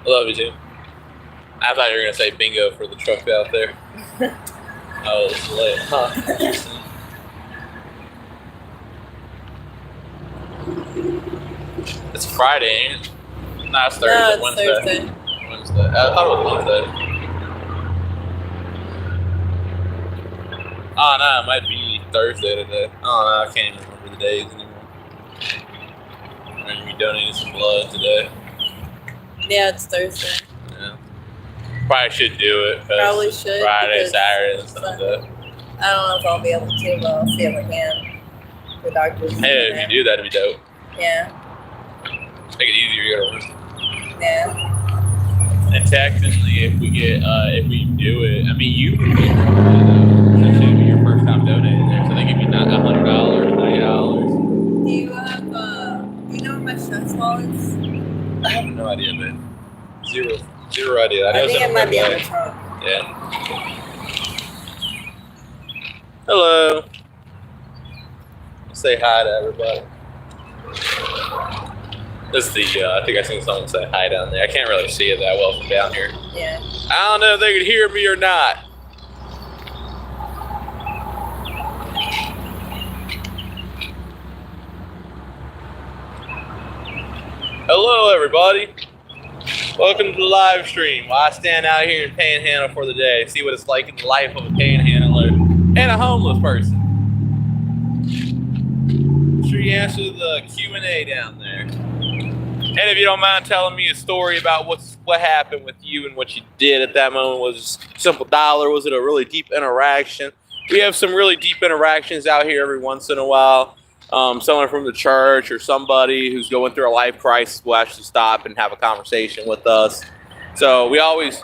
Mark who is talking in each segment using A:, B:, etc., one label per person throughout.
A: I love you too. I thought you were gonna say bingo for the truck out there. Oh, it's late, huh? Interesting. It's Friday, ain't it? No, it's Thursday.
B: No, it's
A: Wednesday.
B: Thursday.
A: Wednesday. I thought it was Wednesday. Oh no, it might be Thursday today. Oh no, I can't even remember the days anymore. I'm gonna be donating some blood today.
B: Yeah, it's Thursday.
A: Yeah. Probably should do it.
B: Probably should.
A: Friday,
B: because
A: Saturday, and Sunday.
B: I don't know if I'll be able to, but I'll see if I can. The doctor's
A: Hey, if you do, that'd be dope.
B: Yeah.
A: Make it easier. You gotta work.
B: Yeah.
A: And technically, if we do it, I mean, you can get that should be your first time donating there, so they give you not $100, $90.
B: Do you have, you know where my stress ball is?
A: I have no idea, man. Zero idea.
B: I think it might be on the trunk.
A: Yeah. Hello. Say hi to everybody. This is the, I think I seen someone say hi down there. I can't really see it that well from down here.
B: Yeah.
A: I don't know if they could hear me or not. Hello, everybody. Welcome to the live stream. While I stand out here in Panhandle for the day, see what it's like in the life of a panhandler and a homeless person. Make sure you answer the Q&A down there. And if you don't mind telling me a story about what happened with you and what you did at that moment, was it a simple dollar? Was it a really deep interaction? We have some really deep interactions out here every once in a while. Someone from the church or somebody who's going through a life crisis will actually stop and have a conversation with us. So we always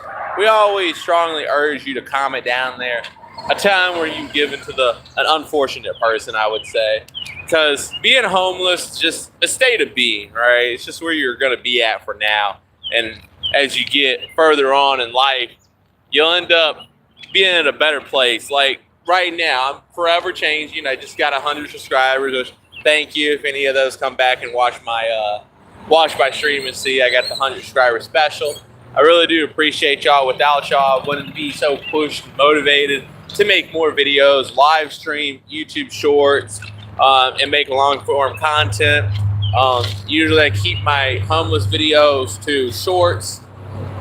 A: strongly urge you to comment down there a time where you give into an unfortunate person, I would say. Because being homeless is just a state of being, right? It's just where you're going to be at for now. And as you get further on in life, you'll end up being in a better place. Like right now, I'm forever changing. I just got 100 subscribers. Thank you if any of those come back and watch my stream and see I got the 100 subscriber special. I really do appreciate y'all. Without y'all, I wouldn't be so pushed and motivated to make more videos, live stream, YouTube shorts, and make long form content. Usually I keep my homeless videos to shorts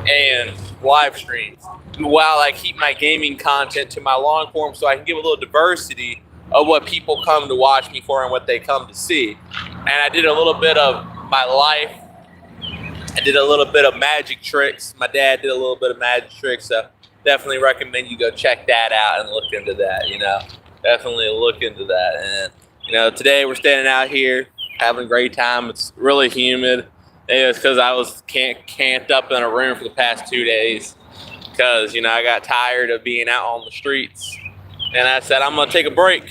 A: and live streams, while I keep my gaming content to my long form, so I can give a little diversity of what people come to watch me for and what they come to see. And I did a little bit of my life. I did a little bit of magic tricks. My dad did a little bit of magic tricks, so definitely recommend you go check that out and look into that, Definitely look into that. And, today we're standing out here having a great time. It's really humid. It's because I was camped up in a room for the past 2 days because, I got tired of being out on the streets. And I said, I'm going to take a break.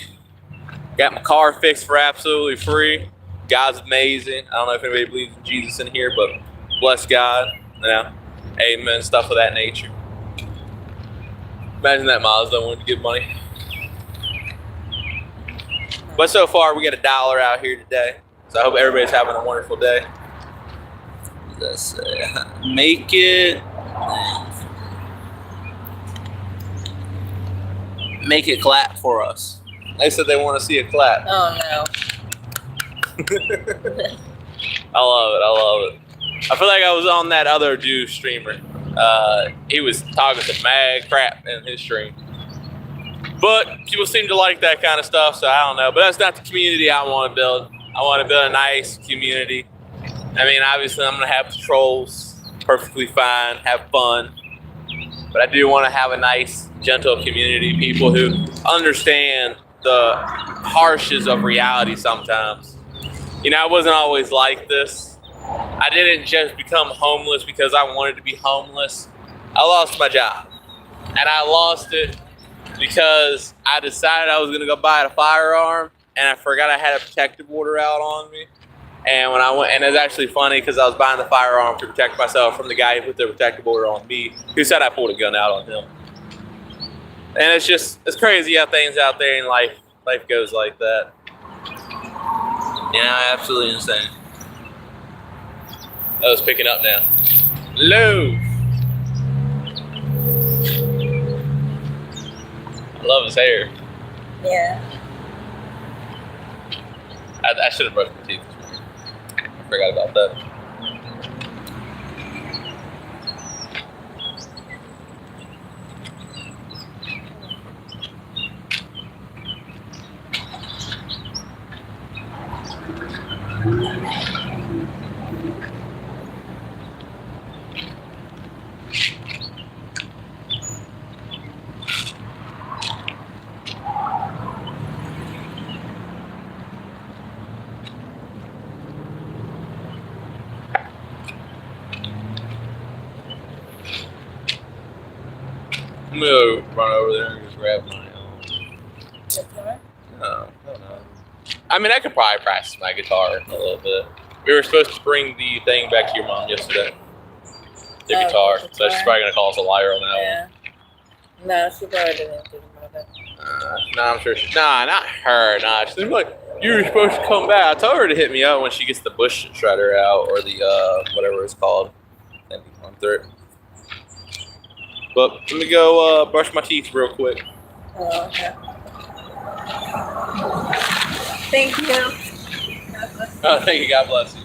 A: Got my car fixed for absolutely free. God's amazing. I don't know if anybody believes in Jesus in here, but bless God. Amen, stuff of that nature. Imagine that Mazda wanted to give money. But so far, we got $1 out here today. So I hope everybody's having a wonderful day. Let's say, make it. make it clap for us. They said they want to see it clap.
B: Oh no.
A: I love it. I feel like I was on that other dude streamer. He was talking some mad crap in his stream. But people seem to like that kind of stuff, so I don't know. But that's not the community I want to build. I want to build a nice community. I mean, obviously, I'm going to have trolls, perfectly fine, have fun. But I do want to have a nice, gentle community, people who understand the harshness of reality sometimes. You know, I wasn't always like this. I didn't just become homeless because I wanted to be homeless. I lost my job. And I lost it because I decided I was going to go buy a firearm, and I forgot I had a protective order out on me. And when I went, and it's actually funny because I was buying the firearm to protect myself from the guy who put the protective order on me, who said I pulled a gun out on him. And it's crazy how things out there in life goes like that. Yeah, absolutely insane. Oh, it's picking up now. Hello. I love his hair.
B: Yeah.
A: I should have brushed my teeth this morning. I forgot about that. I'm gonna go run over there and just grab my No. I mean, I could probably practice my guitar a little bit. We were supposed to bring the thing back to your mom yesterday. The guitar. So she's probably gonna call us a liar on that one.
B: No, she probably didn't think about it.
A: No, I'm sure not her. Nah, she's like, you were supposed to come back. I told her to hit me up when she gets the bush shredder out, or the whatever it's called. And run through it. But let me go brush my teeth real quick.
B: Oh, okay. Thank you.
A: Oh, thank you. God bless you.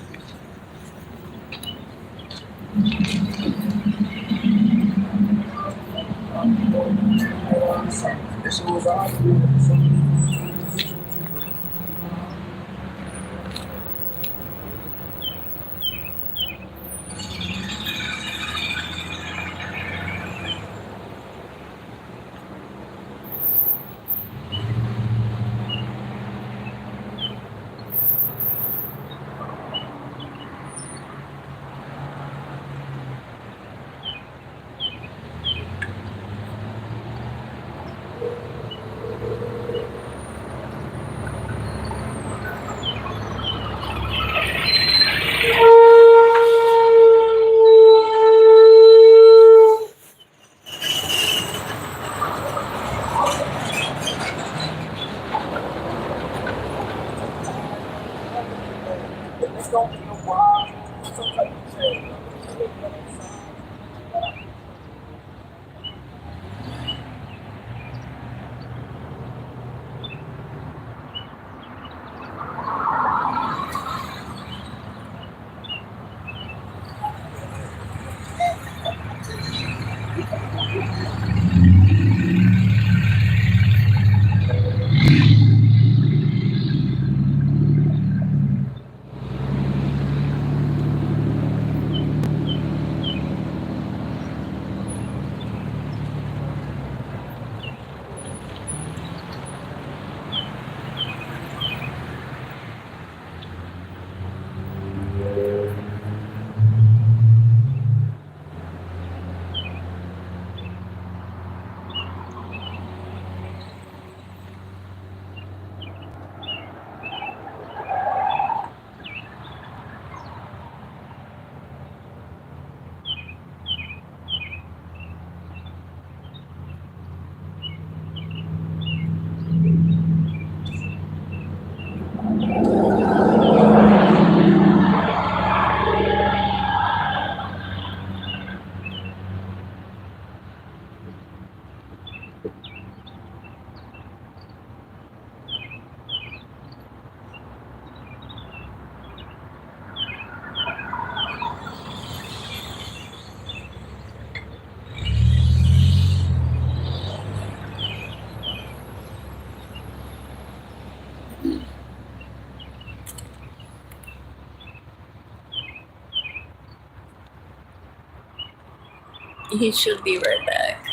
B: He should be right back.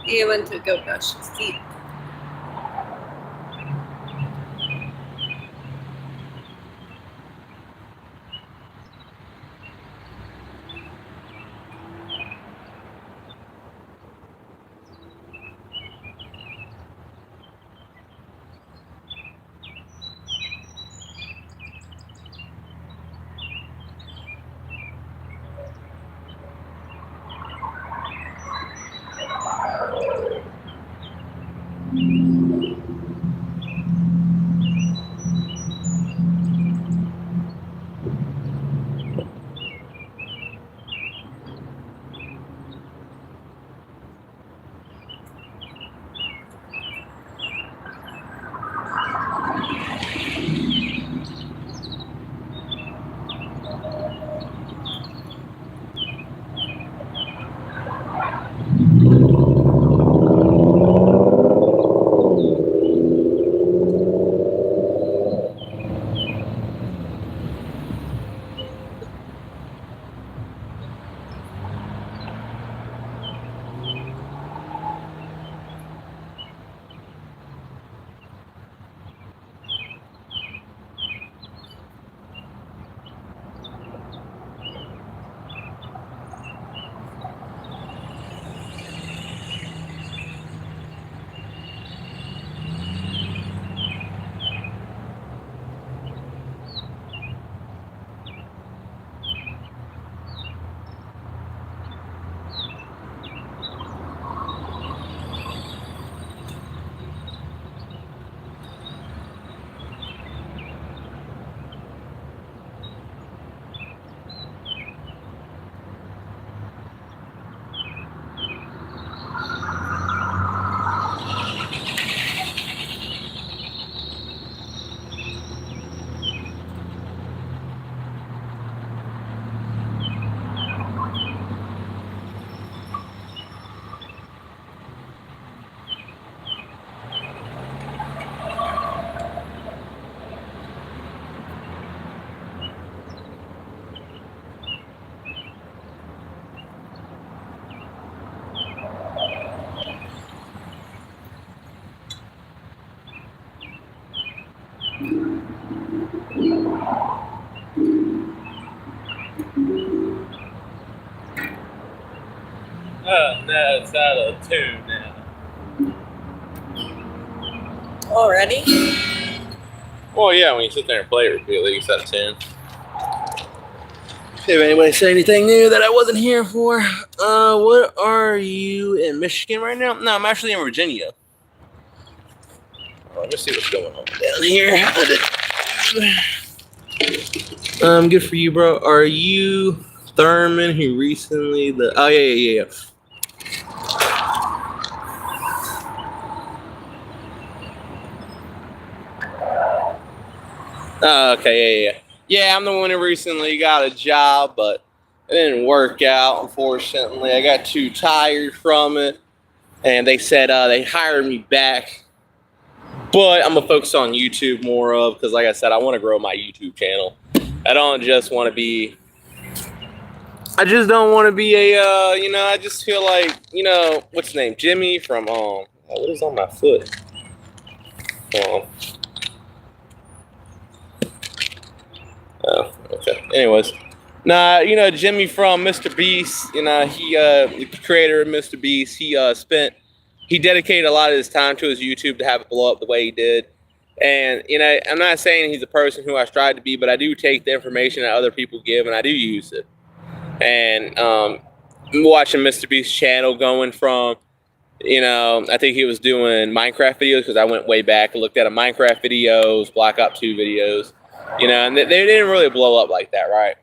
B: He went to go brush his teeth.
A: Oh, no, it's out of tune now.
B: Already?
A: Well, yeah, when you sit there and play it repeatedly, it's out of tune.
C: If anybody said anything new that I wasn't here for, what are you in Michigan right now? No, I'm actually in Virginia.
A: Let me see what's going on.
C: Down here. Good for you, bro. Are you Thurman who recently oh yeah. Oh, okay, yeah. Yeah, I'm the one who recently got a job, but it didn't work out, unfortunately. I got too tired from it, and they said they hired me back. But I'm going to focus on YouTube more of, because like I said, I want to grow my YouTube channel. I don't just want to be... I just don't want to be a, I just feel like, what's his name? Jimmy from, what is on my foot? Oh, okay. Anyways, Jimmy from Mr. Beast. He, the creator of Mr. Beast. He dedicated a lot of his time to his YouTube to have it blow up the way he did. And I'm not saying he's a person who I strive to be, but I do take the information that other people give and I do use it. And I'm watching Mr. Beast's channel going from, I think he was doing Minecraft videos because I went way back and looked at Minecraft videos, Black Ops 2 videos. And they didn't really blow up like that, right?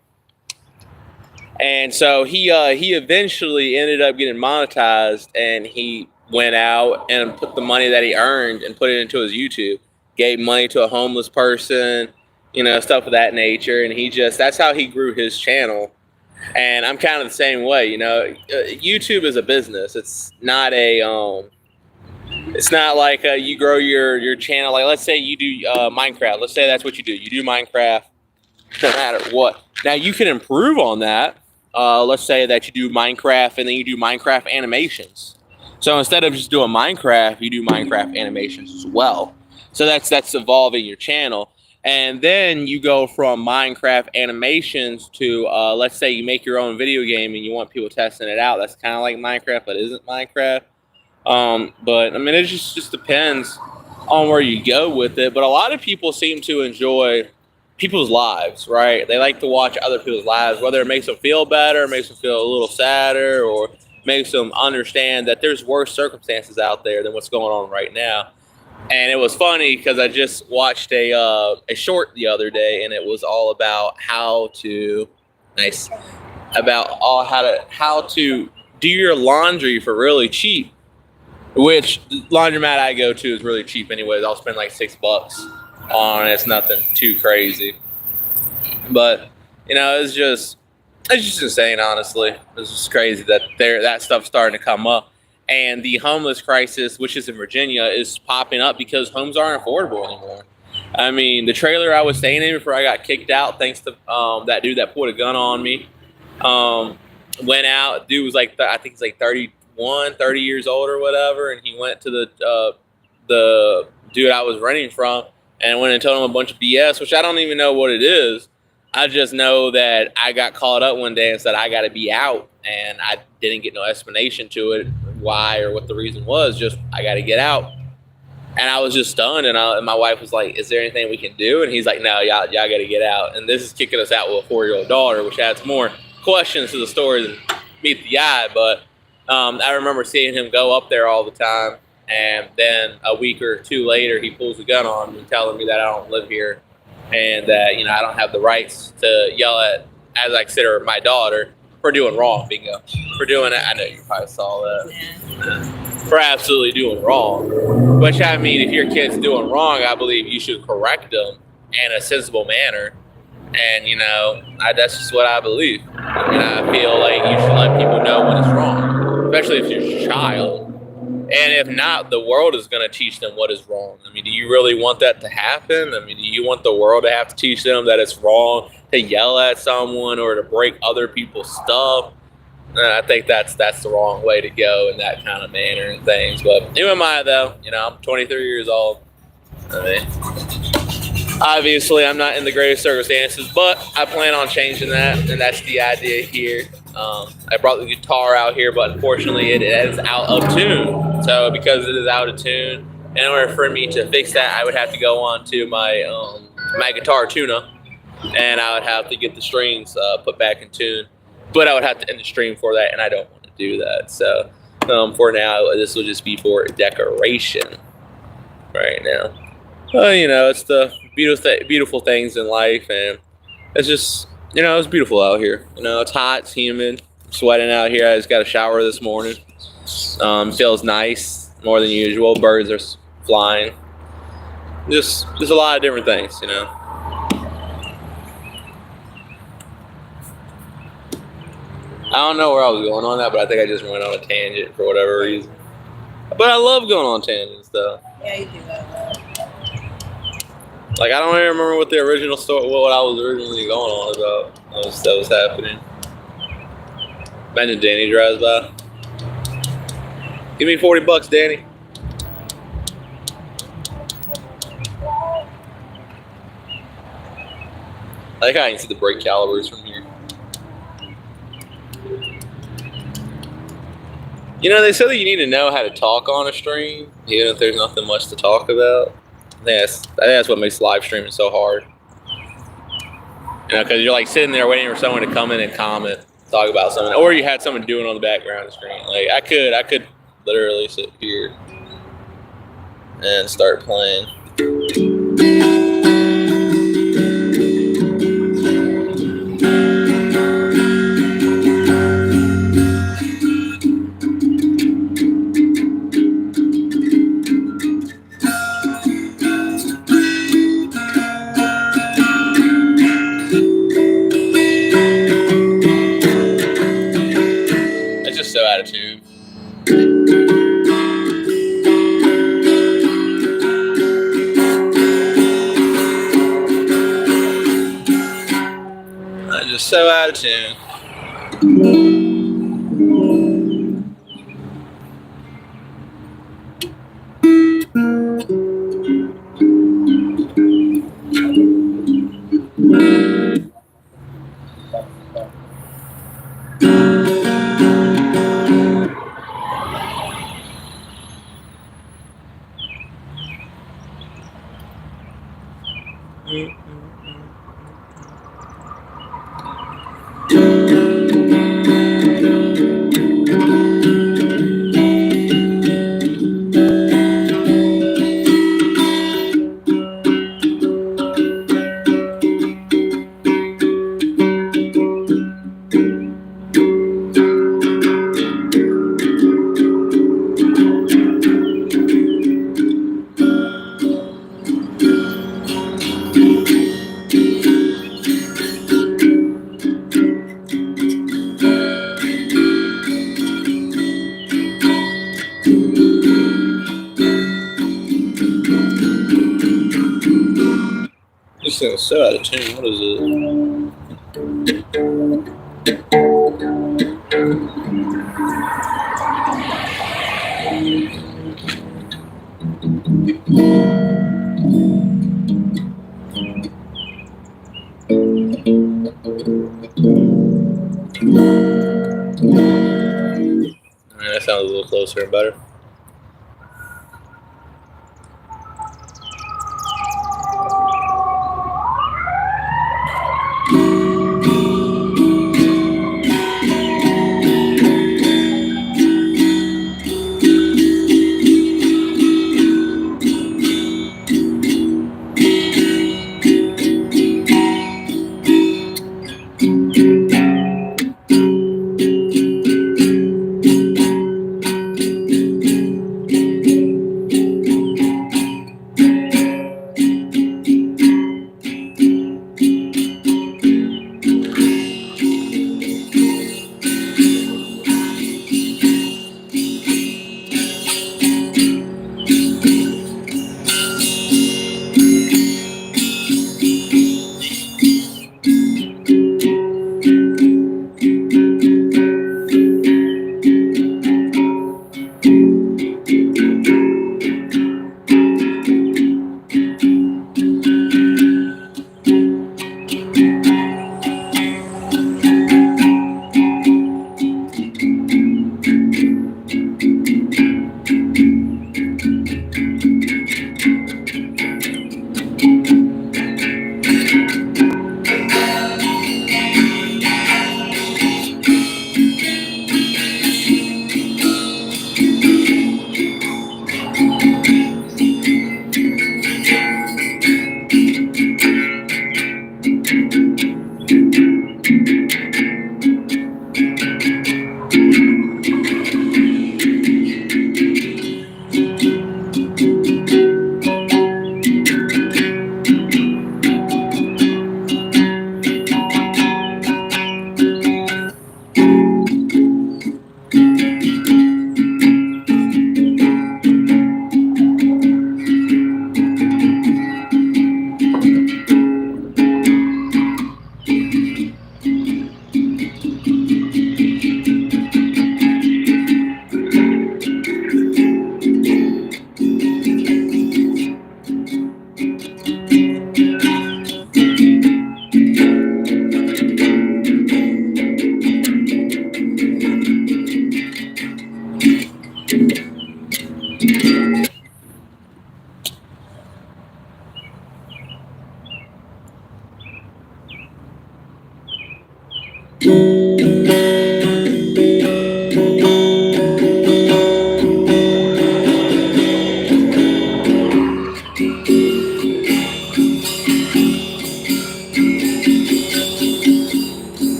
C: And so he eventually ended up getting monetized, and he went out and put the money that he earned and put it into his YouTube. Gave money to a homeless person, stuff of that nature, and that's how he grew his channel. And I'm kind of the same way, YouTube is a business. It's not it's not like you grow your channel. Like, let's say you do Minecraft. Let's say that's what you do. You do Minecraft, no matter what. Now you can improve on that. Let's say that you do Minecraft and then you do Minecraft animations. So instead of just doing Minecraft, you do Minecraft animations as well. So that's evolving your channel. And then you go from Minecraft animations to, let's say you make your own video game and you want people testing it out. That's kind of like Minecraft, but isn't Minecraft. But I mean, it just depends on where you go with it. But a lot of people seem to enjoy people's lives, right? They like to watch other people's lives, whether it makes them feel better, makes them feel a little sadder, or makes them understand that there's worse circumstances out there than what's going on right now. And it was funny because I just watched a short the other day, and it was all about how to do your laundry for really cheap. Which laundromat I go to is really cheap anyways. I'll spend like $6 on it. It's nothing too crazy. But you know, it's just insane, honestly. It's just crazy that that stuff's starting to come up. And the homeless crisis, which is in Virginia, is popping up because homes aren't affordable anymore. I mean, the trailer I was staying in before I got kicked out, thanks to that dude that pulled a gun on me, went out. Dude was like, I think he's like 30 years old or whatever. And he went to the dude I was renting from and went and told him a bunch of BS, which I don't even know what it is. I just know that I got called up one day and said I got to be out, and I didn't get no explanation to it, why or what the reason was. Just I got to get out, and I was just stunned. And my wife was like, "Is there anything we can do?" And he's like, "No, y'all got to get out." And this is kicking us out with a 4-year-old daughter, which adds more questions to the story than meet the eye. But I remember seeing him go up there all the time, and then a week or two later, he pulls a gun on me, telling me that I don't live here. And that, you know, I don't have the rights to yell at, as I consider my daughter, for doing wrong, bingo. For doing it, I know you probably saw that.
B: Yeah.
C: For absolutely doing wrong. Which, I mean, if your kid's doing wrong, I believe you should correct them in a sensible manner. And, you know, that's just what I believe. And I feel like you should let people know when it's wrong, especially if you're your child. And if not, the world is going to teach them what is wrong. I mean, do you really want that to happen? I mean, do you want the world to have to teach them that it's wrong to yell at someone or to break other people's stuff? I think that's the wrong way to go in that kind of manner and things. But who am I, though? You know, I'm 23 years old. I mean, obviously, I'm not in the greatest circumstances, but I plan on changing that, and that's the idea here. I brought the guitar out here, but unfortunately it is out of tune. So because it is out of tune, in order for me to fix that, I would have to go on to my my guitar tuner, and I would have to get the strings put back in tune. But I would have to end the stream for that, and I don't want to do that. So for now, this will just be for decoration right now. You know, it's the beautiful things in life, and it's just, you know, it's beautiful out here. You know, it's hot, it's humid, I'm sweating out here. I just got a shower this morning. Feels nice, more than usual. Birds are flying. Just a lot of different things, you know. I don't know where I was going on that, but I think I just went on a tangent for whatever reason. But I love going on tangents, though.
B: Yeah, you do that.
C: Like, I don't even remember what the original story, what I was originally going on about. That was happening. Imagine Danny drives by. Give me $40, Danny. I think I can see the brake calipers from here. You know, they said that you need to know how to talk on a stream, even if there's nothing much to talk about. I think that's what makes live streaming so hard. You know, because you're like sitting there waiting for someone to come in and comment, talk about something, or you had someone doing on the background of the screen. Like I could literally sit here and start playing. So out of tune.
A: Just so out of tune. This thing's so out of tune. What is it? That sounds a little closer and better.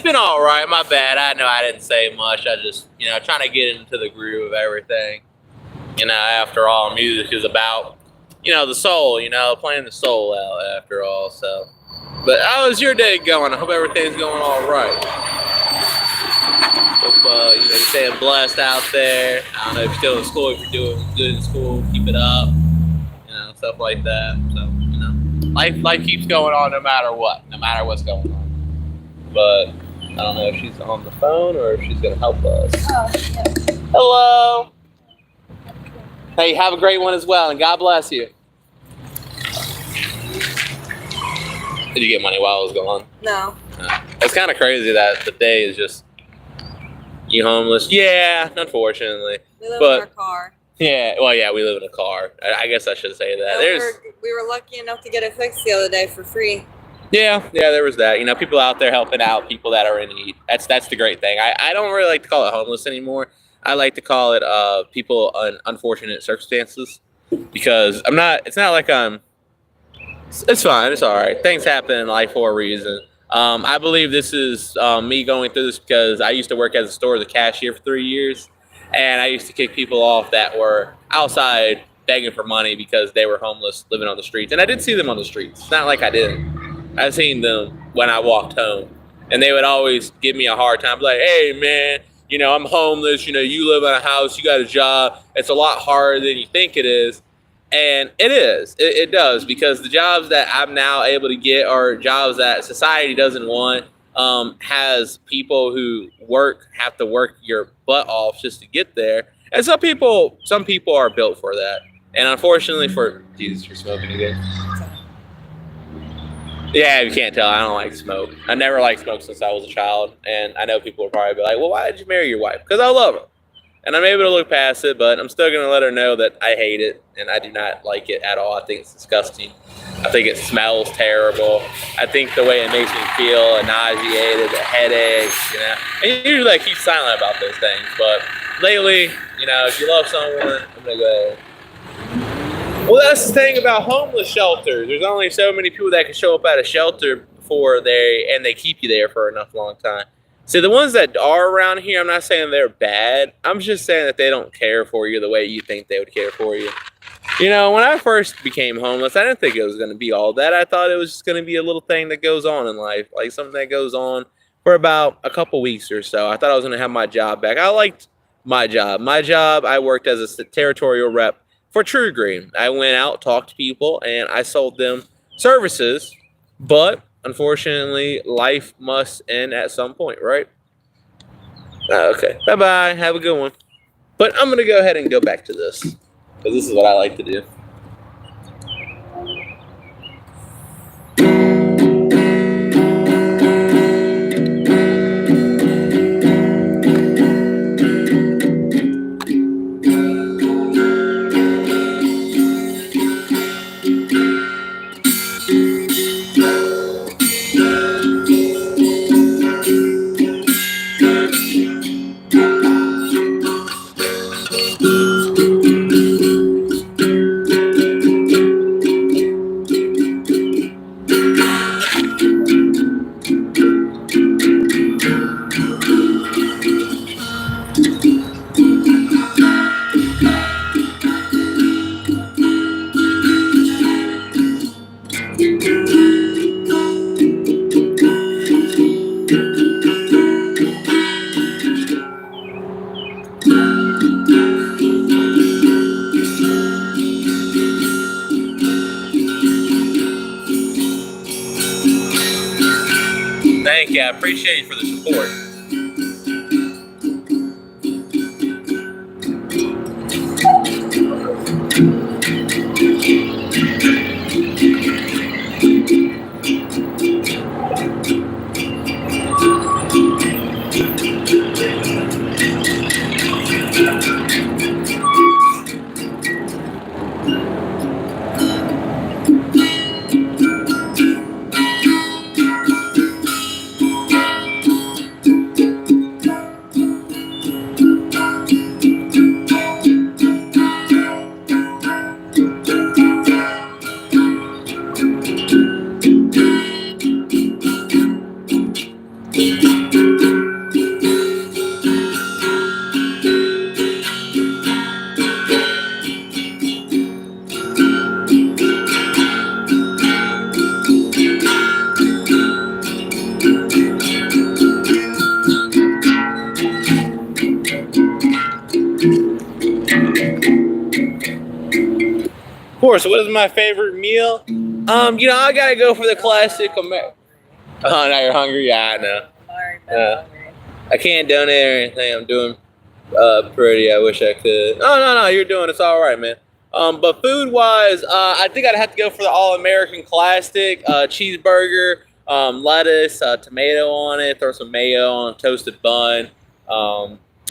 C: been all right. My bad. I know I didn't say much. I just, trying to get into the groove of everything. After all, music is about, the soul, playing the soul out after all. So, but how is your day going? I hope everything's going all right. Hope, you're staying blessed out there. I don't know if you're still in school, if you're doing good in school, keep it up, stuff like that. So, life keeps going on no matter what, no matter what's going on. But I don't know if she's on the phone or if she's going to help us.
B: Oh, yeah.
C: Hello. Hey, have a great one as well, and God bless you. Did you get money while I was gone?
B: No.
C: It's kind of crazy that the day is just you homeless. Yeah, unfortunately.
B: We live
C: But-
B: in our car.
C: Yeah, well, yeah, we live in a car. I guess I should say that.
B: And we were lucky enough to get it fixed the other day for free.
C: Yeah, there was that. People out there helping out people that are in need. That's the great thing. I don't really like to call it homeless anymore. I like to call it people in unfortunate circumstances, because it's not like it's fine. It's all right. Things happen in life for a reason. I believe this is me going through this because I used to work at a store as a cashier for 3 years, and I used to kick people off that were outside begging for money because they were homeless, living on the streets. And I did see them on the streets. It's not like I didn't. I've seen them when I walked home, and they would always give me a hard time, like, hey, man, I'm homeless. You live in a house, you got a job. It's a lot harder than you think it is. And it is. It does, because the jobs that I'm now able to get are jobs that society doesn't want. Has people who have to work your butt off just to get there. And some people are built for that. And unfortunately Jesus, you're smoking again. Yeah, you can't tell. I don't like smoke. I never liked smoke since I was a child. And I know people will probably be like, well, why did you marry your wife? Because I love her. And I'm able to look past it, but I'm still going to let her know that I hate it. And I do not like it at all. I think it's disgusting. I think it smells terrible. I think the way it makes me feel, nauseated, the headaches, And usually I keep silent about those things. But lately, if you love someone, I'm going to go ahead. Well, that's the thing about homeless shelters. There's only so many people that can show up at a shelter and they keep you there for enough long time. See, the ones that are around here, I'm not saying they're bad. I'm just saying that they don't care for you the way you think they would care for you. When I first became homeless, I didn't think it was going to be all that. I thought it was just going to be a little thing that goes on in life, like something that goes on for about a couple weeks or so. I thought I was going to have my job back. I liked my job. I worked as a territorial rep for True Green. I went out, talked to people, and I sold them services. But unfortunately, life must end at some point, right? Okay. Bye-bye. Have a good one. But I'm going to go ahead and go back to this, because this is what I like to do. Thank you. I appreciate you for the support. course. What is my favorite meal? I gotta go for the classic American. Oh, now you're hungry? Yeah, I know.
B: Sorry,
C: Yeah. I can't donate or anything. I'm doing pretty. I wish I could. No. You're doing it's all right, man. But food wise, I think I'd have to go for the All American Classic cheeseburger, lettuce, tomato on it, throw some mayo on a toasted bun,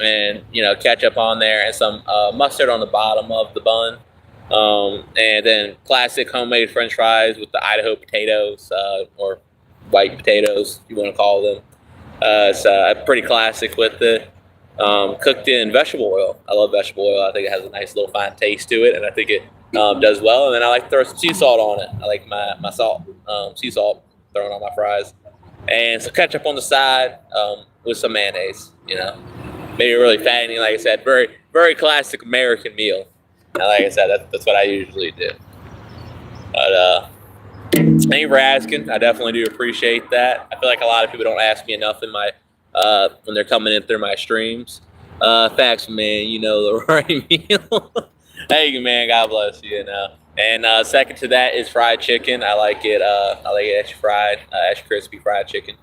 C: and ketchup on there, and some mustard on the bottom of the bun. And then classic homemade French fries with the Idaho potatoes, or white potatoes, if you want to call them. It's pretty classic with it. Cooked in vegetable oil. I love vegetable oil. I think it has a nice little fine taste to it, and I think it does well. And then I like to throw some sea salt on it. I like my salt, sea salt, thrown on my fries, and some ketchup on the side with some mayonnaise. Maybe really fattening. Like I said, very very classic American meal. And like I said, that's what I usually do. But thank you for asking. I definitely do appreciate that. I feel like a lot of people don't ask me enough in my when they're coming in through my streams. Thanks, man. The right meal. Thank you, man. God bless you. And second to that is fried chicken. I like it. I like it extra fried, extra crispy fried chicken.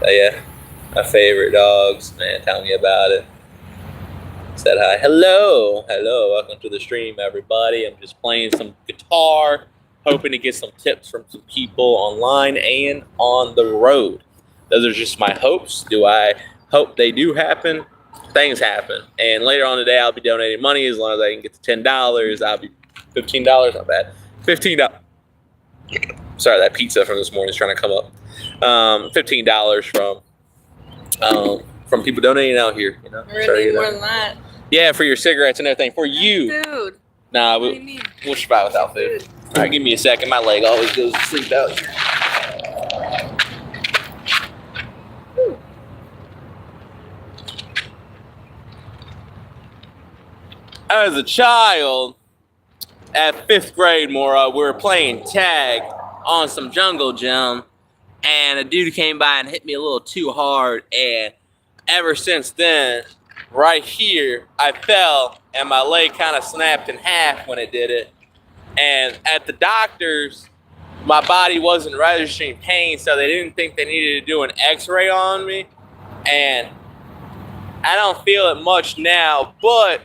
C: Yeah, my favorite dogs. Man, tell me about it. Said hi. Hello. Welcome to the stream, everybody. I'm just playing some guitar, hoping to get some tips from some people online and on the road. Those are just my hopes. Do I hope they do happen? Things happen. And later on today, I'll be donating money as long as I can get to $10. I'll be $15. Not bad. $15. Sorry, that pizza from this morning is trying to come up. $15 from people donating out here.
B: We're gonna need more than that.
C: Yeah, for your cigarettes and everything. For you.
B: Food.
C: Nah,
B: What do you mean?
C: we'll survive without food. All right, give me a second. My leg always goes to sleep out here. As a child, at 5th grade, we were playing tag on some jungle gym, and a dude came by and hit me a little too hard, and ever since then, right here, I fell, and my leg kind of snapped in half when it did it. And at the doctor's, my body wasn't registering pain, so they didn't think they needed to do an x-ray on me. And I don't feel it much now, but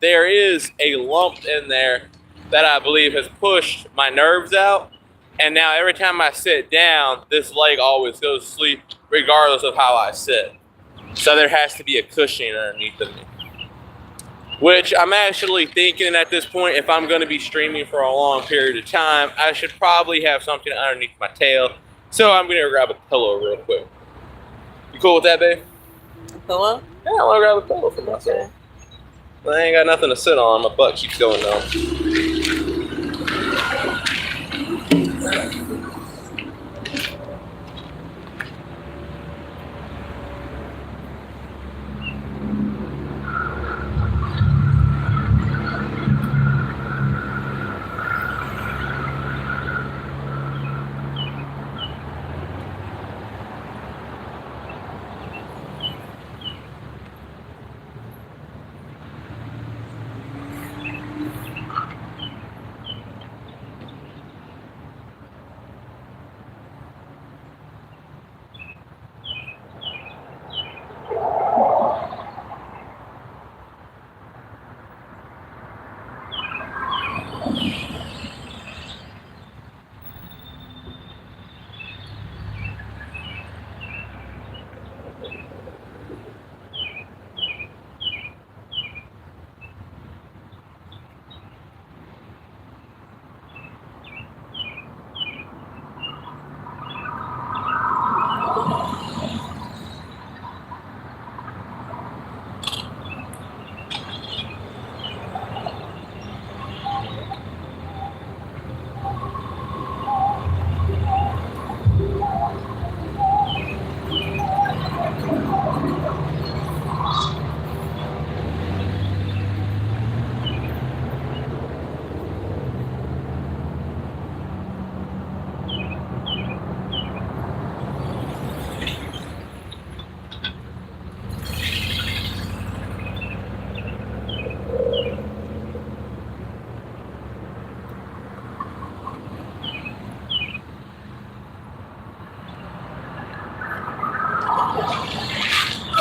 C: there is a lump in there that I believe has pushed my nerves out. And now every time I sit down, this leg always goes to sleep regardless of how I sit. So there has to be a cushioning underneath of me. Which I'm actually thinking at this point, if I'm going to be streaming for a long period of time, I should probably have something underneath my tail. So I'm going to grab a pillow real quick. You cool with that, babe?
B: A pillow?
C: Yeah, I want to grab a pillow for myself.
B: Okay.
C: I ain't got nothing to sit on. My butt keeps going down.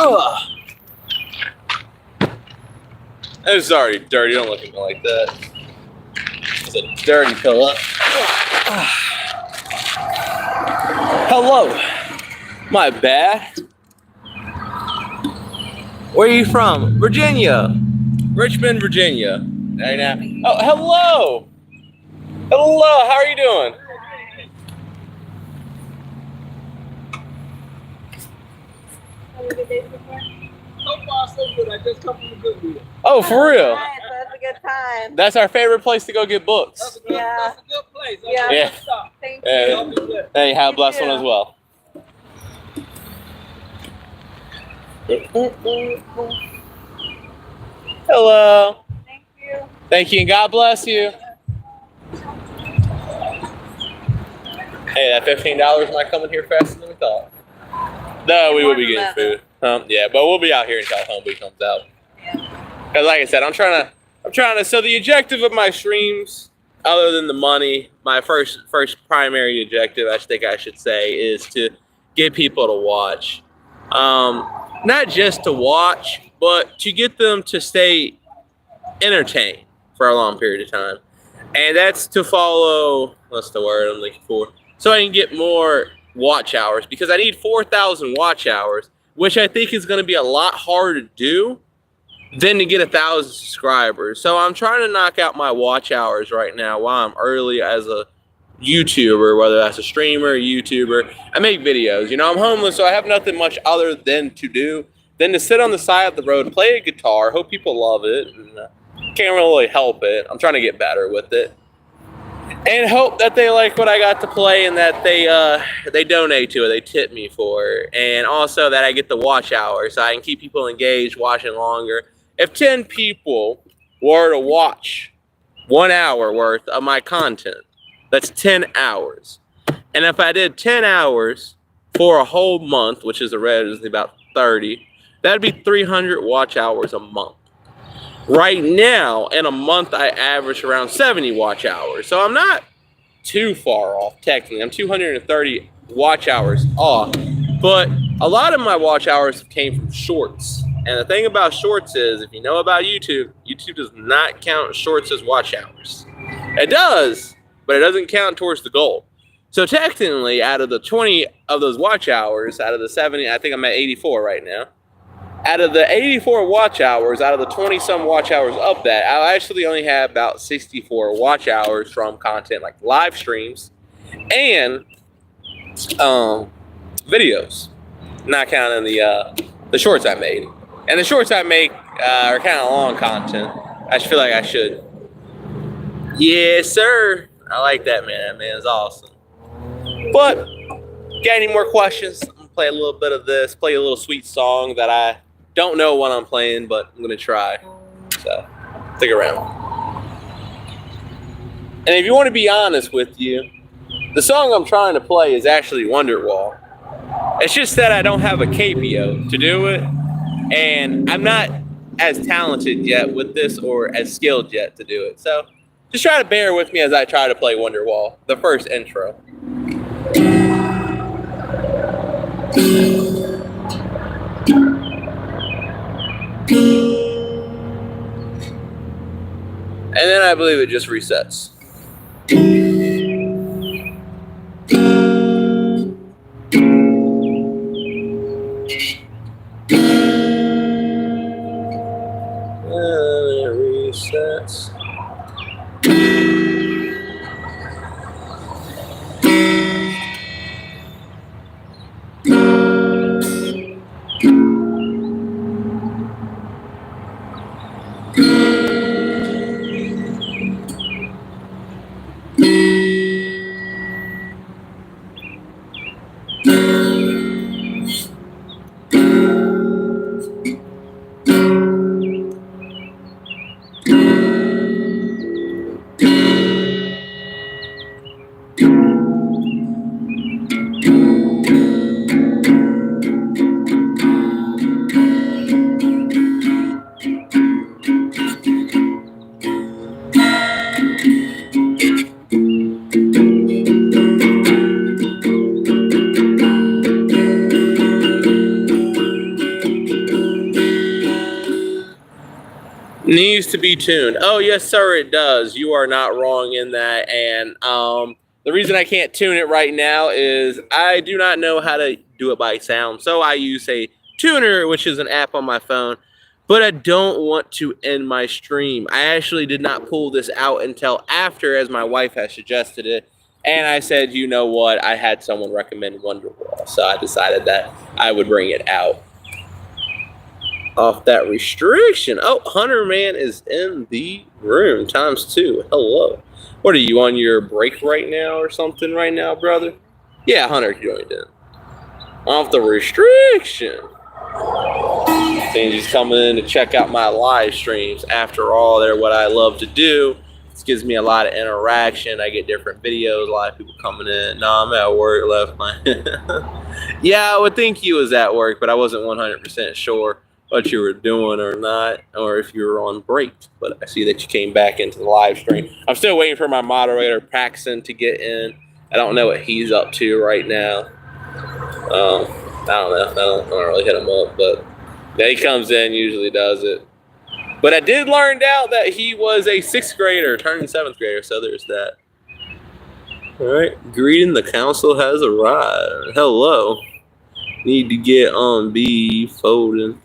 C: Ugh. It's already dirty. Don't look at me like that. It's a dirty pillow. Hello. My bad. Where are you from? Virginia. Richmond, Virginia. Right now. Oh, hello. Hello. How are you doing?
D: So far, so good. I just come from a good deal.
C: Oh, for real?
B: Nice, that's a good time.
C: That's our favorite place to go get books.
D: That's a
B: Yeah.
D: good place.
B: Yeah.
C: Yeah.
D: Stop.
B: Thank
C: Yeah.
B: you.
D: Y'all be blessed.
C: Hey, have a
B: You
C: blessed
B: too.
C: one as well. Hello.
B: Thank you.
C: Thank you and God bless you. Hey, that $15 might come in here faster than we thought. No, we will be getting food. Yeah, but we'll be out here until Homebrew comes out. Because like I said, I'm trying to, so the objective of my streams, other than the money, my first primary objective, I think I should say, is to get people to watch. Not just to watch, but to get them to stay entertained for a long period of time. And that's to follow, what's the word I'm looking for? So I can get more watch hours, because I need 4,000 watch hours, which I think is going to be a lot harder to do than to get 1,000 subscribers. So I'm trying to knock out my watch hours right now while I'm early as a YouTuber, whether that's a streamer, YouTuber. I make videos. You know, I'm homeless, so I have nothing much other than to do than to sit on the side of the road, play a guitar, hope people love it, and can't really help it. I'm trying to get better with it. And hope that they like what I got to play and that they donate to it, they tip me for it. And also that I get the watch hours so I can keep people engaged, watching longer. If 10 people were to watch 1 hour worth of my content, that's 10 hours. And if I did 10 hours for a whole month, which is already about 30, that'd be 300 watch hours a month. Right now, in a month, I average around 70 watch hours. So I'm not too far off, technically. I'm 230 watch hours off. But a lot of my watch hours came from shorts. And the thing about shorts is, if you know about YouTube, YouTube does not count shorts as watch hours. It does, but it doesn't count towards the goal. So technically, out of the 20 of those watch hours, out of the 70, I think I'm at 84 right now. Out of the 84 watch hours, out of the 20-some watch hours of that, I actually only have about 64 watch hours from content like live streams and videos, not counting the shorts I made. And the shorts I make are kind of long content. I just feel like I should. Yes, sir. I like that, man. That man is awesome. But, got any more questions? I'm going to play a little bit of this, play a little sweet song that I don't know what I'm playing, but I'm going to try. So, stick around. And if you want to be honest with you, the song I'm trying to play is actually Wonderwall. It's just that I don't have a KPO to do it, and I'm not as talented yet with this or as skilled yet to do it. So, just try to bear with me as I try to play Wonderwall, the first intro. And then I believe it just resets. And it resets. Needs to be tuned. Oh, yes, sir, it does. You are not wrong in that. And the reason I can't tune it right now is I do not know how to do it by sound. So I use a tuner, which is an app on my phone. But I don't want to end my stream. I actually did not pull this out until after, as my wife has suggested it. And I said, you know what? I had someone recommend Wonderwall. So I decided that I would bring it out. Off that restriction. Oh, Hunter Man is in the room ×2. Hello. What are you on your break right now or something right now, brother? Yeah, Hunter joined in. Off the restriction. He's coming in to check out my live streams. After all, they're what I love to do. This gives me a lot of interaction. I get different videos, a lot of people coming in. No, I'm at work, left my... Yeah, I would think he was at work, but I wasn't 100% sure what you were doing or not, or if you were on break. But I see that you came back into the live stream. I'm still waiting for my moderator, Paxton, to get in. I don't know what he's up to right now. I don't know. I don't really hit him up, but yeah, he comes in, usually does it. But I did learn out that he was a 6th grader, turning 7th grader, so there's that. All right, greeting, the council has arrived. Hello. Need to get on B folding.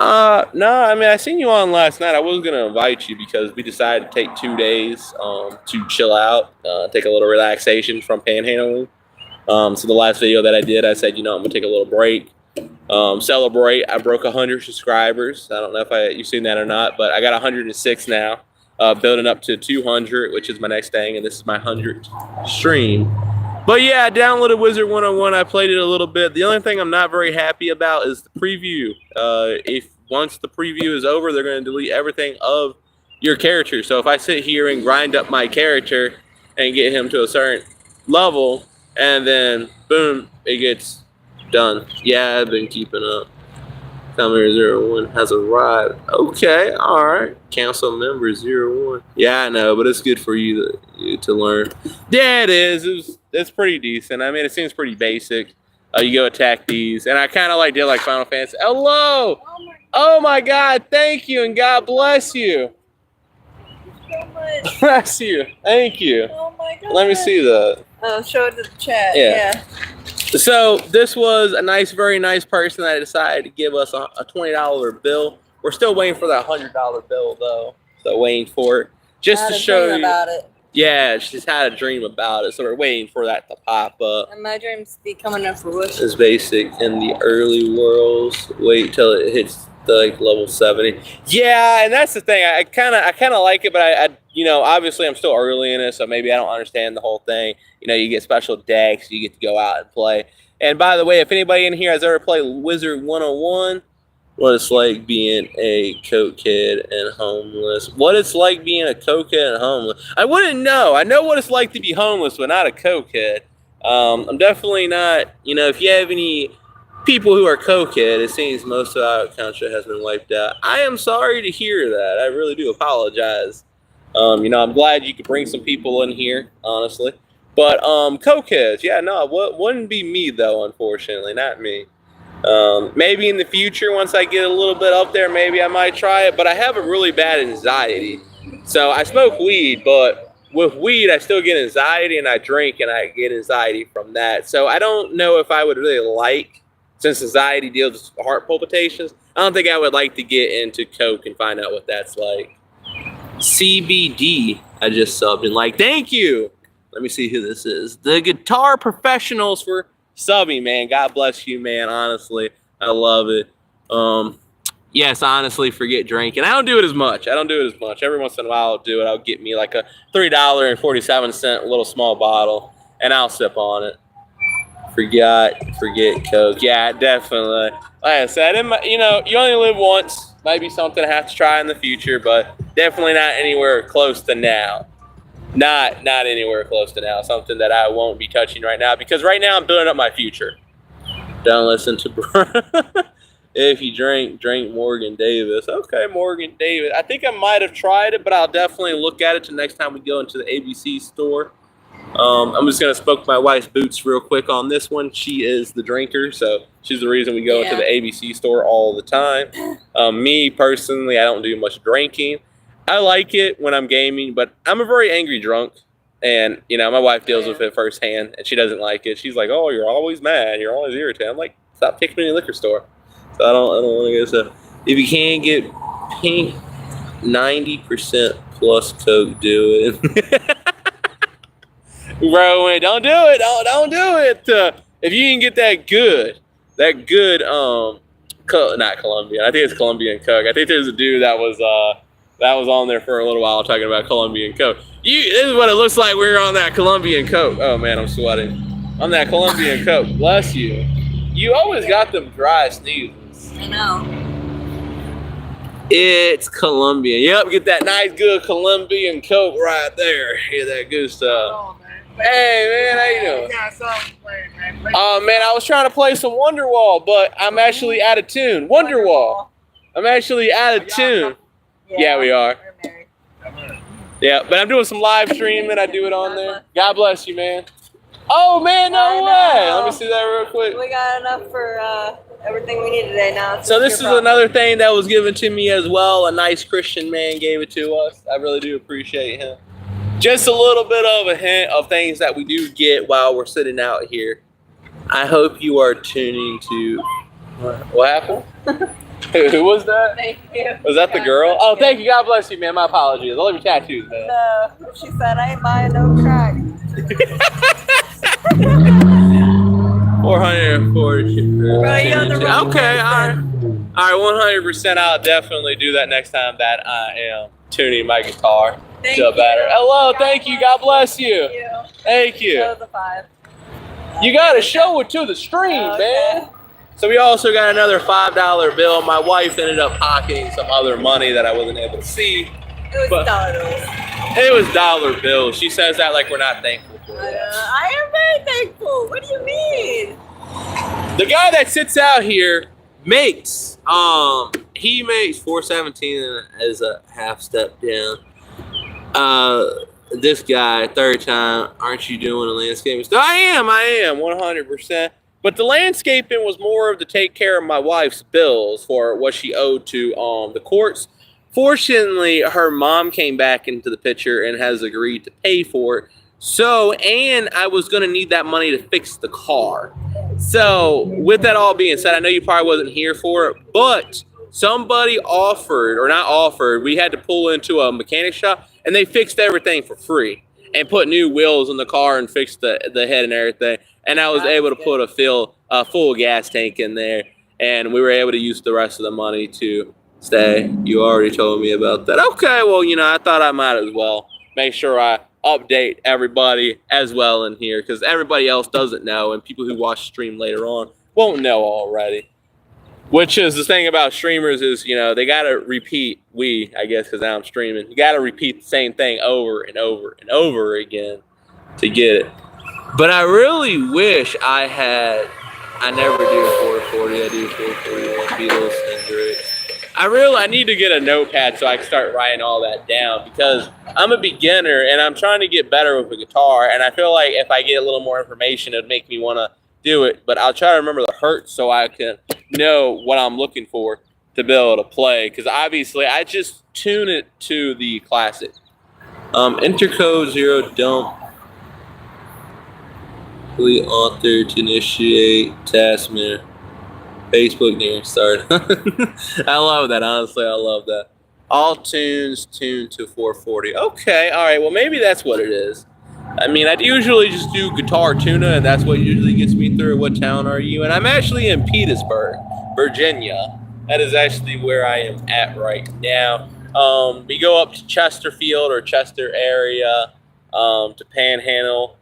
C: No, I mean, I seen you on last night. I was going to invite you because we decided to take 2 days to chill out, take a little relaxation from panhandling. So the last video that I did, I said, you know, I'm going to take a little break, celebrate. I broke 100 subscribers. I don't know if you've seen that or not, but I got 106 now, building up to 200, which is my next thing, and this is my 100th stream. But yeah, I downloaded Wizard 101. I played it a little bit. The only thing I'm not very happy about is the preview. Once the preview is over, they're going to delete everything of your character. So if I sit here and grind up my character and get him to a certain level, and then boom, it gets done. Yeah, I've been keeping up. Comer 01 has arrived. Okay, all right. Council member 01. Yeah, I know, but it's good for you to learn. Yeah, it is. It's pretty decent. I mean, it seems pretty basic. You go attack these, and I kind of did like Final Fantasy. Hello. Oh my God! Thank you, and God bless you.
B: So much.
C: Bless you. Thank you.
B: Oh my God.
C: Let me see that.
B: Oh, show it to the chat.
C: Yeah. So this was a nice, very nice person that decided to give us a $20 bill. We're still waiting for that $100 bill though. So waiting for it just to show you
B: about it.
C: Yeah, she's had a dream about it, so we're waiting for that to pop up.
B: And my dreams be coming to fruition.
C: It's basic in the early worlds. Wait till it hits the level 70. Yeah, and that's the thing. I kind of like it, but I obviously I'm still early in it, so maybe I don't understand the whole thing. You get special decks, you get to go out and play. And by the way, if anybody in here has ever played Wizard 101, what it's like being a cokehead and homeless. What it's like being a cokehead and homeless. I wouldn't know. I know what it's like to be homeless, but not a cokehead. I'm definitely not, if you have any people who are cokehead, it seems most of our country has been wiped out. I am sorry to hear that. I really do apologize. I'm glad you could bring some people in here, honestly. But cokeheads, yeah, no, wouldn't be me though, unfortunately, not me. Maybe in the future, once I get a little bit up there, maybe I might try it. But I have a really bad anxiety. So I smoke weed, but with weed, I still get anxiety, and I drink, and I get anxiety from that. So I don't know if I would really since anxiety deals with heart palpitations, I don't think I would like to get into coke and find out what that's like. CBD, I just subbed and thank you. Let me see who this is. The Guitar Professionals for subbing, man. God bless you, man. Honestly, I love it. Yes, honestly, forget drinking. I don't do it as much. Every once in a while I'll do it. I'll get me like a $3.47 little small bottle, and I'll sip on it. Forget coke. Yeah, definitely. Like I said, you only live once. Might be something I have to try in the future, but definitely not anywhere close to now. Not anywhere close to now. Something that I won't be touching right now, because right now I'm building up my future. Don't listen to if you drink Morgan Davis. Okay, Morgan Davis. I think I might have tried it, but I'll definitely look at it the next time we go into the ABC store. I'm just gonna smoke my wife's boots real quick on this one. She is the drinker, so she's the reason we go into the ABC store all the time. Me personally, I don't do much drinking. I like it when I'm gaming, but I'm a very angry drunk, and you know my wife deals with it firsthand, and she doesn't like it. She's like, "Oh, you're always mad. You're always irritated." I'm like, "Stop taking me to the liquor store." So I don't want to go. So if you can't get pink 90% plus Coke, do it. Bro, man, don't do it. Don't do it. If you can get that good, not Colombian. I think it's Colombian Coke. I think there's a dude that was on there for a little while talking about Colombian Coke. This is what it looks like. We're on that Colombian Coke. Oh man, I'm sweating. On that Colombian Coke. Bless you. You always got them dry sneezes.
B: I know.
C: It's Colombian. Yep, get that nice good Colombian Coke right there. Get that good stuff.
D: Oh, man.
C: Hey man, how you doing?
D: You got something to play, man.
C: Oh man, I was trying to play some Wonderwall, but I'm actually out of tune. Wonderwall. I'm actually out of tune. Yeah, we are.
B: We're married.
C: Yeah, but I'm doing some live streaming. I do it on there. God bless you, man. Oh man, no way. Let me see that real quick.
B: We got enough for everything we need today now.
C: So this is another thing that was given to me as well. A nice Christian man gave it to us. I really do appreciate him. Just a little bit of a hint of things that we do get while we're sitting out here. I hope you are tuning to... What happened? Who was that?
B: Thank you.
C: Was that the girl? Oh, thank you. God bless you, man. My apologies. I love your tattoos, man.
B: No, she said I ain't buying no crack.
C: 440.
B: Right, you're on the wrong
C: Okay, all right.
B: person.
C: All right, 100%. I'll definitely do that next time that I am tuning my guitar
B: Thank
C: to
B: you.
C: a better. Hello, thank you. God bless you.
B: Thank you.
C: Thank you.
B: That was a 5.
C: You got to show it to the stream,
B: Okay.
C: man. So we also got another $5 bill. My wife ended up pocketing some other money that I wasn't able to see.
B: It was
C: But-
B: dollars.
C: It was dollar bills. She says that like we're not thankful for it.
B: I am very thankful. What do you mean?
C: The guy that sits out here makes he makes 417 as a half step down. This guy, third time, aren't you doing a landscaping stuff? I am 100%. But the landscaping was more of to take care of my wife's bills for what she owed to the courts. Fortunately, her mom came back into the picture and has agreed to pay for it. So, and I was going to need that money to fix the car. So, with that all being said, I know you probably wasn't here for it, but somebody offered, or not offered, we had to pull into a mechanic shop, and they fixed everything for free and put new wheels in the car and fixed the head and everything. And I was able to put a full gas tank in there, and we were able to use the rest of the money to stay. You already told me about that. Okay, well, you know, I thought I might as well make sure I update everybody as well in here, because everybody else doesn't know, and people who watch stream later on won't know already. Which is the thing about streamers is, you know, they got to repeat, I guess, because now I'm streaming, you got to repeat the same thing over and over and over again to get it. But I really wish I never do 440, I do 441, Beatles, Hendrix. I need to get a notepad so I can start writing all that down, because I'm a beginner and I'm trying to get better with the guitar, and I feel like if I get a little more information, it'd make me want to do it. But I'll try to remember the hertz so I can know what I'm looking for to be able to play, because obviously I just tune it to the classic. Intercode 0 dump. Delete author to initiate task manager. Facebook near start. I love that, honestly. I love that. All tunes tuned to 440. Okay, all right. Well, maybe that's what it is. I mean, I usually just do guitar tuna, and that's what usually gets me through. What town are you? And I'm actually in Petersburg, Virginia. That is actually where I am at right now. We go up to Chesterfield or Chester area to Panhandle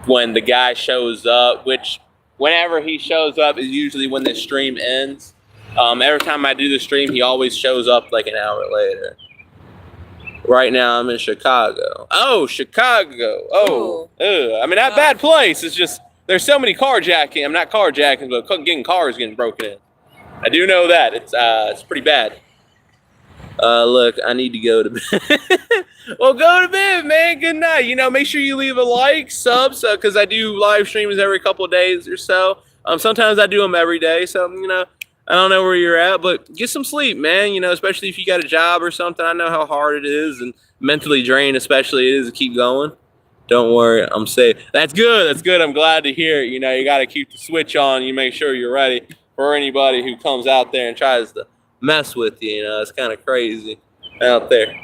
C: when the guy shows up, which whenever he shows up is usually when the stream ends. Every time I do the stream, he always shows up like an hour later. Right now, I'm in Chicago. Oh, Chicago. Oh, I mean, that bad place. It's just, there's so many carjacking. I'm not carjacking, but getting cars getting broken in. I do know that. It's pretty bad. Look, I need to go to bed. Well, go to bed, man. Good night. You know, make sure you leave a like, sub, because I do live streams every couple of days or so. Sometimes I do them every day. So, you know, I don't know where you're at, but get some sleep, man. You know, especially if you got a job or something. I know how hard it is and mentally drained, especially it is to keep going. Don't worry, I'm safe. That's good. That's good. I'm glad to hear it. You know, you got to keep the switch on. You make sure you're ready for anybody who comes out there and tries to mess with you. You know, it's kind of crazy out there.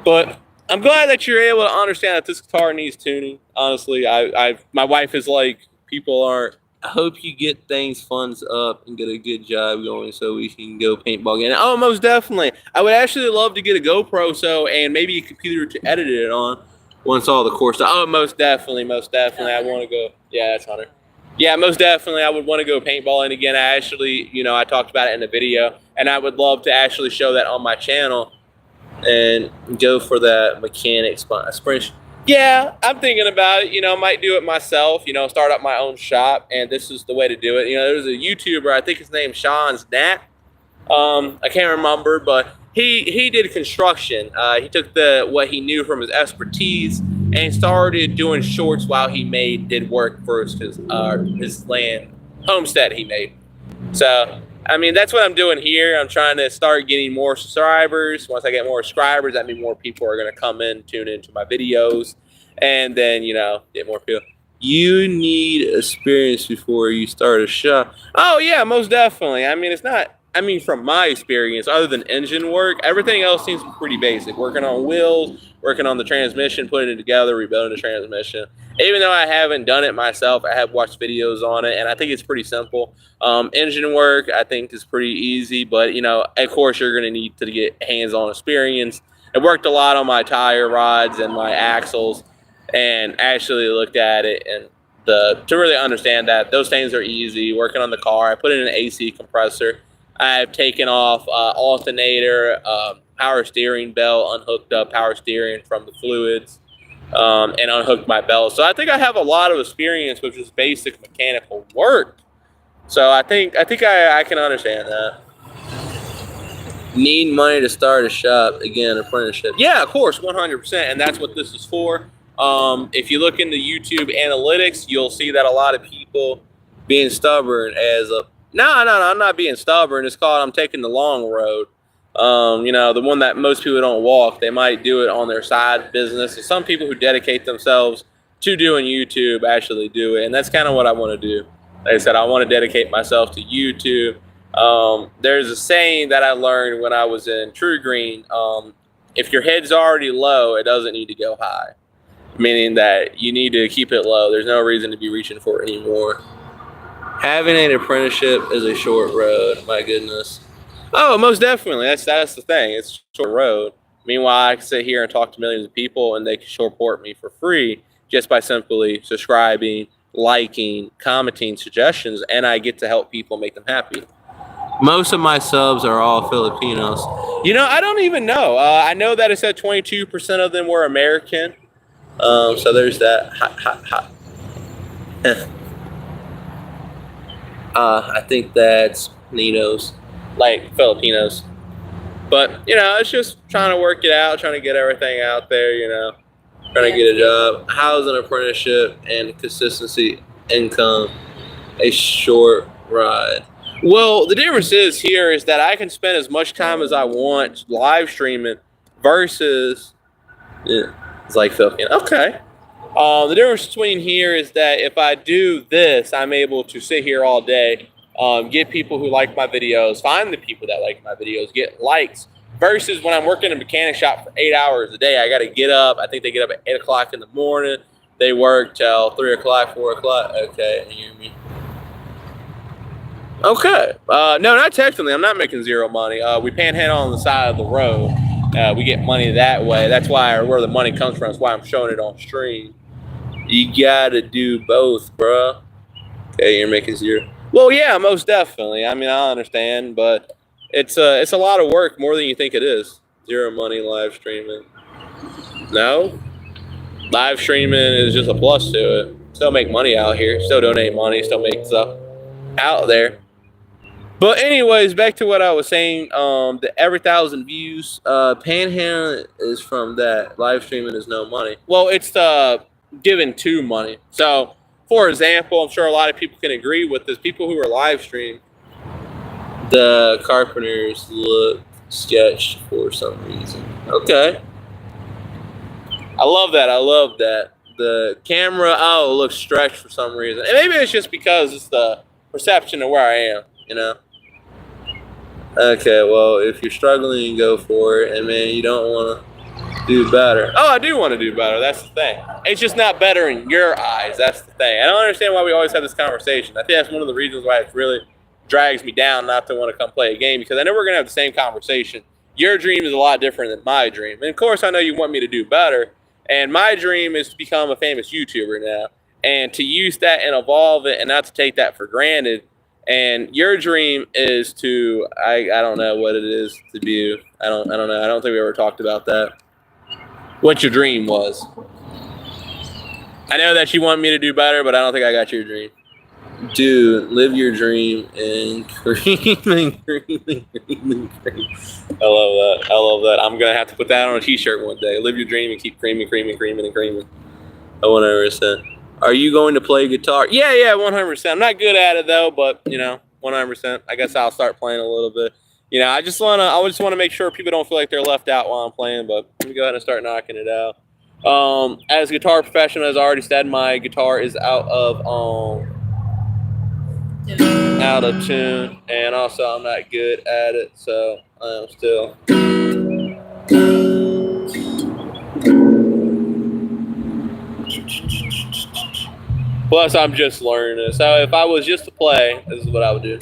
C: But I'm glad that you're able to understand that this guitar needs tuning. Honestly, my wife is like, people aren't. I hope you get things funds up and get a good job going so we can go paintball again. Oh, most definitely. I would actually love to get a GoPro and maybe a computer to edit it on once all the course. Oh, most definitely. I want to go. Yeah, that's Hunter. Yeah, most definitely. I would want to go paintballing again. I actually, you know, I talked about it in the video, and I would love to actually show that on my channel and go for that mechanic sprint. Yeah, I'm thinking about it. You know, might do it myself, you know, start up my own shop, and this is the way to do it. You know, there's a YouTuber, I think his name's Sean's Nat. I can't remember, but he did construction. He took what he knew from his expertise and started doing shorts while he did work for his land homestead he made. So, I mean, that's what I'm doing here. I'm trying to start getting more subscribers. Once I get more subscribers, that means more people are going to come in, tune into my videos, and then, you know, get more people. You need experience before you start a shop. Oh, yeah, most definitely. I mean, it's not, I mean, from my experience, other than engine work, everything else seems pretty basic. Working on wheels, working on the transmission, putting it together, rebuilding the transmission. Even though I haven't done it myself, I have watched videos on it, and I think it's pretty simple. Engine work, I think, is pretty easy, but, you know, of course, you're going to need to get hands-on experience. I worked a lot on my tire rods and my axles, and actually looked at it and to really understand that those things are easy. Working on the car, I put in an AC compressor. I've taken off alternator, power steering belt, unhooked up power steering from the fluids, and unhooked my belt. So I think I have a lot of experience with just basic mechanical work. So I think I can understand that. Need money to start a shop, again, apprenticeship. Yeah, of course, 100%, and that's what this is for. If you look into YouTube analytics, you'll see that a lot of people being stubborn as a No, I'm not being stubborn. It's called I'm taking the long road. You know, the one that most people don't walk. They might do it on their side business. So some people who dedicate themselves to doing YouTube actually do it. And that's kind of what I want to do. Like I said, I want to dedicate myself to YouTube. There's a saying that I learned when I was in True Green. If your head's already low, it doesn't need to go high. Meaning that you need to keep it low. There's no reason to be reaching for it anymore. Having an apprenticeship is a short road. My goodness. Oh, most definitely. That's the thing. It's a short road. Meanwhile, I can sit here and talk to millions of people, and they can support me for free just by simply subscribing, liking, commenting, suggestions, and I get to help people make them happy. Most of my subs are all Filipinos. You know, I don't even know. I know that it said 22% of them were American. So there's that. I think that's Ninos, like Filipinos. But, you know, it's just trying to work it out, trying to get everything out there, you know, trying to get a job. How's an apprenticeship and consistency income a short ride? Well, the difference is here is that I can spend as much time as I want live streaming versus, yeah, it's like Filipino. Okay. The difference between here is that if I do this, I'm able to sit here all day, get people who like my videos, find the people that like my videos, get likes, versus when I'm working in a mechanic shop for 8 hours a day, I got to get up. I think they get up at 8 o'clock in the morning. They work till 3 o'clock, 4 o'clock. Okay, you hear me? Okay. No, not technically. I'm not making zero money. We panhandle on the side of the road. We get money that way. That's why where the money comes from. That's why I'm showing it on stream. You gotta do both, bro. Okay, you're making zero. Well, yeah, most definitely. I mean, I understand, but it's a lot of work, more than you think it is. Zero money live streaming. No, live streaming is just a plus to it. Still make money out here. Still donate money. Still make stuff out there. But anyways, back to what I was saying. The every 1,000 views, Panhandle is from that. Live streaming is no money. Well, it's given to money. So, for example, I'm sure a lot of people can agree with this. People who are live stream, the Carpenters look sketched for some reason. Okay. I love that. I love that. The camera, oh, it looks stretched for some reason. And maybe it's just because it's the perception of where I am, you know? Okay, well, if you're struggling, go for it. And, man, you don't want to do better. Oh, I do want to do better. That's the thing. It's just not better in your eyes. That's the thing. I don't understand why we always have this conversation. I think that's one of the reasons why it really drags me down not to want to come play a game, because I know we're going to have the same conversation. Your dream is a lot different than my dream. And, of course, I know you want me to do better. And my dream is to become a famous YouTuber now, and to use that and evolve it and not to take that for granted. And your dream is to, I don't know what it is to do. I don't know. I don't think we ever talked about that. What your dream was. I know that you want me to do better, but I don't think I got your dream. Dude, live your dream and cream and cream and cream and cream. I love that. I love that. I'm going to have to put that on a t-shirt one day. Live your dream and keep creaming, creaming, creaming, and creaming. 100%. Are you going to play guitar? Yeah, 100%. I'm not good at it, though, but, 100%. I guess I'll start playing a little bit. I just want to make sure people don't feel like they're left out while I'm playing, but let me go ahead and start knocking it out. As a guitar professional, as I already said, my guitar is out of tune, and also I'm not good at it, so I'm still. Plus, I'm just learning it. So if I was just to play, this is what I would do.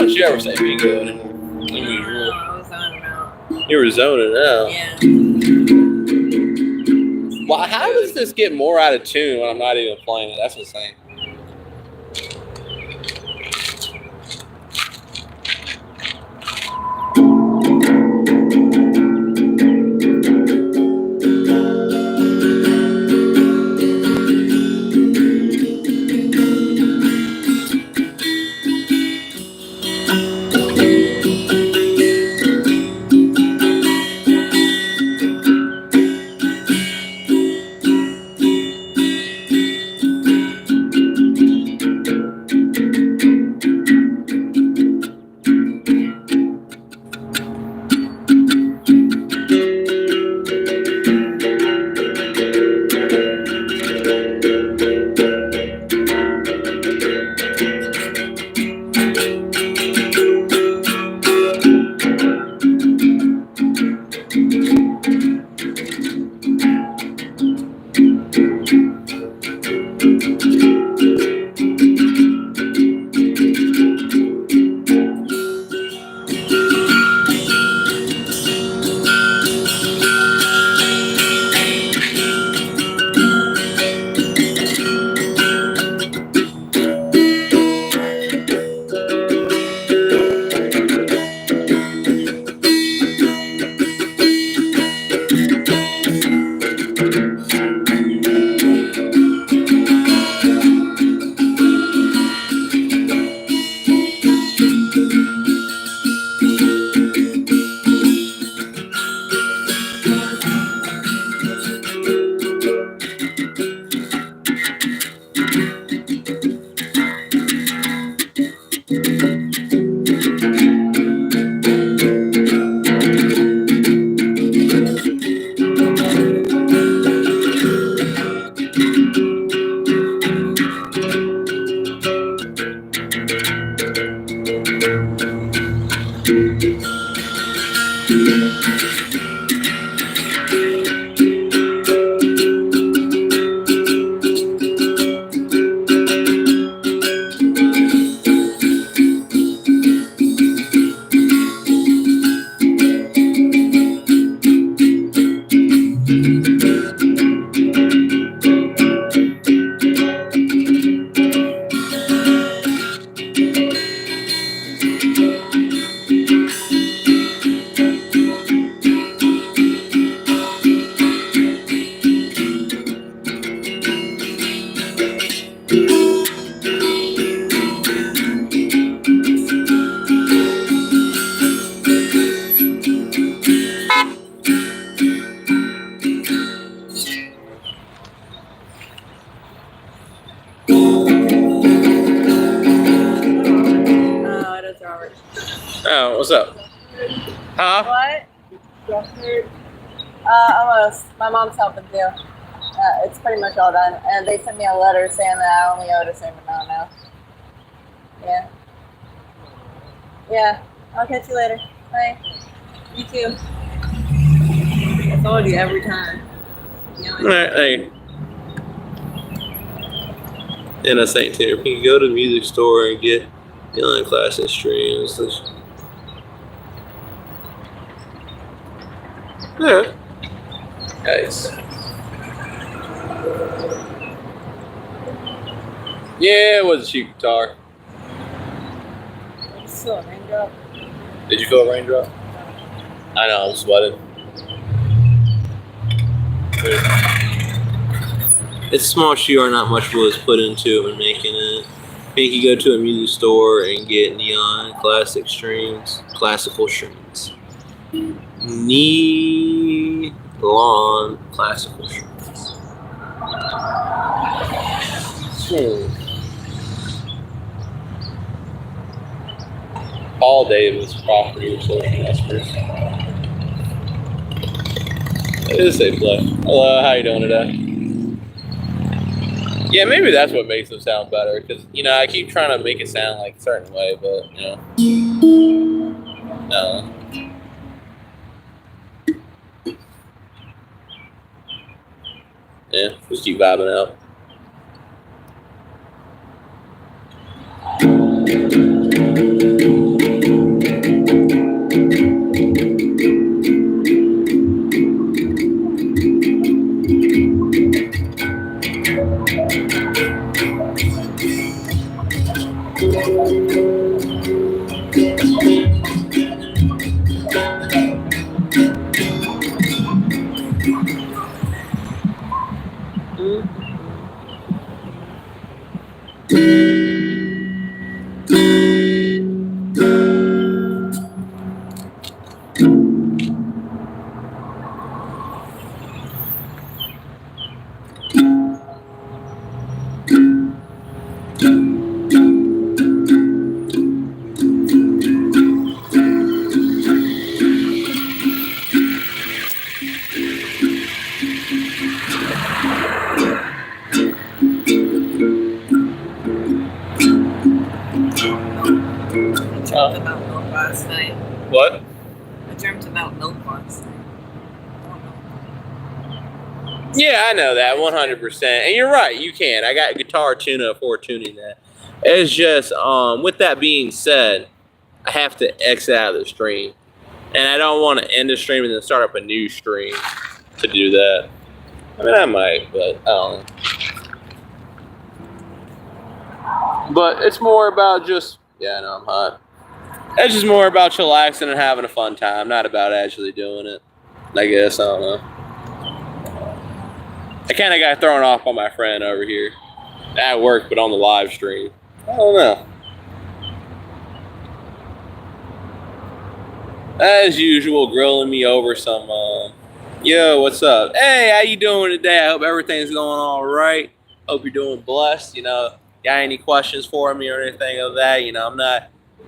C: You ever say bingo anymore? You were zoning out.
B: Yeah.
C: Well, how does this get more out of tune when I'm not even playing it? That's insane.
B: Oh, it is Robert.
C: Oh, what's up? Huh?
B: What? Almost. My mom's helping too. It's pretty much all done. And they sent me a letter saying that I only owed a certain amount now. Yeah. Yeah. I'll catch you later. Bye. You too. I told you every time. You know,
C: Alright, hey. In a St. Tina, you can go to the music store and get Neon Classic streams. Yeah. Nice. Yeah, it was a cheap guitar.
B: it's still a raindrop.
C: Did you feel a raindrop? I know, I'm sweating. It's a small shoe, not much was put into it when making it. I think you go to a music store and get Neon Classic strings, classical strings. Neon classical strings. Paul Davis property or social investors. It is safe play. Hello, how you doing today? Yeah, maybe that's what makes them sound better. Because, you know, I keep trying to make it sound like a certain way, but, you know. No. Yeah, just keep vibing out.
B: About milk last night.
C: What?
B: I dreamt about milk last night.
C: Yeah, I know that 100%. And you're right, you can. I got guitar tune-up for tuning that. It's just, with that being said, I have to exit out of the stream. And I don't want to end the stream and then start up a new stream to do that. I mean, I might, but I don't know. But it's more about just, yeah, I know I'm hot. It's just more about chillaxing and having a fun time, not about actually doing it. I guess, I don't know. I kind of got thrown off by my friend over here. At work, but on the live stream. I don't know. As usual, grilling me over some, yo, what's up? Hey, how you doing today? I hope everything's going all right. Hope you're doing blessed. You know, got any questions for me or anything of that? You know, I'm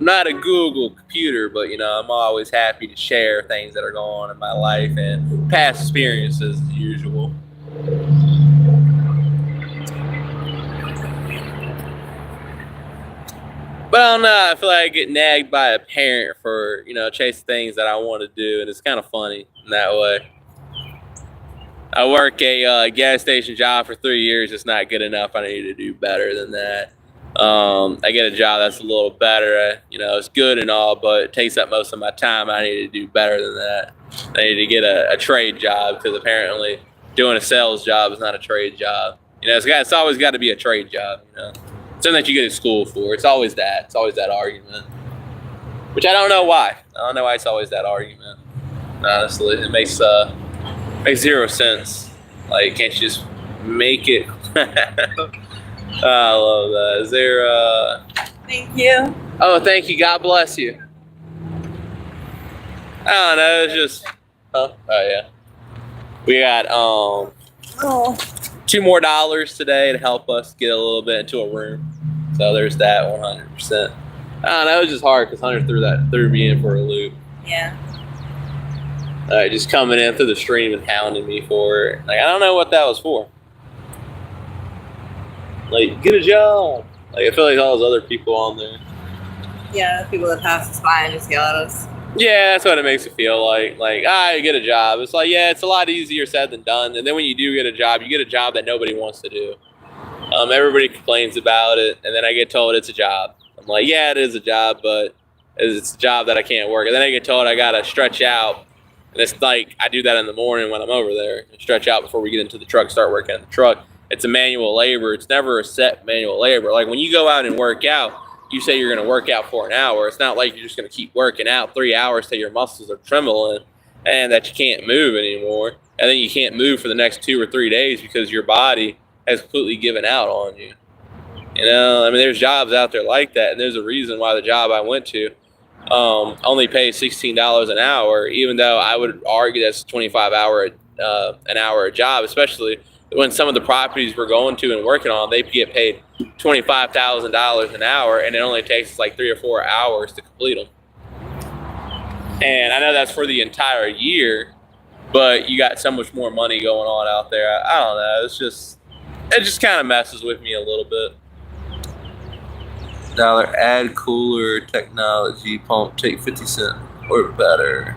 C: not a Google computer, but, you know, I'm always happy to share things that are going on in my life and past experiences as usual. But I don't know, I feel like I get nagged by a parent for, you know, chasing things that I want to do, and it's kind of funny in that way. I work a gas station job for 3 years. It's not good enough. I need to do better than that. I get a job that's a little better. You know, it's good and all, but it takes up most of my time. I need to do better than that. I need to get a trade job because apparently doing a sales job is not a trade job. You know, it's always got to be a trade job, you know. Something that you get to school for. It's always that. It's always that argument. Which I don't know why. I don't know why it's always that argument. Honestly, it makes zero sense. Like, can't you just make it? I love that. Is there
B: Thank you.
C: Oh, thank you. God bless you. I don't know, it's just oh yeah. We got
B: Oh.
C: $2 more today to help us get a little bit into a room. So there's that 100%. I don't know, it was just hard because Hunter threw me in for a loop.
B: Yeah.
C: Just coming in through the stream and hounding me for it. Like, I don't know what that was for. Like, get a job. Like, I feel like all those other people on there.
B: Yeah, the people that pass us by and just yell at us.
C: Yeah, that's what it makes it feel like. Like, get a job. It's like, yeah, it's a lot easier said than done. And then when you do get a job, you get a job that nobody wants to do. Everybody complains about it, and then I get told it's a job. I'm like, yeah, it is a job, but it's a job that I can't work. And then I get told I gotta stretch out. And it's like, I do that in the morning when I'm over there. Stretch out before we get into the truck, start working on the truck. It's a manual labor. It's never a set manual labor. Like when you go out and work out, you say you're going to work out for an hour. It's not like you're just going to keep working out 3 hours till your muscles are trembling and that you can't move anymore. And then you can't move for the next 2 or 3 days because your body has completely given out on you. You know, I mean, there's jobs out there like that. And there's a reason why the job I went to only pays $16 an hour, even though I would argue that's a 25 hour an hour a job, especially when some of the properties we're going to and working on, they get paid $25,000 an hour, and it only takes us like 3 or 4 hours to complete them. And I know that's for the entire year, but you got so much more money going on out there. I don't know. It just kind of messes with me a little bit. Add cooler technology pump, take 50 cents or better.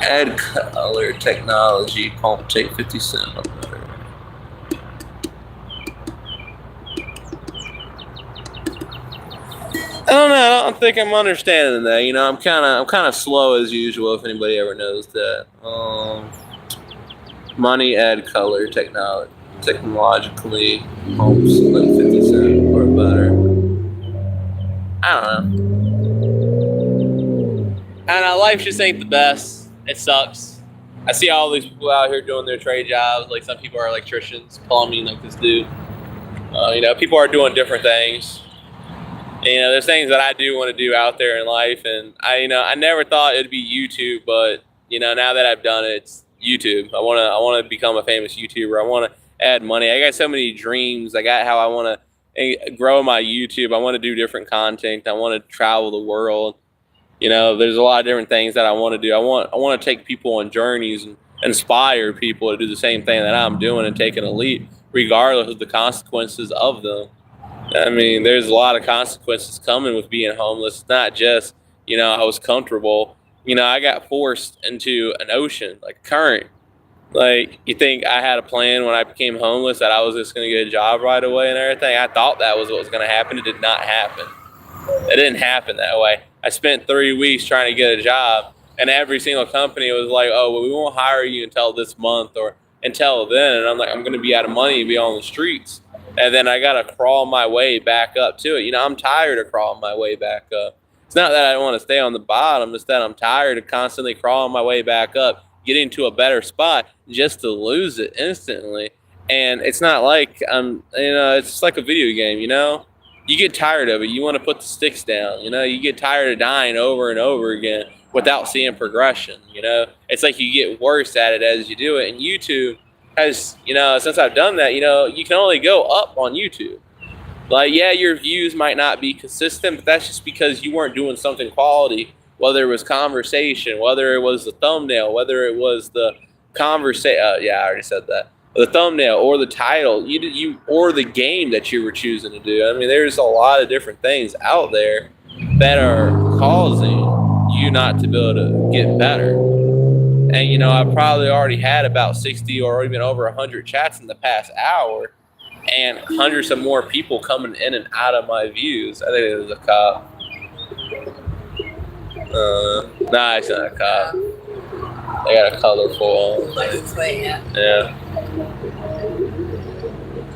C: Add color technology pump, take 50 cents or better. I don't know. I don't think I'm understanding that. You know, I'm kind of slow as usual. If anybody ever knows that. Money, add color technologically pumps like 50 cents or better. I don't know. I don't know. Life just ain't the best. It sucks. I see all these people out here doing their trade jobs. Like some people are electricians, plumbing, like this dude. You know, people are doing different things. You know, there's things that I do want to do out there in life, and I never thought it'd be YouTube, but you know, now that I've done it, it's YouTube. I want to become a famous YouTuber. I want to add money. I got so many dreams. I got how I want to grow my YouTube. I want to do different content. I want to travel the world. You know, there's a lot of different things that I want to do. I want to take people on journeys and inspire people to do the same thing that I'm doing and taking a leap, regardless of the consequences of them. I mean, there's a lot of consequences coming with being homeless. It's not just, you know, I was comfortable. You know, I got forced into an ocean, like a current. Like, you think I had a plan when I became homeless that I was just going to get a job right away and everything? I thought that was what was going to happen. It did not happen. It didn't happen that way. I spent 3 weeks trying to get a job, and every single company was like, oh, well, we won't hire you until this month or until then. And I'm like, I'm going to be out of money and be on the streets. And then I got to crawl my way back up to it. You know, I'm tired of crawling my way back up. It's not that I want to stay on the bottom. It's that I'm tired of constantly crawling my way back up, getting to a better spot just to lose it instantly. And it's not like it's just like a video game, you know? You get tired of it. You want to put the sticks down, you know? You get tired of dying over and over again without seeing progression, you know? It's like you get worse at it as you do it. And YouTube has, you know, since I've done that, you know, you can only go up on YouTube. Like, yeah, your views might not be consistent, but that's just because you weren't doing something quality, whether it was conversation, whether it was the thumbnail, whether it was the conversation. Yeah, I already said that. The thumbnail or the title, you or the game that you were choosing to do. I mean, there's a lot of different things out there that are causing you not to be able to get better. And, you know, I probably already had about 60 or even over 100 chats in the past hour and hundreds of more people coming in and out of my views. I think it was a cop. Nah, it's not a cop. They got a colorful one.
B: License plate, yeah.
C: Yeah.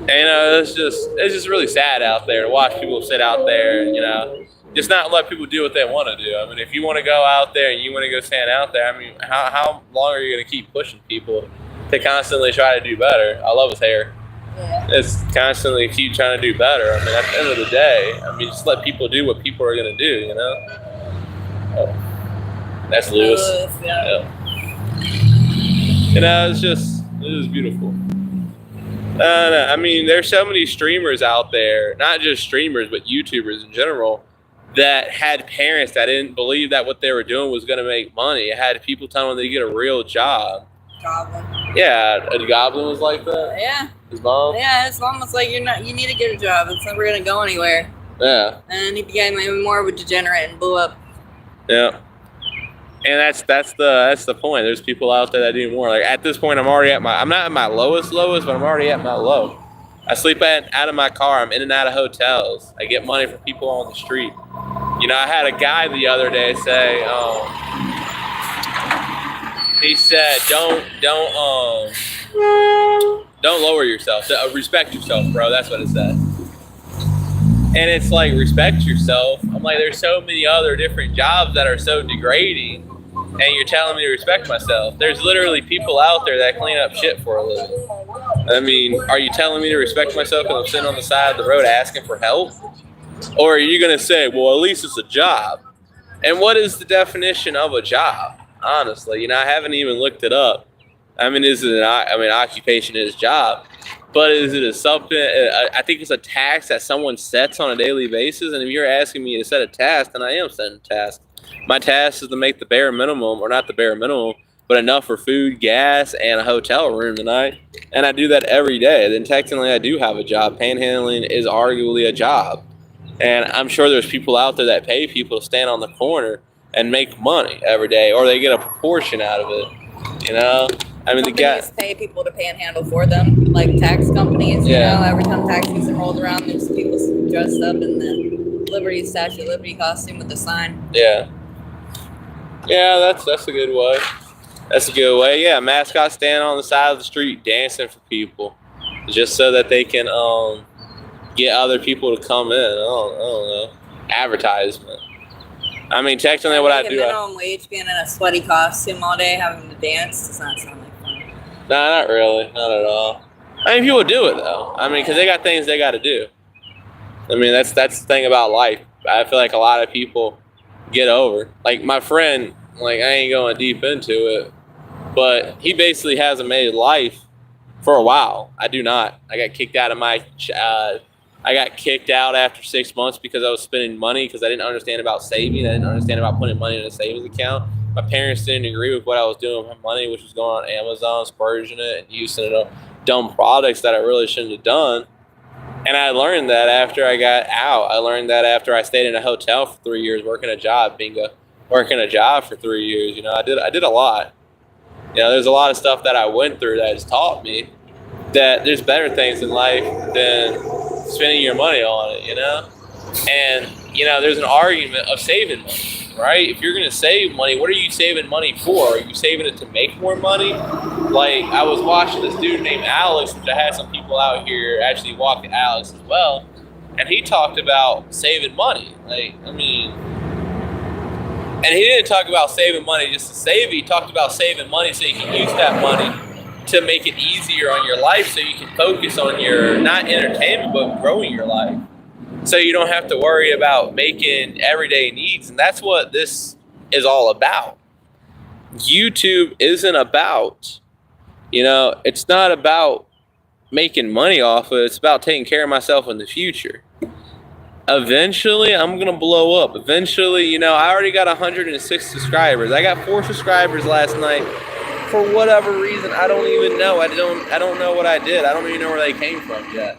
C: And, you know, it's just really sad out there to watch people sit out there and, you know, just not let people do what they want to do. I mean, if you want to go out there and you want to go stand out there, I mean, how long are you going to keep pushing people to constantly try to do better? I love his hair.
B: Yeah.
C: It's constantly keep trying to do better. I mean, at the end of the day, I mean, just let people do what people are going to do, you know? Oh, that's Lewis.
B: Yeah.
C: You know, it was beautiful. I mean, there's so many streamers out there, not just streamers, but YouTubers in general, that had parents that didn't believe that what they were doing was going to make money. It had people telling them they get a real job.
B: Goblin.
C: Yeah, a Goblin was like that.
B: Yeah.
C: His mom.
B: Yeah, his mom was like, you need to get a job. It's never gonna go anywhere.
C: Yeah.
B: And he became even more of a degenerate and blew up.
C: Yeah. And that's the point. There's people out there that do more. Like at this point, I'm not at my lowest, but I'm already at my low. I sleep out of my car. I'm in and out of hotels. I get money from people on the street. You know, I had a guy the other day say, he said, don't lower yourself. Respect yourself, bro. That's what it said. And it's like, respect yourself. I'm like, there's so many other different jobs that are so degrading, and you're telling me to respect myself. There's literally people out there that clean up shit for a living. I mean, are you telling me to respect myself because I'm sitting on the side of the road asking for help? Or are you going to say, well, at least it's a job? And what is the definition of a job? Honestly, you know, I haven't even looked it up. I mean, occupation is job. But is it something? I think it's a task that someone sets on a daily basis. And if you're asking me to set a task, then I am setting a task. My task is to make the bare minimum, or not the bare minimum, but enough for food, gas, and a hotel room tonight. And I do that every day. Then technically I do have a job. Panhandling is arguably a job. And I'm sure there's people out there that pay people to stand on the corner and make money every day, or they get a proportion out of it. You know? I mean,
B: companies pay people to panhandle for them, like tax companies. You know, every time tax season rolls around, there's people dressed up in the Statue of Liberty costume with the sign.
C: Yeah. Yeah, that's a good way. That's a good way. Yeah, mascots stand on the side of the street dancing for people, just so that they can get other people to come in. I don't know. Advertisement. I mean, technically, what I do.
B: Minimum wage being in a sweaty costume all day, having to dance, does not sound like fun.
C: Nah, not really. Not at all. I mean, people do it though. I mean, because they got things they got to do. I mean, that's the thing about life. I feel like a lot of people get over. Like my friend, like I ain't going deep into it, but he basically hasn't made life for a while. I do not. I got kicked out of I got kicked out after 6 months because I was spending money because I didn't understand about saving. I didn't understand about putting money in a savings account. My parents didn't agree with what I was doing with my money, which was going on Amazon, splurging it, and using it on dumb products that I really shouldn't have done. And I learned that after I got out. I learned that after I stayed in a hotel for 3 years, working a job for 3 years. You know, I did a lot. You know, there's a lot of stuff that I went through that has taught me that there's better things in life than spending your money on it, you know? And, you know, there's an argument of saving money, right? If you're going to save money, what are you saving money for? Are you saving it to make more money? Like, I was watching this dude named Alex, which I had some people out here actually walk to Alex as well, and he talked about saving money. Like, I mean, and he didn't talk about saving money just to save it. He talked about saving money so you can use that money to make it easier on your life so you can focus on your, not entertainment, but growing your life. So you don't have to worry about making everyday needs. And that's what this is all about. YouTube isn't about, you know, it's not about making money off of it. It's about taking care of myself in the future. Eventually, I'm going to blow up. Eventually, you know, I already got 106 subscribers. I got 4 subscribers last night. For whatever reason, I don't even know. I don't know what I did. I don't even know where they came from yet.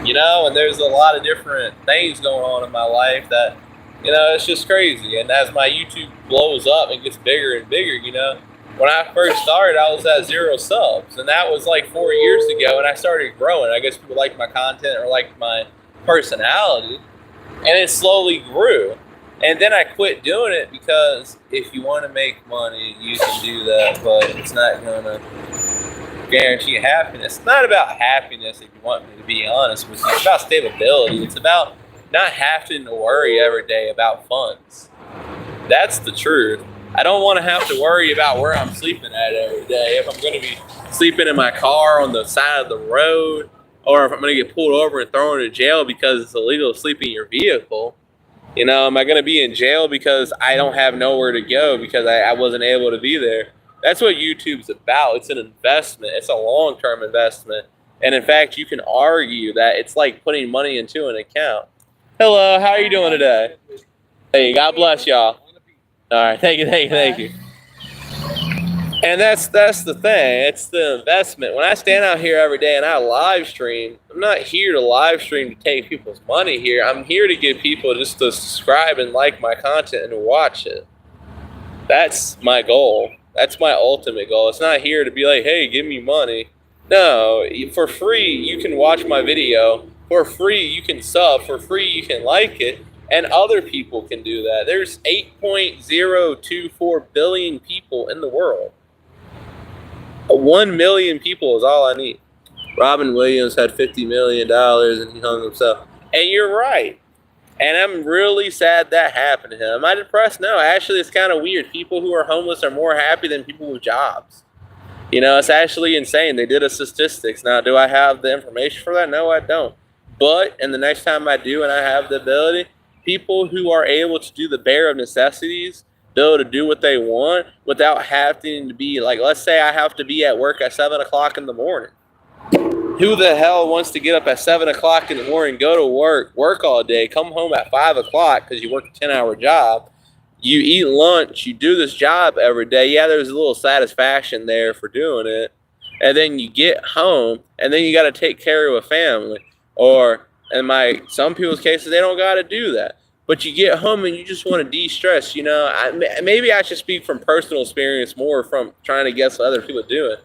C: You know, and there's a lot of different things going on in my life that, you know, it's just crazy. And as my YouTube blows up and gets bigger and bigger, you know, when I first started, I was at 0 subs. And that was like 4 years ago. And I started growing. I guess people liked my content or liked my personality. And it slowly grew. And then I quit doing it because if you want to make money, you can do that, but it's not going to guarantee happiness. It's not about happiness, if you want me to be honest with you. It's about stability. It's about not having to worry every day about funds. That's the truth. I don't want to have to worry about where I'm sleeping at every day. If I'm going to be sleeping in my car on the side of the road, or if I'm going to get pulled over and thrown into jail because it's illegal to sleep in your vehicle. You know, am I going to be in jail because I don't have nowhere to go because I wasn't able to be there? That's what YouTube's about. It's an investment. It's a long-term investment. And in fact, you can argue that it's like putting money into an account. Hello, how are you doing today? Hey, God bless y'all. All right, thank you. And that's the thing. It's the investment. When I stand out here every day and I live stream, I'm not here to live stream to take people's money here. I'm here to get people just to subscribe and like my content and watch it. That's my goal. That's my ultimate goal. It's not here to be like, hey, give me money. No, for free, you can watch my video. For free, you can sub. For free, you can like it. And other people can do that. There's 8.024 billion people in the world. 1 million people is all I need. Robin Williams had $50 million and he hung himself. And you're right. And I'm really sad that happened to him. Am I depressed? No, actually, it's kind of weird. People who are homeless are more happy than people with jobs. You know, it's actually insane. They did a statistics. Now, do I have the information for that? No, I don't. But, and the next time I do and I have the ability, people who are able to do the bare of necessities, be able to do what they want without having to be like, let's say I have to be at work at 7 o'clock in the morning. Who the hell wants to get up at 7 o'clock in the morning, go to work all day, come home at 5 o'clock because you work a 10-hour job, you eat lunch, you do this job every day. Yeah, there's a little satisfaction there for doing it. And then you get home and then you got to take care of a family. Or in some people's cases, they don't got to do that. But you get home and you just want to de-stress, you know. Maybe I should speak from personal experience more from trying to guess what other people are doing.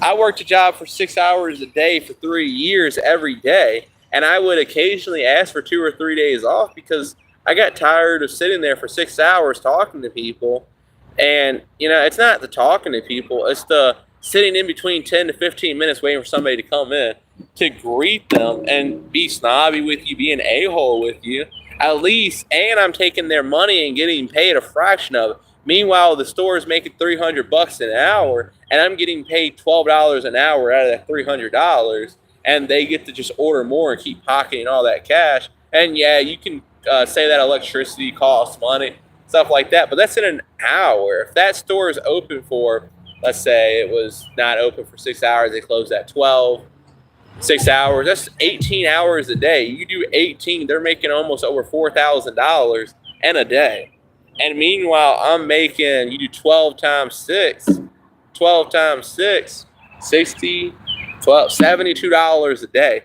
C: I worked a job for 6 hours a day for 3 years every day. And I would occasionally ask for 2 or 3 days off because I got tired of sitting there for 6 hours talking to people. And, you know, it's not the talking to people. It's the sitting in between 10 to 15 minutes waiting for somebody to come in to greet them and be snobby with you, be an a-hole with you. At least, and I'm taking their money and getting paid a fraction of it. Meanwhile, the store is making $300 an hour, and I'm getting paid $12 an hour out of that $300, and they get to just order more and keep pocketing all that cash. And yeah, you can say that electricity costs money, stuff like that, but that's in an hour. If that store is open for, let's say it was not open for 6 hours, they closed at 12. 6 hours, that's 18 hours a day. You do 18, they're making almost over $4,000 in a day. And meanwhile, I'm making, you do 12 times 6, 60, 12, $72 a day.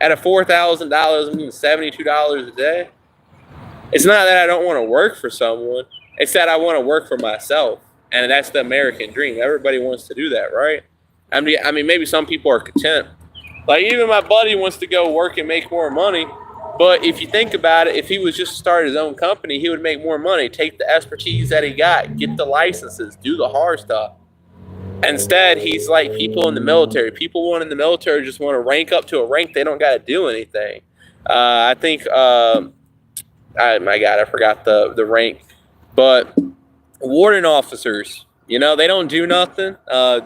C: At a $4,000, I'm getting $72 a day. It's not that I don't want to work for someone. It's that I want to work for myself. And that's the American dream. Everybody wants to do that, right? I mean, maybe some people are content. Like, even my buddy wants to go work and make more money. But if you think about it, if he was just to start his own company, he would make more money. Take the expertise that he got, get the licenses, do the hard stuff. Instead, he's like people in the military. People in the military just want to rank up to a rank. They don't got to do anything. I think, my God, I forgot the rank. But warrant officers, you know, they don't do nothing.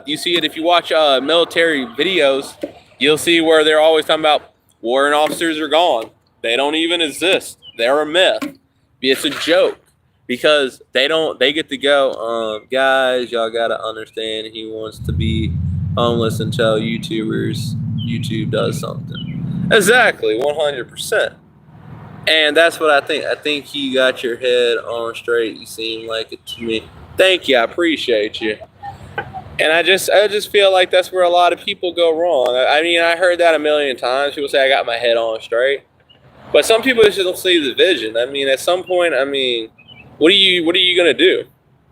C: You see it if you watch military videos. You'll see where they're always talking about warrant officers are gone. They don't even exist. They're a myth. It's a joke because they get to go, guys, y'all got to understand he wants to be homeless until YouTube does something. Exactly, 100%. And that's what I think. I think you got your head on straight. You seem like it to me. Thank you. I appreciate you. And I just feel like that's where a lot of people go wrong. I mean, I heard that a million times. People say I got my head on straight. But some people just don't see the vision. I mean, at some point, I mean, what are you going to do?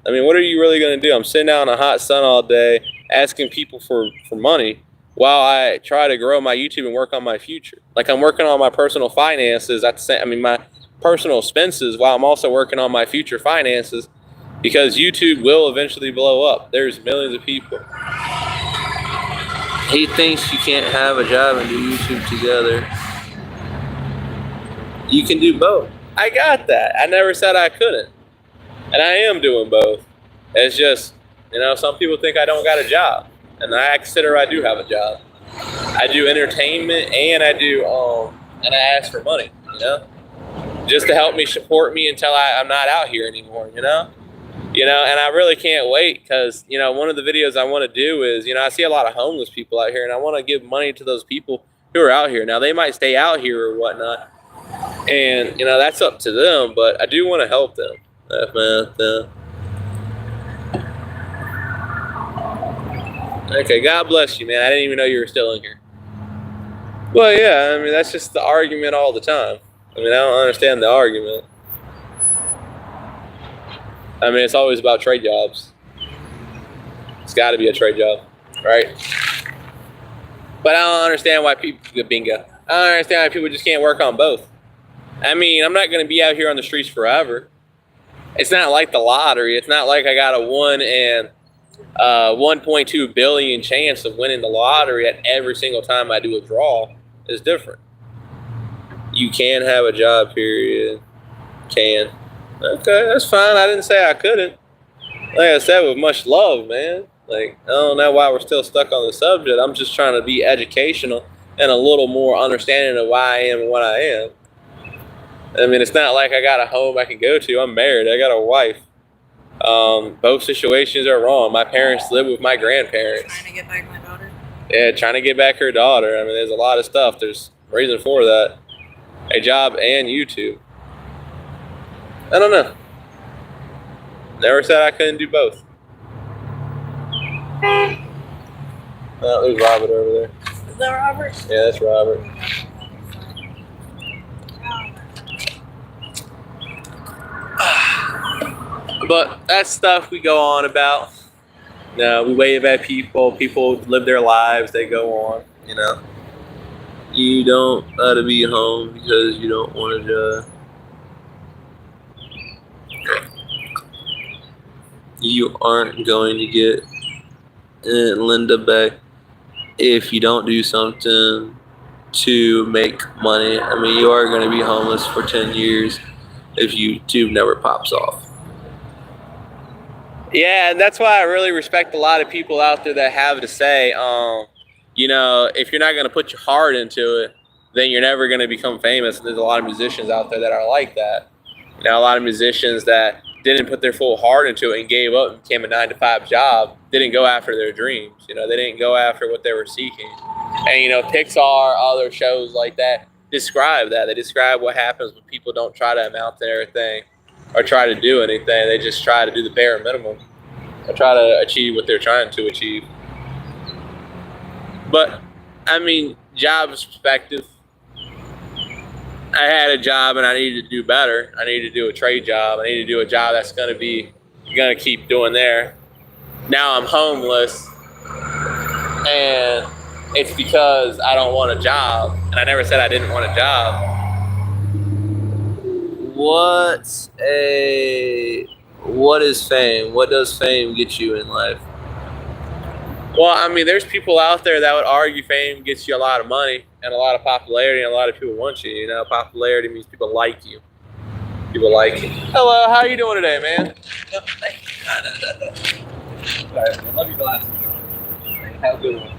C: I mean, what are you really going to do? I'm sitting out in the hot sun all day asking people for money while I try to grow my YouTube and work on my future. Like, I'm working on my personal finances at the same, I mean, my personal expenses while I'm also working on my future finances. Because YouTube will eventually blow up. There's millions of people. He thinks you can't have a job and do YouTube together. You can do both. I got that. I never said I couldn't. And I am doing both. It's just, you know, some people think I don't got a job. And I consider I do have a job. I do entertainment, and I do and I ask for money, you know, just to help me support me until I'm not out here anymore, you know, and I really can't wait because, you know, one of the videos I want to do is, you know, I see a lot of homeless people out here, and I want to give money to those people who are out here. Now they might stay out here or whatnot, and you know, that's up to them, but I do want to help them. Okay, God bless you, man. I didn't even know you were still in here. Well, yeah, I mean, that's just the argument all the time. I mean, I don't understand the argument. I mean, it's always about trade jobs. It's got to be a trade job, right? But I don't understand why people, bingo. I don't understand why people just can't work on both. I mean, I'm not going to be out here on the streets forever. It's not like the lottery. It's not like I got a 1 in 1.2 billion chance of winning the lottery at every single time I do a draw. It's different. You can have a job, period. Can. Okay, that's fine. I didn't say I couldn't. Like I said, with much love, man. Like, I don't know why we're still stuck on the subject. I'm just trying to be educational and a little more understanding of why I am and what I am. I mean, it's not like I got a home I can go to. I'm married. I got a wife. Both situations are wrong. My parents live with my grandparents.
B: Trying to get back my daughter.
C: Yeah, trying to get back her daughter. I mean, there's a lot of stuff. There's a reason for that. A job and YouTube. I don't know. Never said I couldn't do both. Oh, there's Robert over there.
B: Is that Robert?
C: Yeah, that's Robert. But that's stuff we go on about. No, we wave at people. People live their lives. They go on, you know. You don't got to be home because you don't want to. You aren't going to get Linda back if you don't do something to make money. I mean, you are going to be homeless for 10 years if YouTube never pops off. Yeah, and that's why I really respect a lot of people out there that have to say, you know, if you're not going to put your heart into it, then you're never going to become famous. And there's a lot of musicians out there that are like that. You know, a lot of musicians that didn't put their full heart into it and gave up and became a 9-to-5 job, didn't go after their dreams. You know, they didn't go after what they were seeking. And, you know, Pixar, other shows like that describe that. They describe what happens when people don't try to amount to everything or try to do anything. They just try to do the bare minimum or try to achieve what they're trying to achieve. But, I mean, job perspective. I had a job and I needed to do better. I needed to do a trade job. I needed to do a job that's going to keep doing there. Now I'm homeless, and it's because I don't want a job. And I never said I didn't want a job. What is fame? What does fame get you in life? Well, I mean, there's people out there that would argue fame gets you a lot of money and a lot of popularity, and a lot of people want you. You know, popularity means people like you. People like you. Hello, how are you doing today, man?
D: All right, I love your glasses, bro. Have a good one.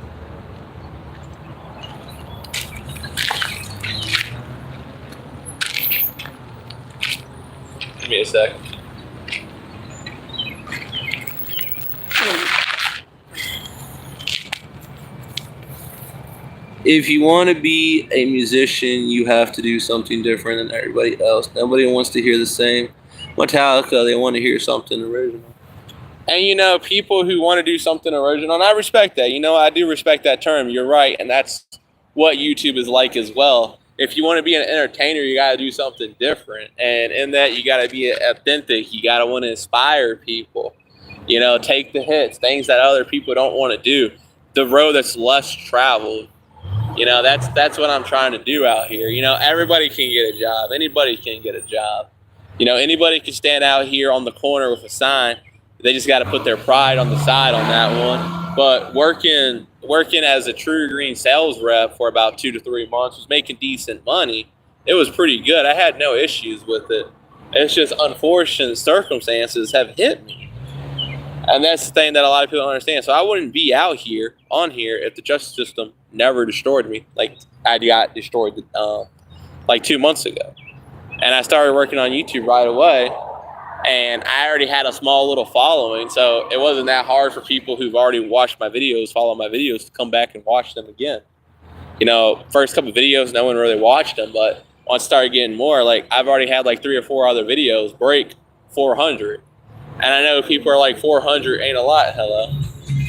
C: Give me a sec. If you want to be a musician, you have to do something different than everybody else. Nobody wants to hear the same Metallica. They want to hear something original. And, you know, people who want to do something original, and I respect that. You know, I do respect that term. You're right. And that's what YouTube is like as well. If you want to be an entertainer, you got to do something different. And in that, you got to be authentic. You got to want to inspire people. You know, take the hits, things that other people don't want to do. The road that's less traveled. You know, that's what I'm trying to do out here. You know, everybody can get a job. Anybody can get a job. You know, anybody can stand out here on the corner with a sign. They just got to put their pride on the side on that one. But working as a True Green sales rep for about 2 to 3 months, was making decent money. It was pretty good. I had no issues with it. It's just unfortunate circumstances have hit me. And that's the thing that a lot of people don't understand. So I wouldn't be out here, on here, if the justice system never destroyed me. Like I got destroyed like 2 months ago. And I started working on YouTube right away. And I already had a small little following, so it wasn't that hard for people who've already watched my videos, follow my videos, to come back and watch them again. You know, first couple videos, no one really watched them, but once I started getting more, like I've already had like 3 or 4 other videos break 400. And I know people are like, 400 ain't a lot. Hello.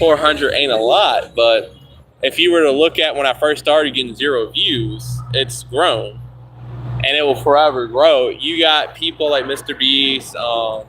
C: 400 ain't a lot, but if you were to look at when I first started getting 0 views, it's grown. And it will forever grow. You got people like Mr. Beast. So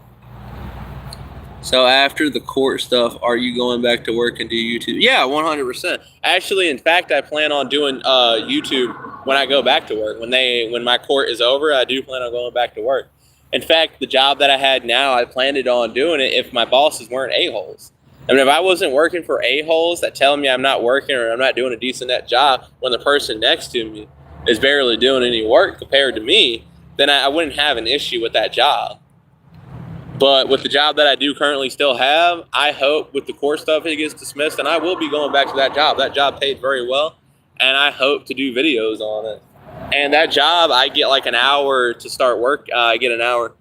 C: after the court stuff, are you going back to work and do YouTube? Yeah, 100%. Actually, in fact, I plan on doing YouTube when I go back to work. When my court is over, I do plan on going back to work. In fact, the job that I had now, I planned on doing it if my bosses weren't a-holes. I mean, if I wasn't working for a-holes that tell me I'm not working or I'm not doing a decent net job when the person next to me is barely doing any work compared to me, then I wouldn't have an issue with that job. But with the job that I do currently still have, I hope with the court stuff it gets dismissed, and I will be going back to that job. That job paid very well, and I hope to do videos on it. And that job, I get like an hour to start work. I get an hour.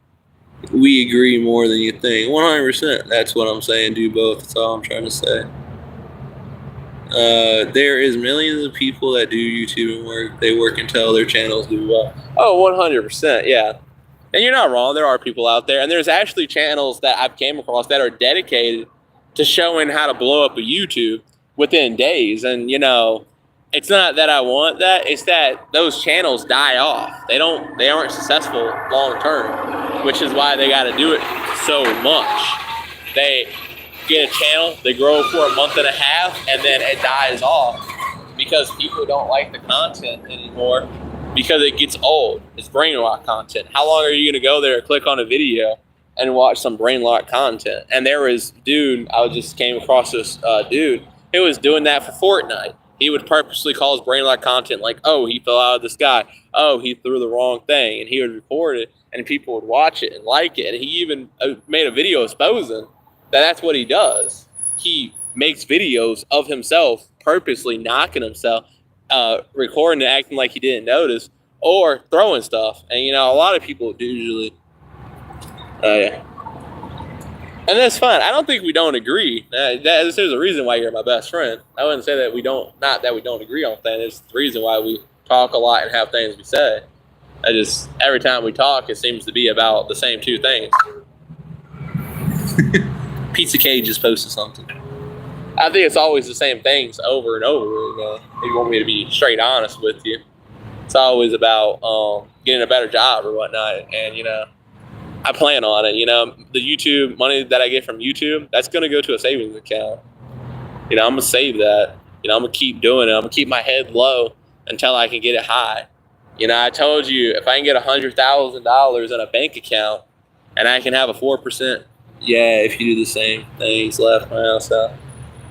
C: We agree more than you think. 100%. That's what I'm saying. Do both. That's all I'm trying to say. There is millions of people that do YouTube and work. They work until their channels do well. Oh, 100%, yeah. And you're not wrong. There are people out there. And there's actually channels that I've came across that are dedicated to showing how to blow up a YouTube within days. And, you know, it's not that I want that. It's that those channels die off. They aren't successful long term, which is why they got to do it so much. They get a channel, they grow for a month and a half, and then it dies off because people don't like the content anymore because it gets old. It's brain lock content. How long are you going to go there, click on a video, and watch some brain lock content? And there was I just came across this dude who was doing that for Fortnite. He would purposely call his brain lock content like, oh, he fell out of the sky. Oh, he threw the wrong thing. And he would record it, and people would watch it and like it. And he even made a video exposing that's what he does. He makes videos of himself purposely knocking himself, recording and acting like he didn't notice, or throwing stuff. And, you know, a lot of people do usually. Yeah. And that's fine. I don't think we don't agree. There's a reason why you're my best friend. I wouldn't say that we don't, not that we don't agree on things. It's the reason why we talk a lot and have things we say. Every time we talk, it seems to be about the same 2 things. Pizza Cage just posted something. I think it's always the same things over and over again. If you want me to be straight honest with you, it's always about getting a better job or whatnot. And, you know, I plan on it. You know, the YouTube money that I get from YouTube, that's going to go to a savings account. You know, I'm going to save that. You know, I'm going to keep doing it. I'm going to keep my head low until I can get it high. You know, I told you, if I can get $100,000 in a bank account and I can have a 4%, yeah, if you do the same things left, right, so.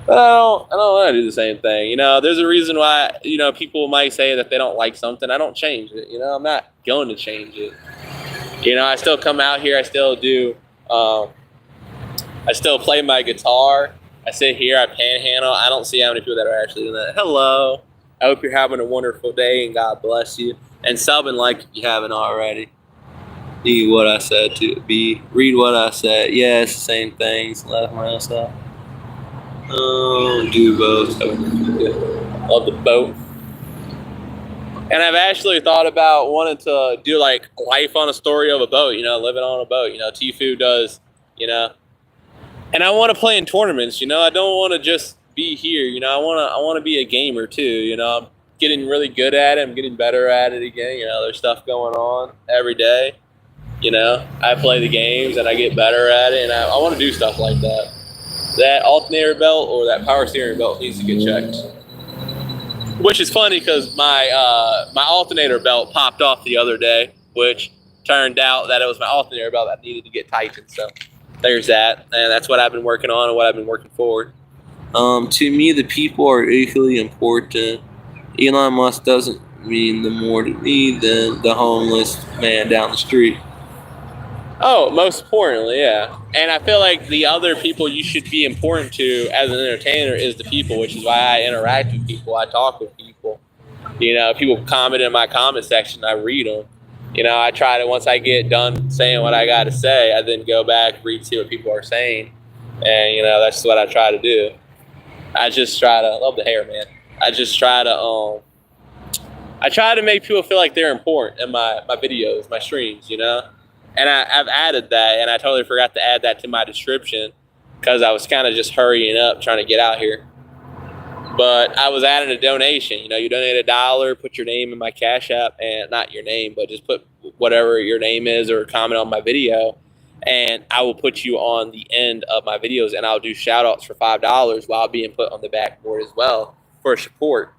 C: But I don't want to do the same thing. You know, there's a reason why, you know, people might say that they don't like something. I don't change it. You know, I'm not going to change it. You know, I still come out here. I still do. I still play my guitar. I sit here. I panhandle. I don't see how many people that are actually doing that. Hello. I hope you're having a wonderful day and God bless you. And sub and like if you haven't already. Read what I said to be. Read what I said. Yeah, it's the same things. Left, right, stuff. Do both. Love the boat. And I've actually thought about wanting to do like life on a story of a boat, you know, living on a boat. You know, Tfue does, you know. And I want to play in tournaments, you know. I don't want to just be here, you know. I want to be a gamer too, you know. I'm getting really good at it. I'm getting better at it again. You know, there's stuff going on every day. You know, I play the games and I get better at it, and I want to do stuff like that. That alternator belt or that power steering belt needs to get checked. Which is funny because my alternator belt popped off the other day, which turned out that it was my alternator belt that needed to get tightened. So there's that, and that's what I've been working on and what I've been working forward. To me, the people are equally important. Elon Musk doesn't mean the more to me than the homeless man down the street. Oh, most importantly, yeah. And I feel like the other people you should be important to as an entertainer is the people, which is why I interact with people. I talk with people. You know, people comment in my comment section. I read them. You know, I try to, once I get done saying what I got to say, I then go back, read, see what people are saying. And, you know, that's what I try to do. I just try to, I love the hair, man. I just try to, I try to make people feel like they're important in my videos, my streams, you know? And I've added that, and I totally forgot to add that to my description because I was kind of just hurrying up trying to get out here. But I was adding a donation. You know, you donate $1, put your name in my Cash App, and not your name, but just put whatever your name is or comment on my video, and I will put you on the end of my videos, and I'll do shout outs for $5 while being put on the backboard as well for support.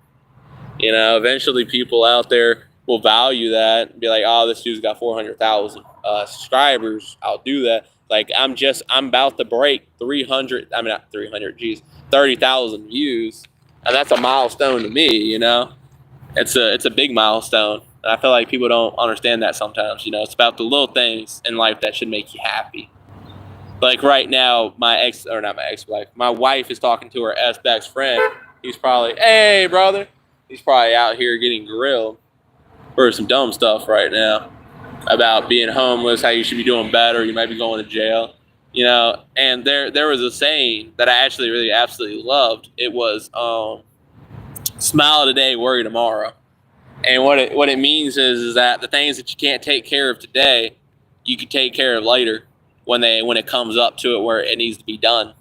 C: You know, eventually people out there will value that and be like, oh, this dude's got 400,000 subscribers. I'll do that. Like, I'm about to break 30,000 views. And that's a milestone to me, you know? It's a big milestone. And I feel like people don't understand that sometimes, you know? It's about the little things in life that should make you happy. Like right now, my wife is talking to her best friend. He's probably, hey, brother. He's probably out here getting grilled for some dumb stuff right now about being homeless, how you should be doing better, you might be going to jail. You know, and there was a saying that I actually really absolutely loved. It was smile today, worry tomorrow. And what it means is that the things that you can't take care of today, you can take care of later when it comes up to it where it needs to be done.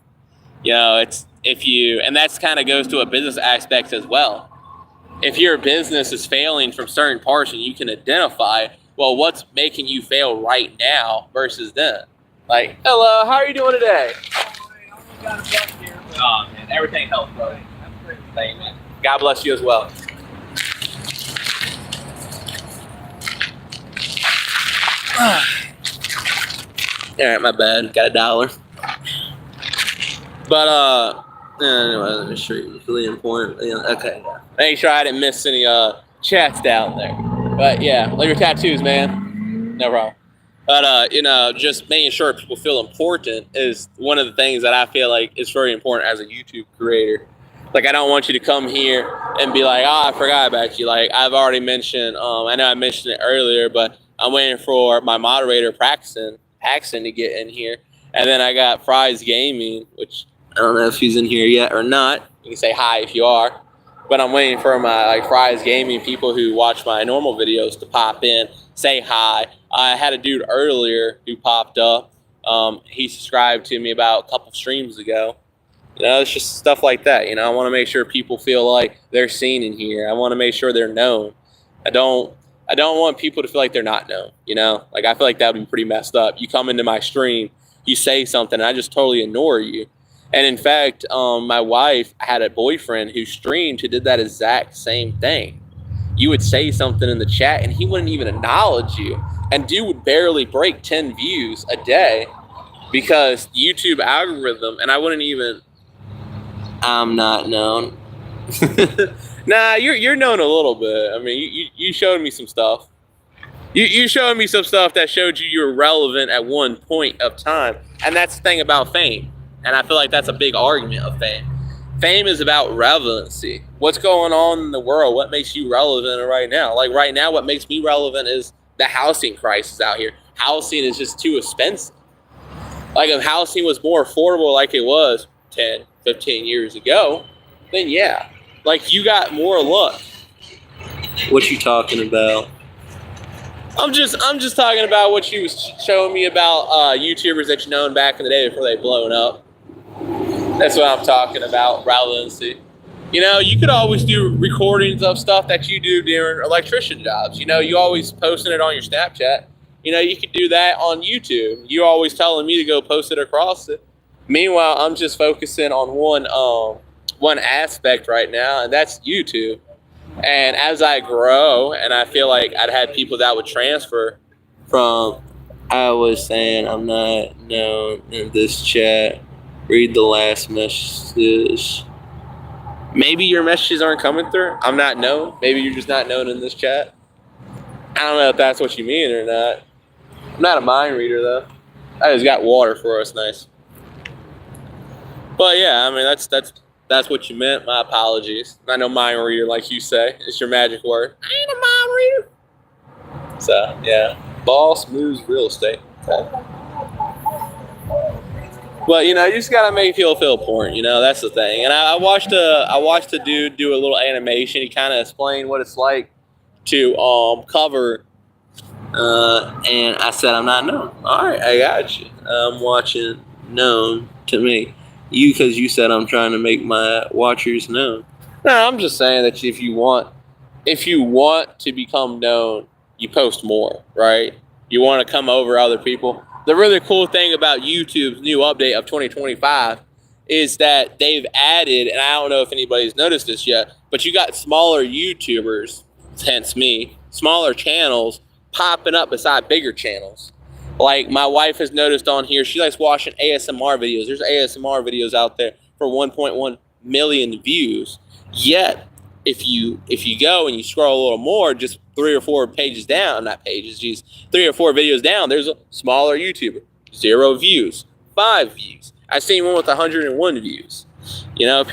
C: You know, and that's kind of goes to a business aspect as well. If your business is failing from certain parts and you can identify, well, what's making you fail right now versus then? Like, hello, how are you doing today? Oh, man, everything helps, brother. Thank you. God bless you as well. All right, my bad. Got $1. But, anyway, let me show you. It's really important. Okay, yeah. Make sure I didn't miss any chats down there. But, yeah, love your tattoos, man. No problem. But, you know, just making sure people feel important is one of the things that I feel like is very important as a YouTube creator. Like, I don't want you to come here and be like, oh, I forgot about you. Like, I've already mentioned, I know I mentioned it earlier, but I'm waiting for my moderator, Paxton, to get in here. And then I got Fries Gaming, which I don't know if he's in here yet or not. You can say hi if you are. But I'm waiting for my Fries Gaming people who watch my normal videos to pop in, say hi. I had a dude earlier who popped up. He subscribed to me about a couple streams ago. You know, it's just stuff like that. You know, I want to make sure people feel like they're seen in here. I want to make sure they're known. I don't want people to feel like they're not known. You know, like I feel like that would be pretty messed up. You come into my stream, you say something, and I just totally ignore you. And in fact, my wife had a boyfriend who streamed who did that exact same thing. You would say something in the chat and he wouldn't even acknowledge you. And dude would barely break 10 views a day because YouTube algorithm, and I wouldn't even, I'm not known. Nah, you're known a little bit. I mean, you showed me some stuff. You showed me some stuff that showed you were relevant at one point of time. And that's the thing about fame. And I feel like that's a big argument of fame. Fame is about relevancy. What's going on in the world? What makes you relevant right now? Like right now, what makes me relevant is the housing crisis out here. Housing is just too expensive. Like if housing was more affordable like it was 10, 15 years ago, then yeah. Like you got more luck. What you talking about? I'm just talking about what you was showing me about YouTubers that you known back in the day before they blown up. That's what I'm talking about, relevancy. You know, you could always do recordings of stuff that you do during electrician jobs. You know, you always posting it on your Snapchat. You know, you could do that on YouTube. You're always telling me to go post it across it. Meanwhile, I'm just focusing on one aspect right now, and that's YouTube. And as I grow, and I feel like I'd had people that would transfer from, I was saying I'm not known in this chat. Read the last messages. Maybe your messages aren't coming through. I'm not known. Maybe you're just not known in this chat. I don't know if that's what you mean or not. I'm not a mind reader though. I just got water for us, nice. But yeah, I mean that's what you meant. My apologies. Not no mind reader like you say. It's your magic word. I ain't a mind reader. So yeah, boss moves real estate. Okay. But you know, you just gotta make people feel important. You know, that's the thing. And I watched a dude do a little animation. He kind of explained what it's like to cover. And I said, I'm not known. All right, I got you. I'm watching known to me. You, because you said I'm trying to make my watchers known. No, I'm just saying that if you want to become known, you post more, right? You want to come over other people. The really cool thing about YouTube's new update of 2025 is that they've added, and I don't know if anybody's noticed this yet, but you got smaller YouTubers, hence me, smaller channels popping up beside bigger channels. Like my wife has noticed on here, she likes watching ASMR videos. There's ASMR videos out there for 1.1 million views. Yet, if you go and you scroll a little more, just 3 or 4 pages down, not pages, geez, 3 or 4 videos down, there's a smaller YouTuber, 0 views, 5 views. I've seen one with 101 views. You know,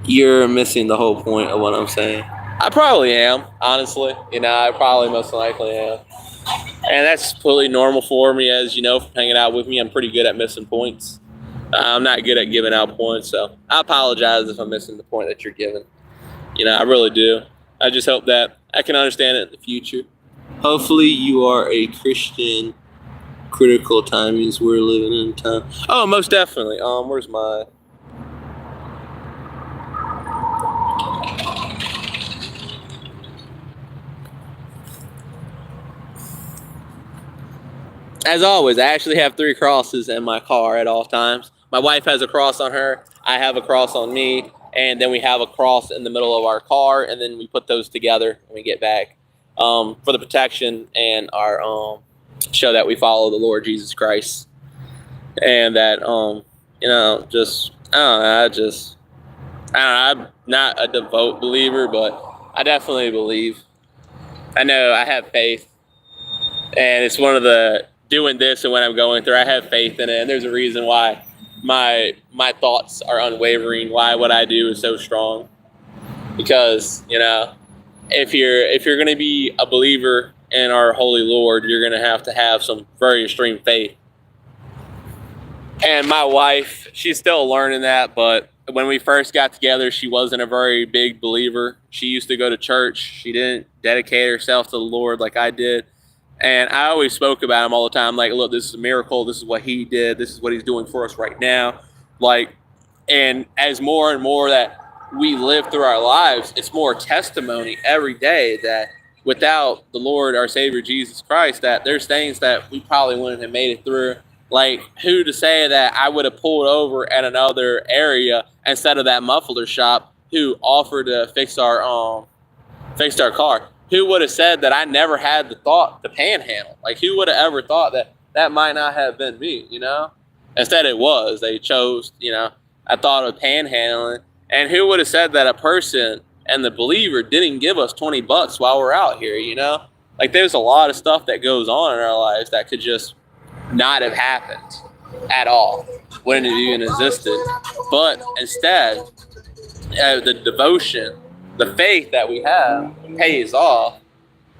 C: you're missing the whole point of what I'm saying. I probably am, honestly. You know, I probably most likely am. And that's completely normal for me, as you know, from hanging out with me. I'm pretty good at missing points. I'm not good at giving out points, so I apologize if I'm missing the point that you're giving. You know, I really do. I just hope that I can understand it in the future. Hopefully you are a Christian. Critical timings we're living in time. Oh, most definitely. Where's my... As always, I actually have 3 crosses in my car at all times. My wife has a cross on her, I have a cross on me, and then we have a cross in the middle of our car, and then we put those together when we get back for the protection and our show that we follow the Lord Jesus Christ. And that, you know, just, I don't know, I'm not a devout believer, but I definitely believe. I know I have faith, and it's one of the... doing this and when I'm going through, I have faith in it, and there's a reason why my thoughts are unwavering, why what I do is so strong. Because, you know, if you're going to be a believer in our holy Lord, you're going to have some very extreme faith. And my wife, she's still learning that, but when we first got together, she wasn't a very big believer. She used to go to church. She didn't dedicate herself to the Lord like I did. And I always spoke about him all the time, like, look, this is a miracle. This is what he did. This is what he's doing for us right now. Like, and as more and more that we live through our lives, it's more testimony every day that without the Lord, our Savior, Jesus Christ, that there's things that we probably wouldn't have made it through. Like, who to say that I would have pulled over at another area instead of that muffler shop who offered to fix our car? Who would have said that I never had the thought to panhandle? Like, who would have ever thought that that might not have been me, you know? Instead it was. They chose, you know, I thought of panhandling. And who would have said that a person and the believer didn't give us $20 while we're out here, you know? Like, there's a lot of stuff that goes on in our lives that could just not have happened at all. Wouldn't have even existed. But instead, the devotion, the faith that we have pays off,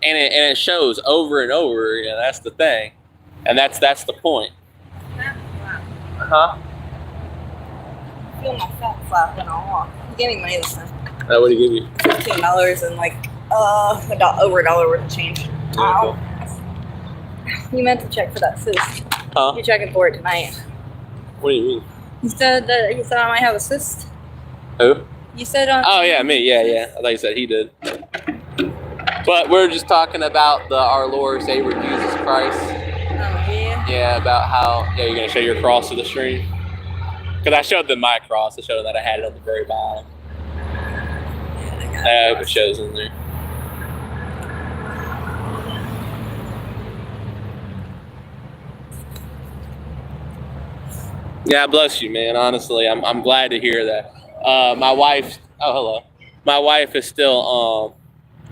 C: and it shows over and over. You know, that's the thing, and that's the point. Huh?
B: I feel my fat flap when I walk. He gave me money this time.
C: What do you give you?
B: $15 and like over $1 worth of change. Ow. You meant to check for that cyst.
C: Huh?
B: You're checking for it tonight.
C: What do you mean?
B: You said I might have a cyst.
C: Who?
B: You said
C: Oh yeah, me. Yeah. I thought you said he did. But we're just talking about our Lord Savior Jesus Christ.
B: Oh yeah.
C: Yeah, about how you're gonna show your cross to the stream. Because I showed them my cross. I showed them that I had it on the very bottom. I hope it shows in there. Yeah, bless you, man. Honestly, I'm glad to hear that. My wife, hello. My wife is still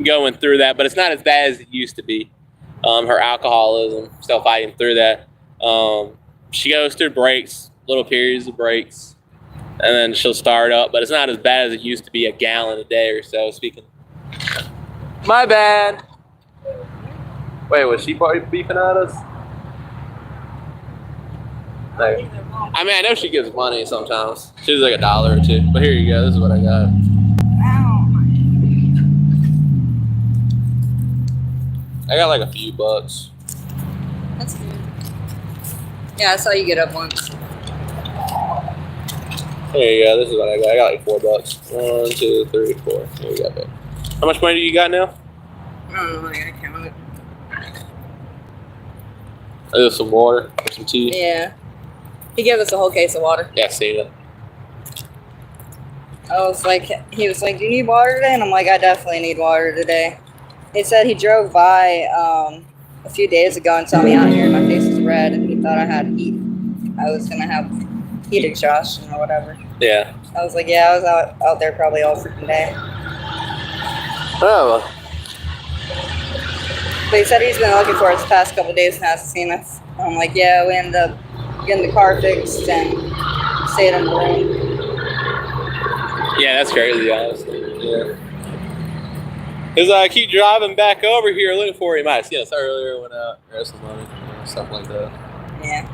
C: going through that, but it's not as bad as it used to be. her alcoholism, still fighting through that. She goes through breaks, little periods of breaks, and then she'll start up, but it's not as bad as it used to be, a gallon a day or so. Speaking. My bad. Wait, was she beeping at us? No. I mean, I know she gives money sometimes. She was like $1 or $2. But here you go. This is what I got. I got like a few bucks.
B: That's good. Yeah, I saw you get up once.
C: There you go. This is what I got. I got like $4. 1, 2, 3, 4. Here you go, babe. How much money do you got now?
B: I don't know. I gotta count it.
C: There's some water, some tea.
B: Yeah. He gave us a whole case of water.
C: Yeah, I seen it.
B: He was like, do you need water today? And I'm like, I definitely need water today. He said he drove by a few days ago and saw me out here and my face was red and he thought I had heat. I was going to have heat exhaustion or whatever.
C: Yeah.
B: I was like, yeah, I was out there probably all freaking day.
C: Oh.
B: But he said he's been looking for us the past couple of days and hasn't seen us. I'm like, yeah, we ended up getting the car fixed and stayed in the room.
C: Yeah, that's crazy, honestly. Yeah. Because I keep driving back over here looking for him. I seen us earlier, went out, grabbed some money, stuff like that.
B: Yeah.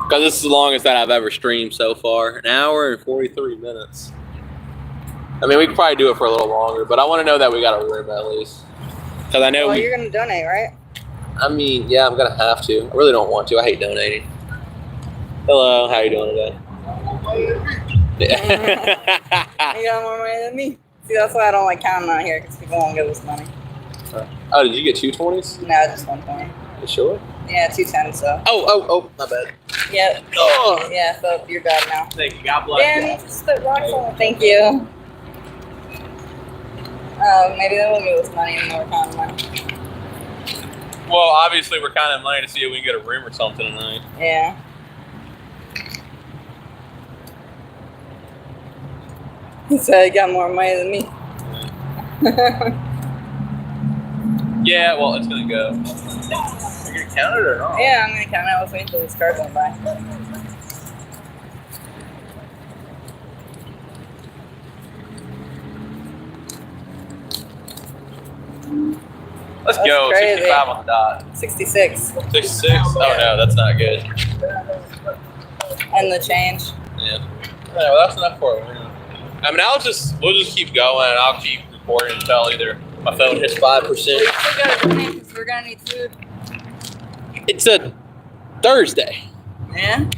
C: Because this is the longest that I've ever streamed so far. 1 hour and 43 minutes. I mean, we could probably do it for a little longer, but I want to know that we got a room at least. Because I know
B: Well, you're going to donate, right?
C: I mean, yeah, I'm going to have to. I really don't want to. I hate donating. Hello, how you doing today?
B: You got more money than me. See, that's why I don't like counting on here, because people won't give us money.
C: Oh, did you get 2 20s?
B: No, just 120.
C: You sure?
B: Yeah, 2 10s, so.
C: Oh, my bad.
B: Yep.
C: Oh.
B: Yeah, so you're God now.
C: Thank you. God bless
B: Dan, you just put rocks on it. Thank you. Maybe they will give us money and we're counting money.
C: Well, obviously, we're counting money to see if we can get a room or something tonight.
B: Yeah. He said he got more money than me.
C: Yeah, well, it's going to go. You're going to count it or not?
B: Yeah, I'm going to count it. I was waiting until this car went by.
C: Let's
B: That's
C: go.
B: crazy.
C: 65 on the dot.
B: 66.
C: 66? Oh, no, that's not good.
B: And the change.
C: Yeah. Well, that's enough for it. I mean, we'll just keep going, and I'll keep recording until either my phone hits 5%.
B: We still got to donate because we're going to need food.
C: It's a Thursday.
B: Yeah?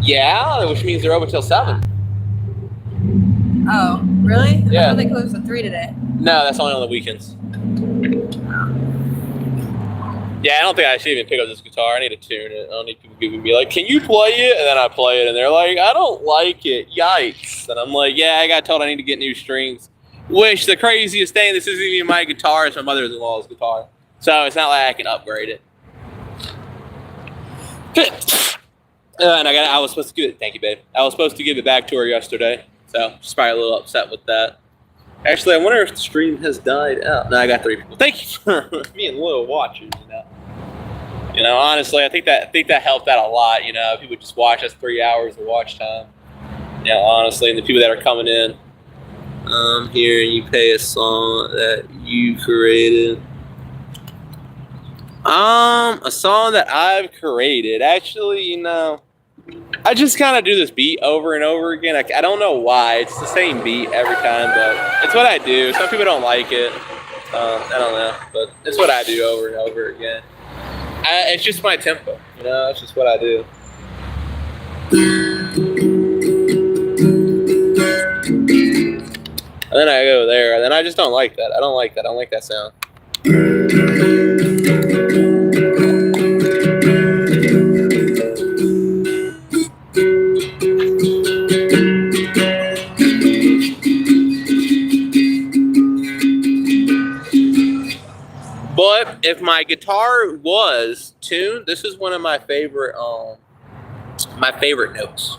C: Yeah, which means they're open till 7.
B: Oh, really?
C: Yeah.
B: I thought they closed at 3 today.
C: No, that's only on the weekends. Yeah, I don't think I should even pick up this guitar. I need to tune it. I don't need people giving me like, can you play it? And then I play it, and they're like, I don't like it. Yikes. And I'm like, yeah, I got told I need to get new strings. Which, the craziest thing, this isn't even my guitar. It's my mother-in-law's guitar. So it's not like I can upgrade it. And I was supposed to give it, thank you, babe. I was supposed to give it back to her yesterday. So she's probably a little upset with that. Actually, I wonder if the stream has died out. No, I got 3 people. Thank you for being loyal watchers, you know. You know, honestly, I think that helped out a lot, you know. People just watch us 3 hours of watch time. Yeah, honestly, and the people that are coming in here and you pay a song that you created. A song that I've created. Actually, you know, I just kind of do this beat over and over again. I don't know why. It's the same beat every time, but it's what I do. Some people don't like it. I don't know, but it's what I do over and over again. It's just my tempo, you know? It's just what I do. And then I go there, and then I just don't like that. I don't like that. I don't like that sound. But if my guitar was tuned, this is one of my favorite notes.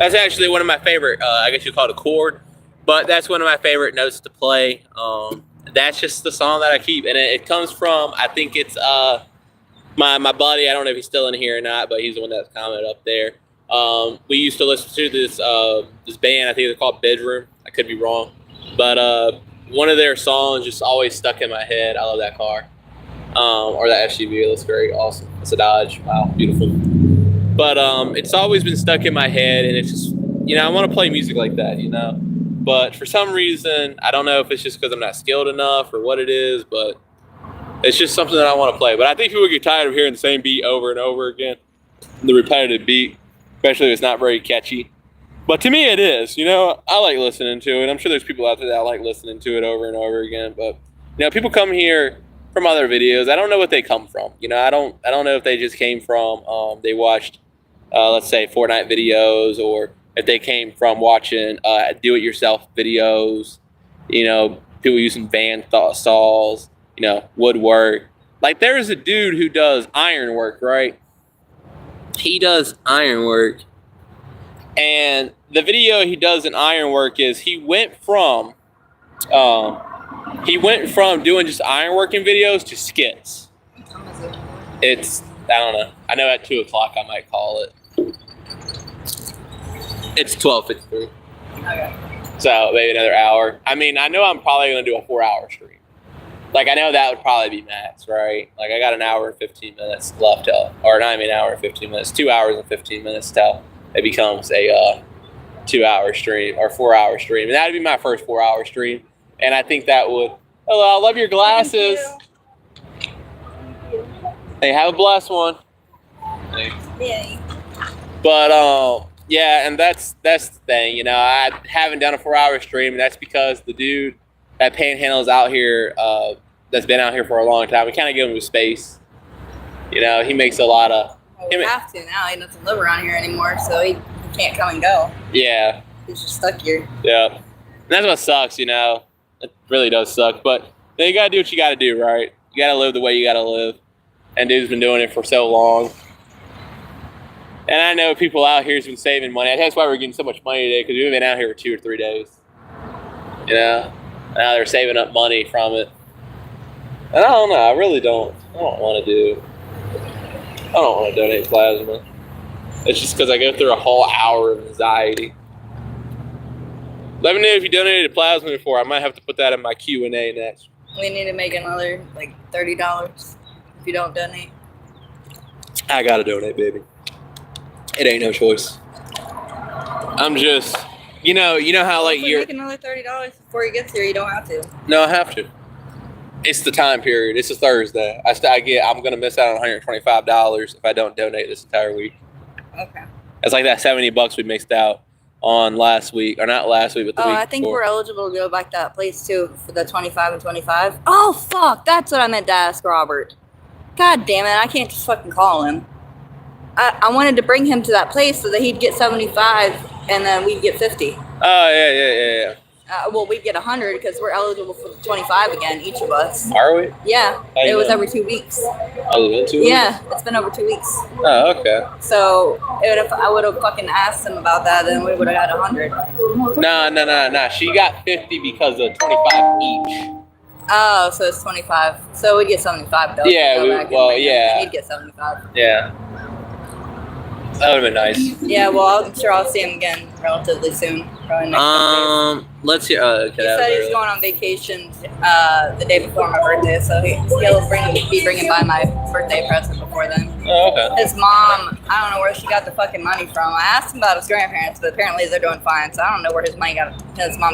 C: That's actually one of my favorite, I guess you call it a chord, but that's one of my favorite notes to play. That's just the song that I keep, and it comes from, I think it's my buddy, I don't know if he's still in here or not, but he's the one that's commented up there. We used to listen to this this band, I think they're called Bedroom, I could be wrong, but one of their songs just always stuck in my head. I love that car. Or that SUV, it looks great, awesome. It's a Dodge, wow, beautiful. But it's always been stuck in my head, and it's just, you know, I want to play music like that, you know. But for some reason, I don't know if it's just because I'm not skilled enough or what it is, but it's just something that I want to play. But I think people get tired of hearing the same beat over and over again, the repetitive beat, especially if it's not very catchy. But to me, it is. You know, I like listening to it. I'm sure there's people out there that like listening to it over and over again. But you know, people come here from other videos. I don't know what they come from. You know, I don't know if they just came from they watched let's say Fortnite videos, or if they came from watching do-it-yourself videos. You know, people using van saws. You know, woodwork. Like there's a dude who does ironwork, right? He does ironwork. And the video he does in ironwork is he went from doing just ironworking videos to skits. It's, I don't know. I know at 2 o'clock I might call it. It's 12:53.
B: Okay.
C: So maybe another hour. I mean, I know I'm probably going to do a 4-hour stream. Like, I know that would probably be max, right? Like, I got an hour and 15 minutes left, or not even an hour and 15 minutes, 2 hours and 15 minutes till it becomes a 2-hour stream or 4-hour stream. And that would be my first 4-hour stream. And I think that would, hello, I love your glasses. Hey, have a blessed one. Thanks.
B: Yay.
C: But, yeah, and that's the thing, you know, I haven't done a 4-hour stream, and that's because the dude that panhandles out here, that's been out here for a long time, we kind of give him space. You know, he makes a lot of...
B: Well, we have to now. He doesn't live around here anymore, so he can't come and go.
C: Yeah.
B: He's just stuck here.
C: Yeah. And that's what sucks, you know. It really does suck. But then you got to do what you got to do, right? You got to live the way you got to live. And dude's been doing it for so long. And I know people out here has been saving money. That's why we're getting so much money today, because we've been out here for 2 or 3 days. You know? Now they're saving up money from it. And I don't know. I really don't. I don't want to donate plasma. It's just because I go through a whole hour of anxiety. Let me know if you donated plasma before. I might have to put that in my Q&A next.
B: We need to make another, like, $30 if you don't donate.
C: I gotta donate, baby. It ain't no choice. I'm just, you know how like
B: if we
C: you're.
B: make another $30 before he gets here, you don't have to.
C: No, I have to. It's the time period. It's a Thursday. I'm gonna miss out on $125 if I don't donate this entire week.
B: Okay.
C: It's like that $70 we missed out on last week, or not last week, but the week
B: I think
C: before.
B: we're eligible to go back to that place too for the 25 and 25. Oh fuck! That's what I meant to ask Robert. God damn it! I can't just fucking call him. I wanted to bring him to that place so that he'd get 75 and then we'd get 50.
C: Oh yeah.
B: Well, we'd get 100 because we're eligible for the 25 again, each of us.
C: Are we?
B: Yeah,
C: How you
B: it was
C: know?
B: every 2 weeks.
C: Oh, it's been 2 weeks?
B: Yeah, it's been over 2 weeks.
C: Oh, okay.
B: So if I would have fucking asked him about that, then we would have had 100.
C: No. She got 50 because of 25 each.
B: Oh, so it's 25. So we'd get 75 though.
C: Yeah,
B: Go back and
C: well,
B: bring him,
C: yeah.
B: and he'd get 75.
C: Yeah. That would have been nice.
B: Yeah, well, I'm sure I'll see him again relatively soon. Probably next couple days.
C: Let's hear. Okay,
B: He said he's going on vacation the day before my birthday, so he'll be bringing by my birthday present before then.
C: Oh, okay.
B: His mom, I don't know where she got the fucking money from. I asked him about his grandparents, but apparently they're doing fine, so I don't know where his mom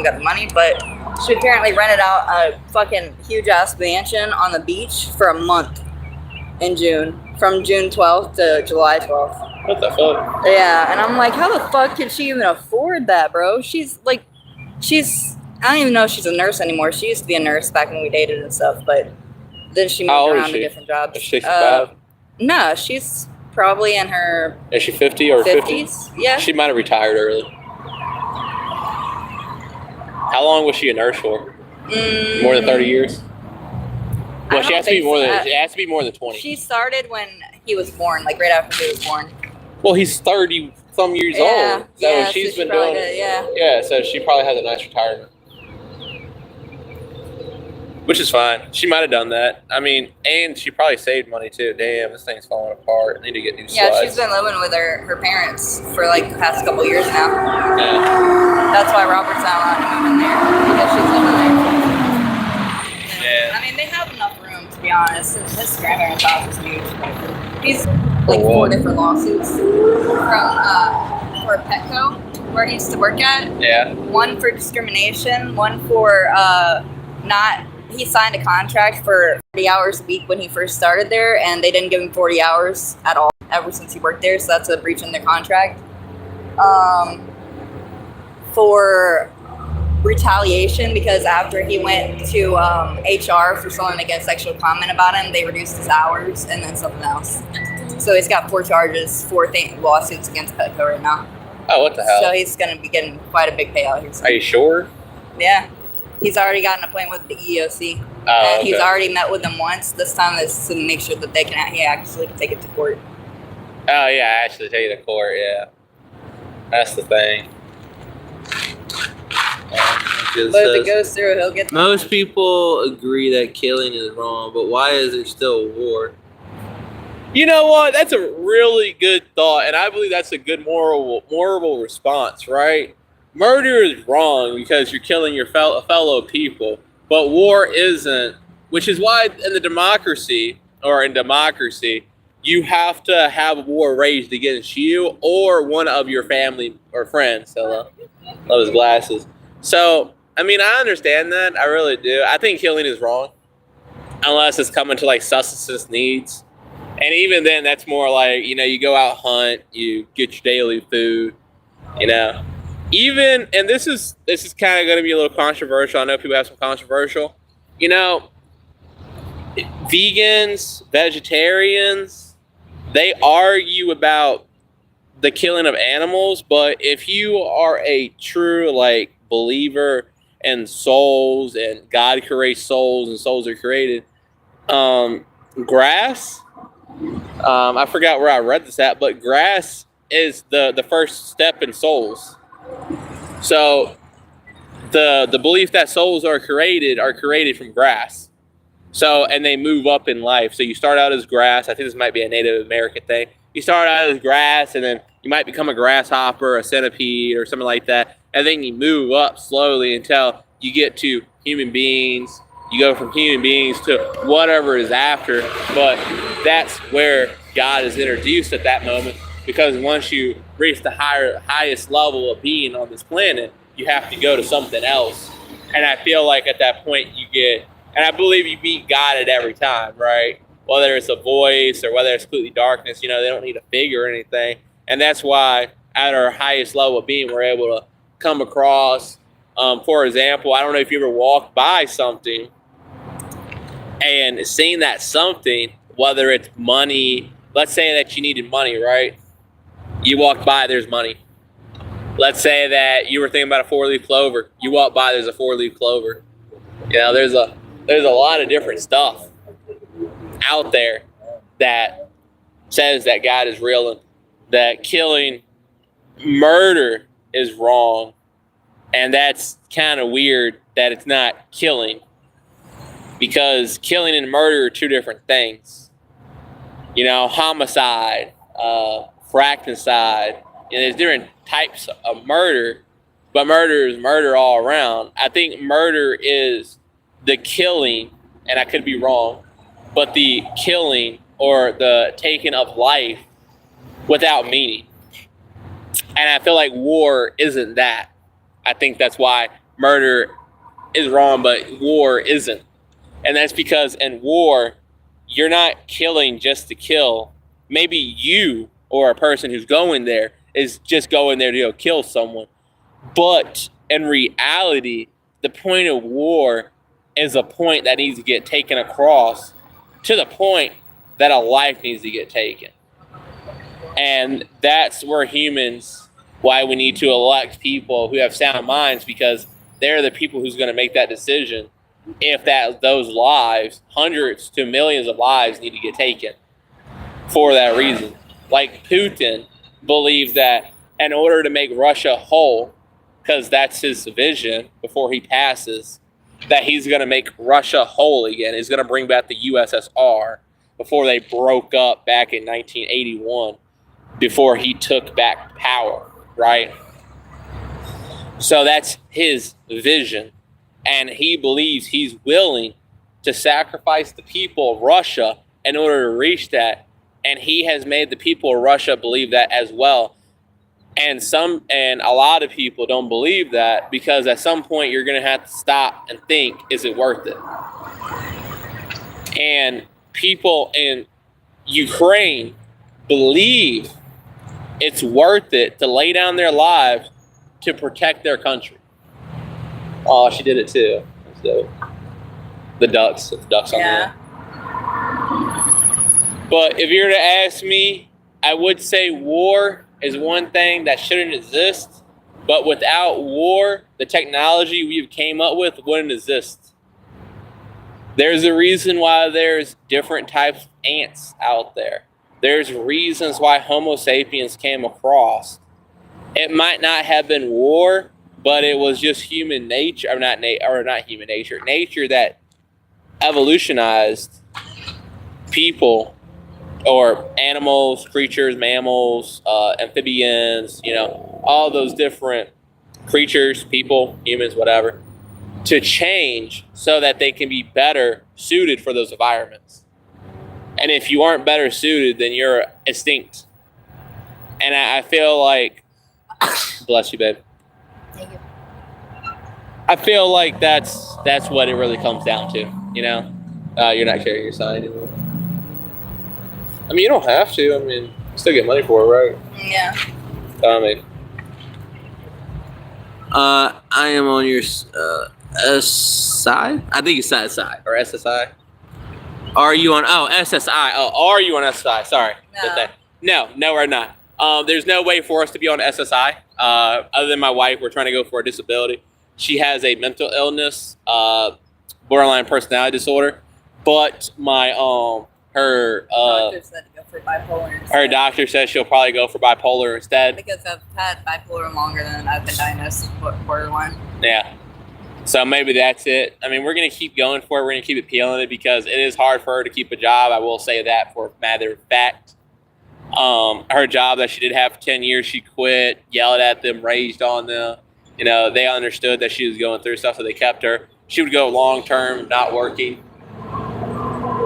B: got the money, but she apparently rented out a fucking huge-ass mansion on the beach for a month in June, from June 12th to July 12th.
C: What the fuck?
B: Yeah, and I'm like, how the fuck can she even afford that, bro? I don't even know if she's a nurse anymore. She used to be a nurse back when we dated and stuff, but then she
C: How
B: moved
C: old is
B: around to
C: she?
B: different jobs.
C: Is she 65?
B: No, she's probably in her
C: Is she 50 or 50?
B: 50s. Yeah.
C: She might have retired early. How long was she a nurse for? More than 30 years? Well, she has to be more than. It has to be more than 20.
B: She started when he was born, like right after he was born.
C: Well, he's 30. some years
B: Yeah,
C: old. So
B: yeah,
C: she's
B: so she
C: been
B: probably
C: doing
B: did, yeah.
C: Yeah, so she probably has a nice retirement. Which is fine. She might have done that. I mean, and she probably saved money too. Damn, this thing's falling apart. I need to get new
B: Yeah,
C: slides.
B: she's been living with her parents for like the past couple years now.
C: Yeah.
B: That's why Robert's not allowed to move in there, because she's living there.
C: Yeah.
B: I mean, they have enough room, to be honest. His grandparents' house is huge. He's like
C: Oh,
B: 4
C: wow.
B: different lawsuits from for Petco, where he used to work at.
C: Yeah.
B: One for discrimination, one for not. He signed a contract for 40 hours a week when he first started there, and they didn't give him 40 hours at all ever since he worked there, so that's a breach in their contract. For retaliation, because after he went to HR for someone to get sexual comment about him, they reduced his hours, and then something else. So he's got 4 charges, 4 lawsuits against Petco right now.
C: Oh, what the hell?
B: So he's going to be getting quite a big payout here soon.
C: Are you sure?
B: Yeah. He's already got an appointment with the EEOC.
C: Oh,
B: And he's
C: okay.
B: already met with them once. This time is to make sure that he actually can take it to court.
C: Oh, yeah, actually take it to court, yeah. That's the thing.
B: But if it goes through, he'll get
C: Most people agree that killing is wrong, but why is there still war? You know what? That's a really good thought, and I believe that's a good moral response, right? Murder is wrong because you're killing your fellow people, but war isn't, which is why in democracy, you have to have war raged against you or one of your family or friends. Hello. Love his glasses. So, I mean, I understand that. I really do. I think killing is wrong unless it's coming to like subsistence needs. And even then, that's more like, you go out hunt, you get your daily food, Even, and this is kind of going to be a little controversial. I know people have some controversial. Vegans, vegetarians, they argue about the killing of animals, but if you are a true believer in souls and God creates souls and souls are created, grass. I forgot where I read this at, but grass is the first step in souls. So the belief that souls are created from grass. So, and they move up in life. So you start out as grass. I think this might be a Native American thing. You start out as grass, and then you might become a grasshopper, a centipede, or something like that. And then you move up slowly until you get to human beings. You go from human beings to whatever is after. But that's where God is introduced at that moment. Because once you reach the highest level of being on this planet, you have to go to something else. And I feel like at that point you get, and I believe you beat God at every time, right? Whether it's a voice or whether it's completely darkness, they don't need a figure or anything. And that's why at our highest level of being, we're able to come across, for example, I don't know if you ever walked by something and seen that something, whether it's money, let's say that you needed money, right? You walk by, there's money. Let's say that you were thinking about a 4-leaf clover. You walk by, there's a 4-leaf clover. There's a lot of different stuff out there that says that God is real and that killing, murder is wrong. And that's kind of weird that it's not killing, because killing and murder are 2 different things. Homicide, fratricide, and there's different types of murder, but murder is murder all around. I think murder is the killing, and I could be wrong, but the killing or the taking of life without meaning. And I feel like war isn't that. I think that's why murder is wrong, but war isn't. And that's because in war, you're not killing just to kill. Maybe you or a person who's going there is just going there to kill someone. But in reality, the point of war is a point that needs to get taken across to the point that a life needs to get taken. And that's where why we need to elect people who have sound minds, because they're the people who's going to make that decision if those lives, hundreds to millions of lives, need to get taken for that reason. Like Putin believes that in order to make Russia whole, because that's his vision before he passes, that he's going to make Russia whole again. He's going to bring back the USSR before they broke up back in 1981, before he took back power, right? So that's his vision. And he believes he's willing to sacrifice the people of Russia in order to reach that. And he has made the people of Russia believe that as well. And a lot of people don't believe that, because at some point you're going to have to stop and think, is it worth it? And people in Ukraine believe it's worth it to lay down their lives to protect their country. Oh, she did it too. That's dope. The ducks on there. But if you were to ask me, I would say war is one thing that shouldn't exist. But without war, the technology we've came up with wouldn't exist. There's a reason why there's different types of ants out there. There's reasons why Homo sapiens came across. It might not have been war, but it was just human nature, not human nature, nature that evolutionized people, or animals, creatures, mammals, amphibians, all those different creatures, people, humans, whatever, to change so that they can be better suited for those environments. And if you aren't better suited, then you're extinct. And I feel like, bless you, babe.
B: Thank you.
C: I feel like that's what it really comes down to, You're not carrying your sign anymore. I mean, you don't have to. I mean, you still get money for it, right?
B: Yeah.
C: I am on your S side. I think it's side or SSI. Are you on? Oh, SSI. Oh, are you on SSI? Sorry. No, we're not. There's no way for us to be on SSI. Other than my wife, we're trying to go for a disability. She has a mental illness, borderline personality disorder. But her
B: doctor said to go for bipolar instead.
C: Her doctor says she'll probably go for bipolar instead.
B: Because I've had bipolar longer than I've been diagnosed with borderline.
C: Yeah. So maybe that's it. I mean, we're going to keep going for it. We're going to keep appealing it because it is hard for her to keep a job. I will say that for a matter of fact. Her job that she did have for 10 years, she quit, yelled at them, raged on them. They understood that she was going through stuff, so they kept her. She would go long-term, not working,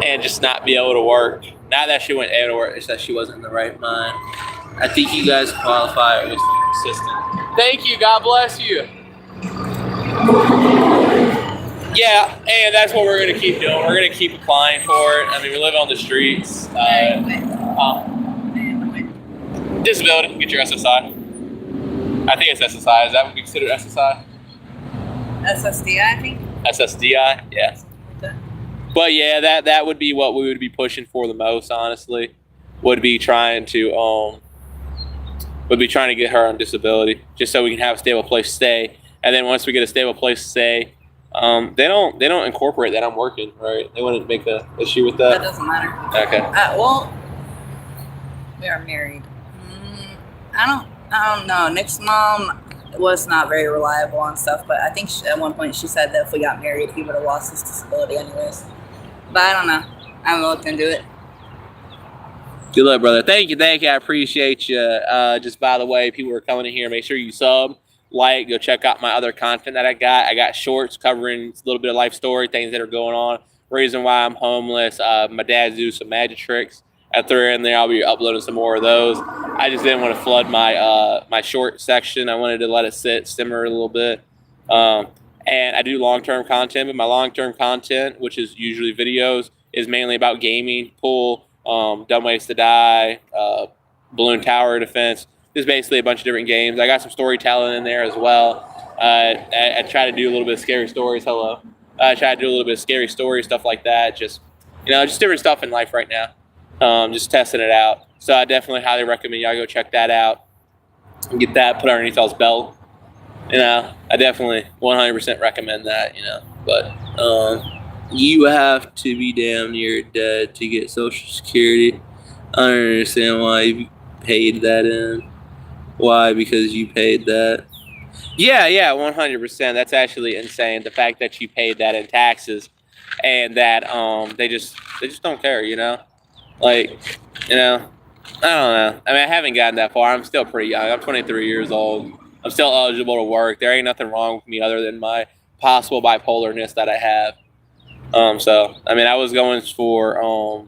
C: and just not be able to work. Not that she wasn't able to work, it's that she wasn't in the right mind. I think you guys qualify with assistant. Thank you. God bless you. Yeah, and that's what we're going to keep doing. We're going to keep applying for it. I mean, we live on the streets. Disability, get your SSI. I think it's SSI. Is that what we consider SSI?
B: SSDI, I think.
C: SSDI, yeah. But yeah, that would be what we would be pushing for the most, honestly. Would be trying to get her on disability, just so we can have a stable place to stay. And then once we get a stable place to stay, they don't incorporate that I'm working, right? They wouldn't make an issue with that.
B: That doesn't matter.
C: Okay.
B: Well, we are married. I don't know. Nick's mom was not very reliable on stuff, but I think at one point she said that if we got married, he would have lost his disability anyways. But I don't know. I haven't looked into it.
C: Good luck, brother. Thank you. I appreciate you. Just by the way, people are coming in here. Make sure you sub, like, go check out my other content that I got. I got shorts covering a little bit of life story, things that are going on, reason why I'm homeless. My dad's do some magic tricks. After they're in there, I'll be uploading some more of those. I just didn't want to flood my my short section. I wanted to let it simmer a little bit. And I do long-term content, but my long-term content, which is usually videos, is mainly about gaming, pool, Dumb Ways to Die, Balloon Tower Defense. Just basically a bunch of different games. I got some storytelling in there as well. I try to do a little bit of scary stories. Hello. I try to do a little bit of scary stories, stuff like that. Just different stuff in life right now. Just testing it out. So I definitely highly recommend y'all go check that out and get that put underneath y'all's belt. I definitely 100% recommend that, But you have to be damn near dead to get Social Security. I don't understand why you paid that in. Why? Because you paid that? Yeah, 100%. That's actually insane. The fact that you paid that in taxes, and that they just don't care. Like, I don't know. I mean, I haven't gotten that far. I'm still pretty young. I'm 23 years old. I'm still eligible to work. There ain't nothing wrong with me other than my possible bipolarness that I have. So I mean, I was going to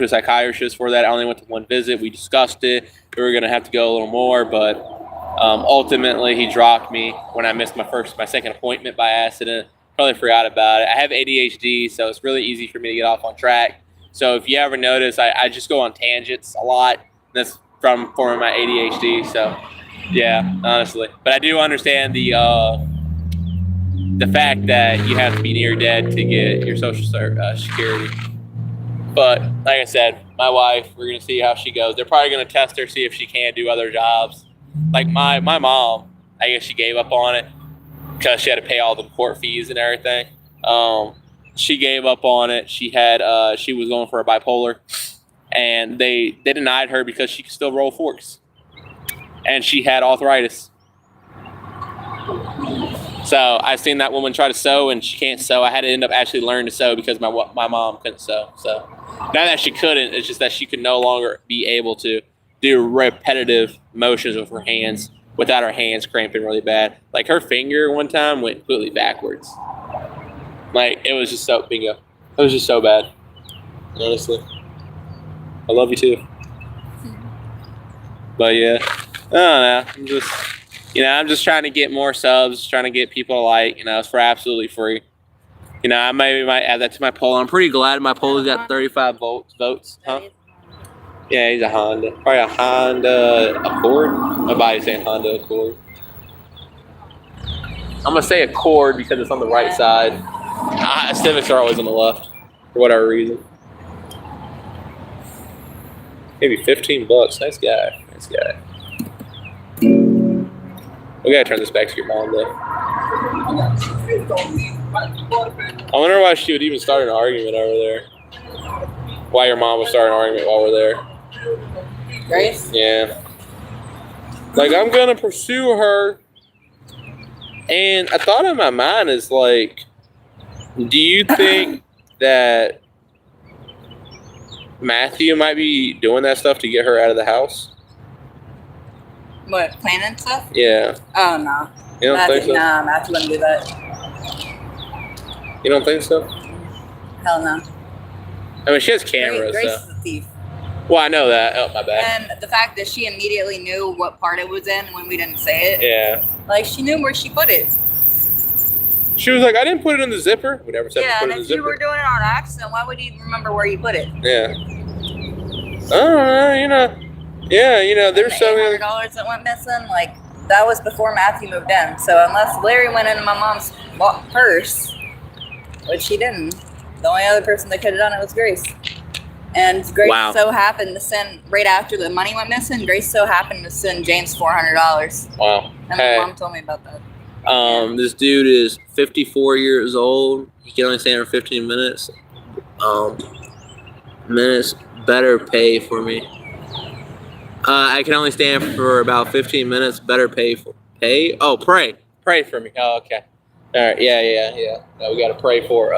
C: a psychiatrist for that. I only went to one visit. We discussed it. We were gonna have to go a little more, but ultimately he dropped me when I missed my second appointment by accident. Probably forgot about it. I have ADHD, so it's really easy for me to get off on track. So if you ever notice, I just go on tangents a lot. That's from my ADHD. So yeah, honestly, but I do understand the fact that you have to be near dead to get your social security. But like I said, my wife, we're gonna see how she goes. They're probably gonna test her, see if she can do other jobs. Like my mom, I guess she gave up on it because she had to pay all the court fees and everything. She gave up on it. She was going for a bipolar, and they denied her because she could still roll forks, and she had arthritis. So I seen that woman try to sew, and she can't sew. I had to end up actually learning to sew because my mom couldn't sew. So not that she couldn't, it's just that she could no longer be able to do repetitive motions with her hands without her hands cramping really bad. Like her finger one time went completely backwards. Like it was just so bingo. It was just so bad. Honestly, I love you too. But yeah, I don't know. I'm just trying to get more subs, trying to get people to like, it's for absolutely free. I maybe might add that to my poll. I'm pretty glad my poll has got 35 votes. Huh? Yeah, he's a Honda. Probably a Honda Accord. My body's saying Honda Accord. I'm going to say Accord because it's on the right side. Civics are always on the left for whatever reason. Maybe $15. Nice guy. We gotta turn this back to your mom, though. I wonder why she would even start an argument over there. Why your mom would start an argument while we're there.
B: Grace?
C: Yeah. Like, I'm gonna pursue her. And I thought in my mind is like, do you think that Matthew might be doing that stuff to get her out of the house?
B: What, planning stuff?
C: Yeah.
B: Oh, no.
C: You don't think so?
B: Nah, Matthew wouldn't do that.
C: You don't think so?
B: Hell no.
C: I mean, she has cameras,
B: Grace
C: so.
B: is a thief.
C: Well, I know that. Oh, my bad.
B: And the fact that she immediately knew what part it was in when we didn't say it.
C: Yeah.
B: Like, she knew where she put it.
C: She was like, I didn't put it in the zipper. We never said
B: Yeah,
C: put
B: and
C: it in the
B: if you
C: zipper.
B: were doing it on accident, why would you even remember where you put it?
C: Yeah. I don't know, Yeah, there's so many.
B: $800 that went missing, like, that was before Matthew moved in. So unless Larry went into my mom's purse, which he didn't, the only other person that could have done it was Grace. And Grace so happened to send, right after the money went missing, Grace so happened to send James $400.
C: Wow.
B: And my mom told me about that.
C: This dude is 54 years old. He can only stand for 15 minutes. Minutes better pay for me. I can only stand for about 15 minutes. Better pay for pay. Oh, pray for me. Oh, okay. All right. Yeah. No, we gotta pray for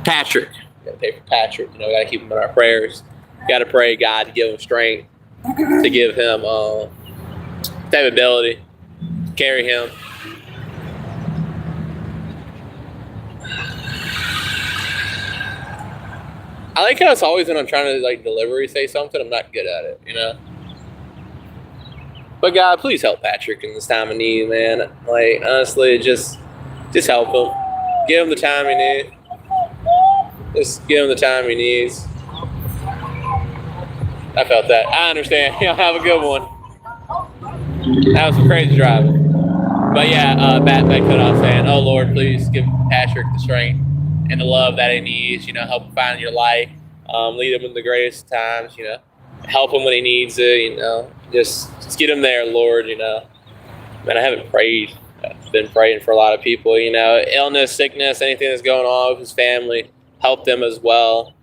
C: Patrick. We gotta pray for Patrick. We gotta keep him in our prayers. Gotta pray God to give him strength, to give him that ability, to carry him. I like how it's always when I'm trying to delivery say something, I'm not good at it, But God, please help Patrick in this time of need, man. Like, honestly, just help him. Give him the time he needs. Just give him the time he needs. I felt that. I understand. Have a good one. That was some crazy driving. But yeah, back cut off saying, oh Lord, please give Patrick the strength and the love that he needs, help him find your light, lead him in the greatest times, help him when he needs it, just get him there, Lord, Man, I haven't prayed. I've been praying for a lot of people, illness, sickness, anything that's going on with his family, help them as well,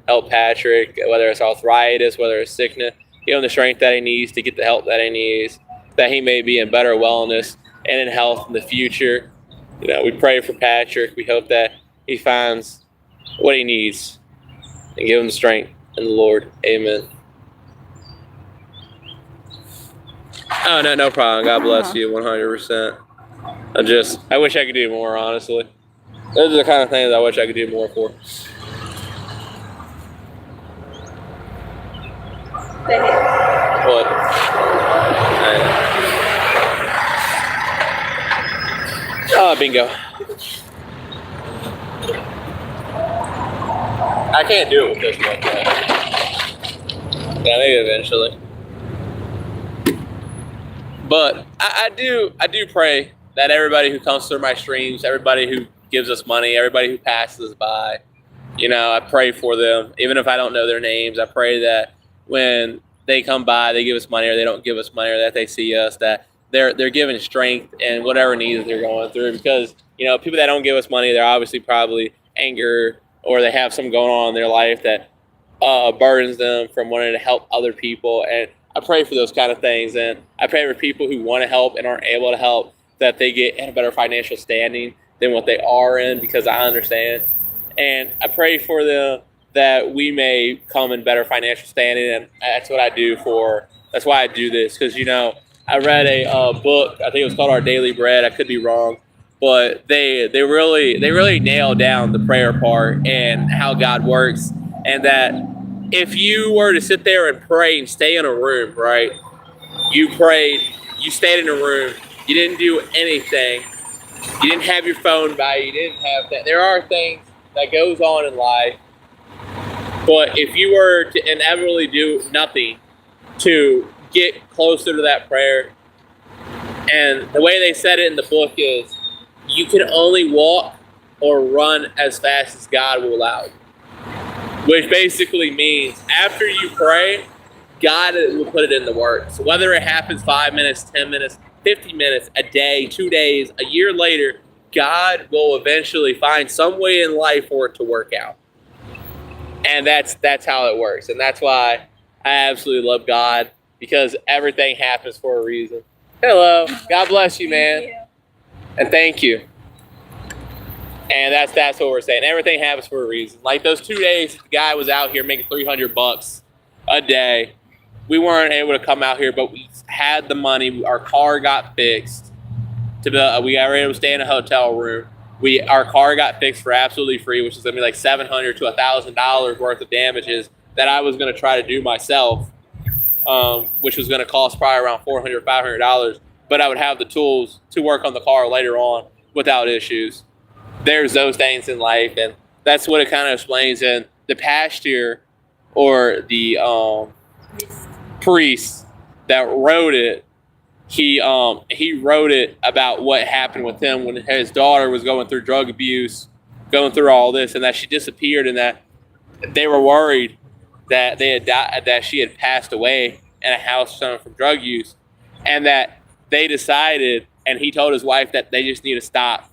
C: help Patrick, whether it's arthritis, whether it's sickness, give him the strength that he needs to get the help that he needs, that he may be in better wellness and in health in the future. We pray for Patrick. We hope that he finds what he needs and give him the strength in the Lord. Amen. Oh, no problem. God bless you 100%. I wish I could do more, honestly. Those are the kind of things I wish I could do more for. What? Oh, bingo. I can't do it with this one. Yeah, maybe eventually. But I do pray that everybody who comes through my streams, everybody who gives us money, everybody who passes us by, I pray for them. Even if I don't know their names, I pray that when they come by, they give us money, or they don't give us money, or that they see us, that they're given strength and whatever needs they're going through. Because people that don't give us money, they're obviously probably anger, or they have something going on in their life that burdens them from wanting to help other people. And I pray for those kind of things, and I pray for people who want to help and aren't able to help, that they get in a better financial standing than what they are in, because I understand. And I pray for them that we may come in better financial standing, and that's what I do that's why I do this. Because I read a book, I think it was called Our Daily Bread. I could be wrong, but they really nail down the prayer part and how God works, and that if you were to sit there and pray and stay in a room, right? You prayed, you stayed in a room, you didn't do anything, you didn't have your phone by you, didn't have that. There are things that goes on in life, but if you were to inevitably do nothing to get closer to that prayer, and the way they said it in the book is, you can only walk or run as fast as God will allow you. Which basically means after you pray, God will put it in the works. So whether it happens 5 minutes, 10 minutes, 50 minutes, a day, 2 days, a year later, God will eventually find some way in life for it to work out. And that's how it works. And that's why I absolutely love God, because everything happens for a reason. Hello. God bless you, man. And thank you. And that's what we're saying. Everything happens for a reason. Like those 2 days, the guy was out here making $300 a day. We weren't able to come out here, but we had the money. Our car got fixed. We got able to stay in a hotel room. Our car got fixed for absolutely free, which is gonna be like $700 to $1,000 worth of damages that I was gonna try to do myself, which was gonna cost probably around $400, $500. But I would have the tools to work on the car later on without issues. There's those things in life, and that's what it kind of explains. And the pastor, or the priest that wrote it, he wrote it about what happened with him when his daughter was going through drug abuse, going through all this, and that she disappeared, and that they were worried that they had died, that she had passed away in a house from drug use, and that they decided, and he told his wife that they just need to stop,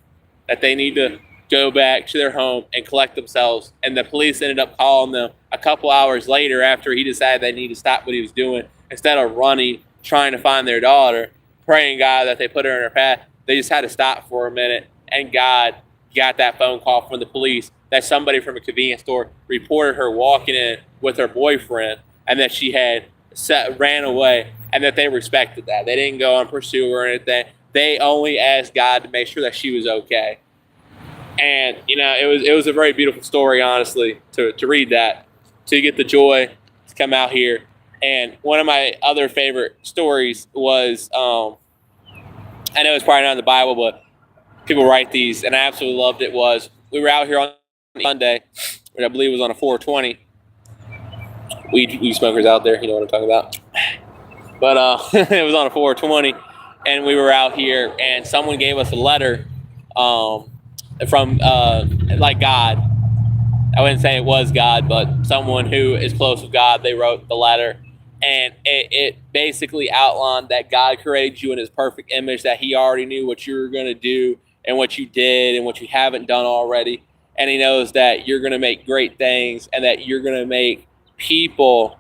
C: that they need to go back to their home and collect themselves. And the police ended up calling them a couple hours later after he decided they needed to stop what he was doing. Instead of running, trying to find their daughter, praying God that they put her in her path, they just had to stop for a minute. And God got that phone call from the police that somebody from a convenience store reported her walking in with her boyfriend, and that she had ran away, and that they respected that. They didn't go and pursue her or anything. They only asked God to make sure that she was okay. And it was a very beautiful story, honestly, to read that, to get the joy to come out here. And one of my other favorite stories was, I know it's probably not in the Bible, but people write these, and I absolutely loved it, was we were out here on Sunday, which I believe was on a 420. Weed smokers out there, you know what I'm talking about. But it was on a 420, and we were out here, and someone gave us a letter from like God. I wouldn't say it was God, but someone who is close with God. They wrote the letter, and it basically outlined that God created you in his perfect image, that he already knew what you were going to do and what you did and what you haven't done already. And he knows that you're going to make great things, and that you're going to make people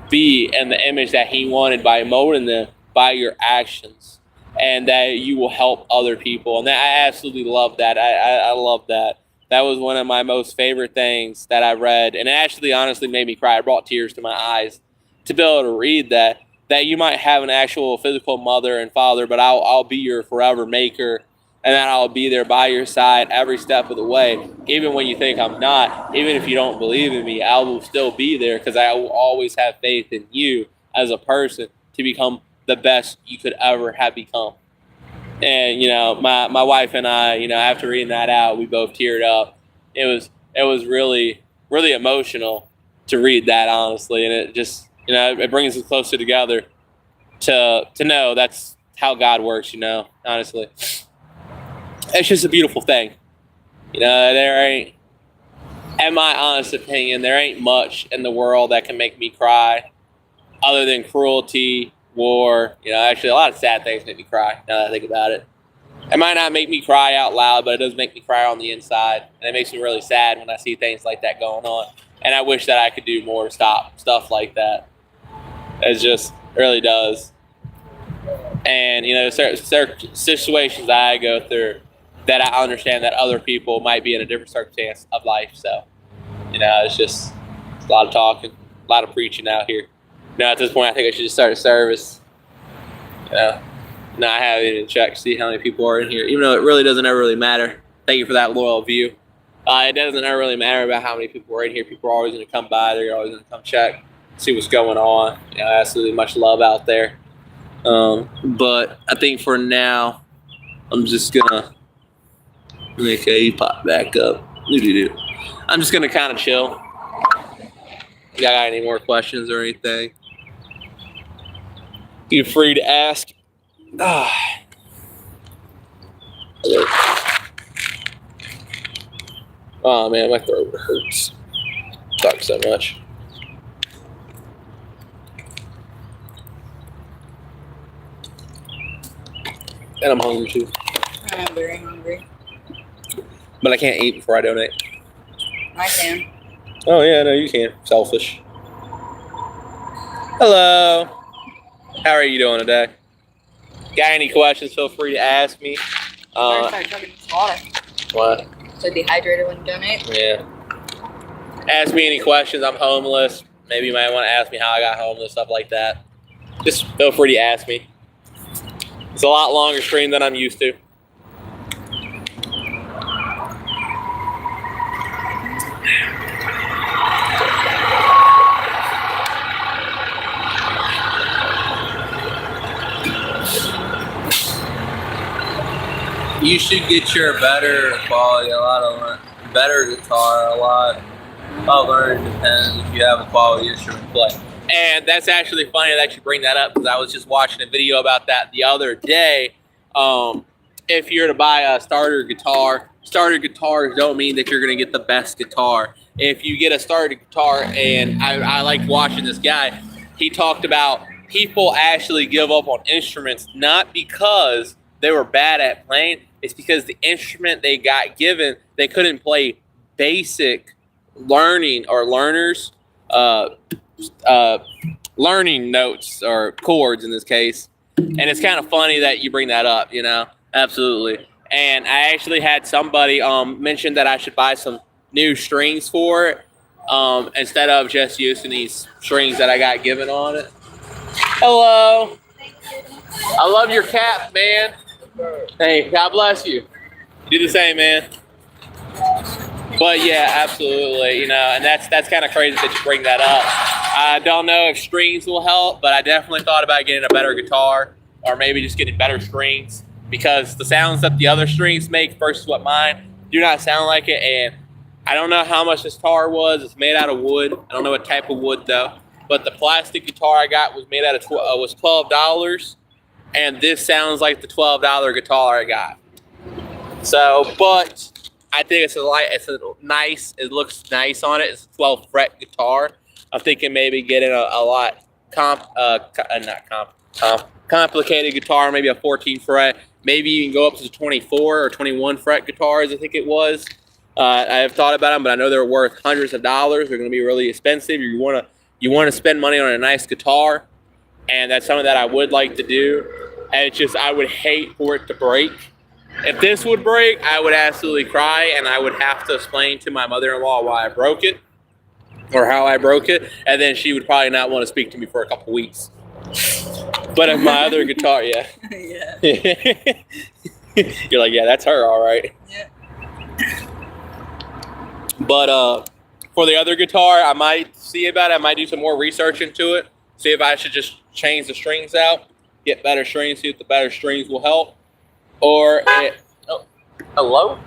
C: be in the image that he wanted by molding them by your actions, and that you will help other people. And that, I absolutely love that. I love that. That was one of my most favorite things that I read, and it actually honestly made me cry. It brought tears to my eyes to be able to read that you might have an actual physical mother and father, but I'll be your forever maker, and that I'll be there by your side every step of the way, even when you think I'm not. Even if you don't believe in me, I will still be there, because I will always have faith in you as a person to become the best you could ever have become. And my wife and I, after reading that out, we both teared up. It was really, really emotional to read that, honestly, and it just it brings us closer together to know that's how God works. Honestly, it's just a beautiful thing. There ain't, in my honest opinion, there ain't much in the world that can make me cry other than cruelty, war. Actually, a lot of sad things make me cry now that I think about it. It might not make me cry out loud, but it does make me cry on the inside, and it makes me really sad when I see things like that going on. And I wish that I could do more to stop stuff like that. It really does. And certain situations that I go through, that I understand that other people might be in a different circumstance of life. So, it's a lot of talking, a lot of preaching out here. At this point, I think I should just start a service. No, I haven't even checked to see how many people are in here, even though it really doesn't ever really matter. Thank you for that loyal view. It doesn't ever really matter about how many people are in here. People are always going to come by. They're always going to come check, see what's going on. Absolutely much love out there. But I think for now, I'm just going to... Okay, you pop back up. I'm just going to kind of chill. You got any more questions or anything? You're free to ask. Oh man, my throat hurts. Talk so much. And I'm hungry too.
B: I'm very hungry.
C: But I can't eat before I donate.
B: I can.
C: Oh yeah, no, you can. Selfish. Hello. How are you doing today? Got any questions? Feel free to ask me.
B: Start chugging this water.
C: What?
B: So dehydrated when you donate.
C: Yeah. Ask me any questions. I'm homeless. Maybe you might want to ask me how I got homeless, stuff like that. Just feel free to ask me. It's a lot longer stream than I'm used to. You should get your better quality, better guitar, a lot of learning depends if you have a quality instrument to play. And that's actually funny that you bring that up, because I was just watching a video about that the other day. If you're to buy a starter guitars don't mean that you're going to get the best guitar. If you get a starter guitar, and I liked watching this guy, he talked about people actually give up on instruments not because they were bad at playing. It's because the instrument they got given, they couldn't play basic learning or learning notes or chords in this case. And it's kind of funny that you bring that up, Absolutely. And I actually had somebody mention that I should buy some new strings for it instead of just using these strings that I got given on it. Hello. I love your cap, man. Hey, God bless you. You do the same, man. But yeah, absolutely. And that's kind of crazy that you bring that up. I don't know if strings will help, but I definitely thought about getting a better guitar, or maybe just getting better strings, because the sounds that the other strings make versus what mine do not sound like it. And I don't know how much this guitar was. It's made out of wood. I don't know what type of wood though. But the plastic guitar I got was made out of was $12. And this sounds like the $12 guitar I got. So, but I think it looks nice on it. It's a 12 fret guitar. I'm thinking maybe getting a lot complicated guitar, maybe a 14 fret. Maybe you can go up to the 24 or 21 fret guitars, I think it was. I have thought about them, but I know they're worth hundreds of dollars. They're going to be really expensive. You you want to spend money on a nice guitar, and that's something that I would like to do. And it's just, I would hate for it to break. If this would break, I would absolutely cry, and I would have to explain to my mother-in-law why I broke it or how I broke it, and then she would probably not want to speak to me for a couple weeks. But if my other guitar, yeah.
B: Yeah.
C: You're like, yeah, that's her, all right.
B: Yeah.
C: But for the other guitar, I might see about it. I might do some more research into it. See if I should just change the strings out, get better strings, see if the better strings will help. Or, hello?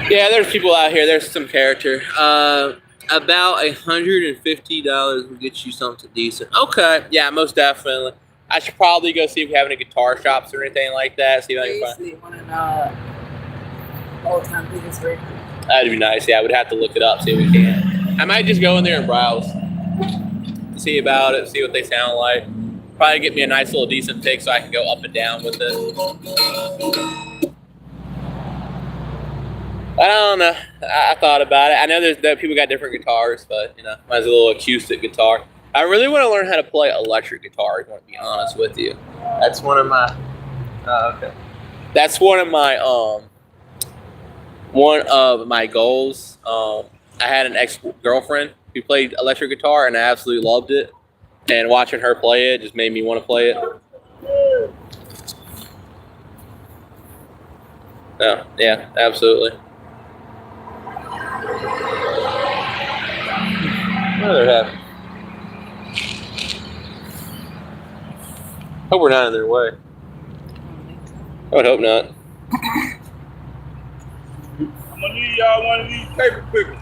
C: Yeah, there's people out here. There's some character. About $150 will get you something decent. Okay, yeah, most definitely. I should probably go see if we have any guitar shops or anything like that. See if I can find.
B: Usually one in Old Town Petersburg.
C: That'd be nice. Yeah, I would have to look it up, see if we can. I might just go in there and browse, see about it, see what they sound like. Probably get me a nice little decent pick so I can go up and down with it. I don't know. I thought about it. I know that people got different guitars, but you know, mine's a little acoustic guitar. I really want to learn how to play electric guitar. I want to be honest with you. That's one of my. Okay. That's one of my goals. I had an ex-girlfriend who played electric guitar, and I absolutely loved it. And watching her play it just made me want to play it. Oh, yeah, absolutely. What are they having? Hope we're not in their way. I would hope not.
D: I'm gonna need y'all one of these paper clippers.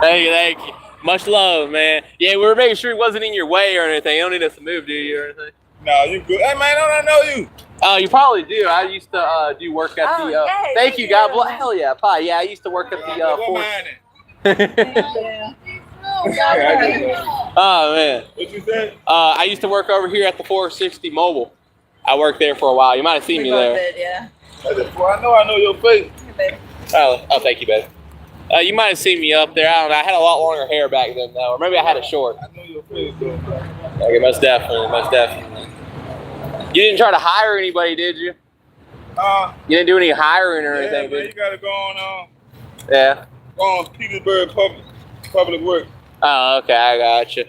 C: Thank you. Much love, man. Yeah, we were making sure he wasn't in your way or anything. You don't need us to move, do you, or anything?
D: No, you good. Hey, man, don't I know you?
C: Oh, you probably do. I used to do work at the.
B: yay,
C: Thank you, God bless. Hell yeah, pie. Yeah, I used to work at the.
D: What mine is?
C: Oh man.
D: What you said?
C: I used to work over here at the 460 Mobile. I worked there for a while. You might have seen me there.
B: Yeah.
D: Well, I know your face.
C: Oh, thank you, baby. You might have seen me up there. I don't know. I had a lot longer hair back then, though, or maybe I had it short.
D: I know your face, though.
C: Okay, most definitely. You didn't try to hire anybody, did you? You didn't do any hiring or anything,
D: man,
C: did
D: you
C: you?
D: gotta go on,
C: Yeah.
D: Petersburg Public Works.
C: Oh, okay, I got you.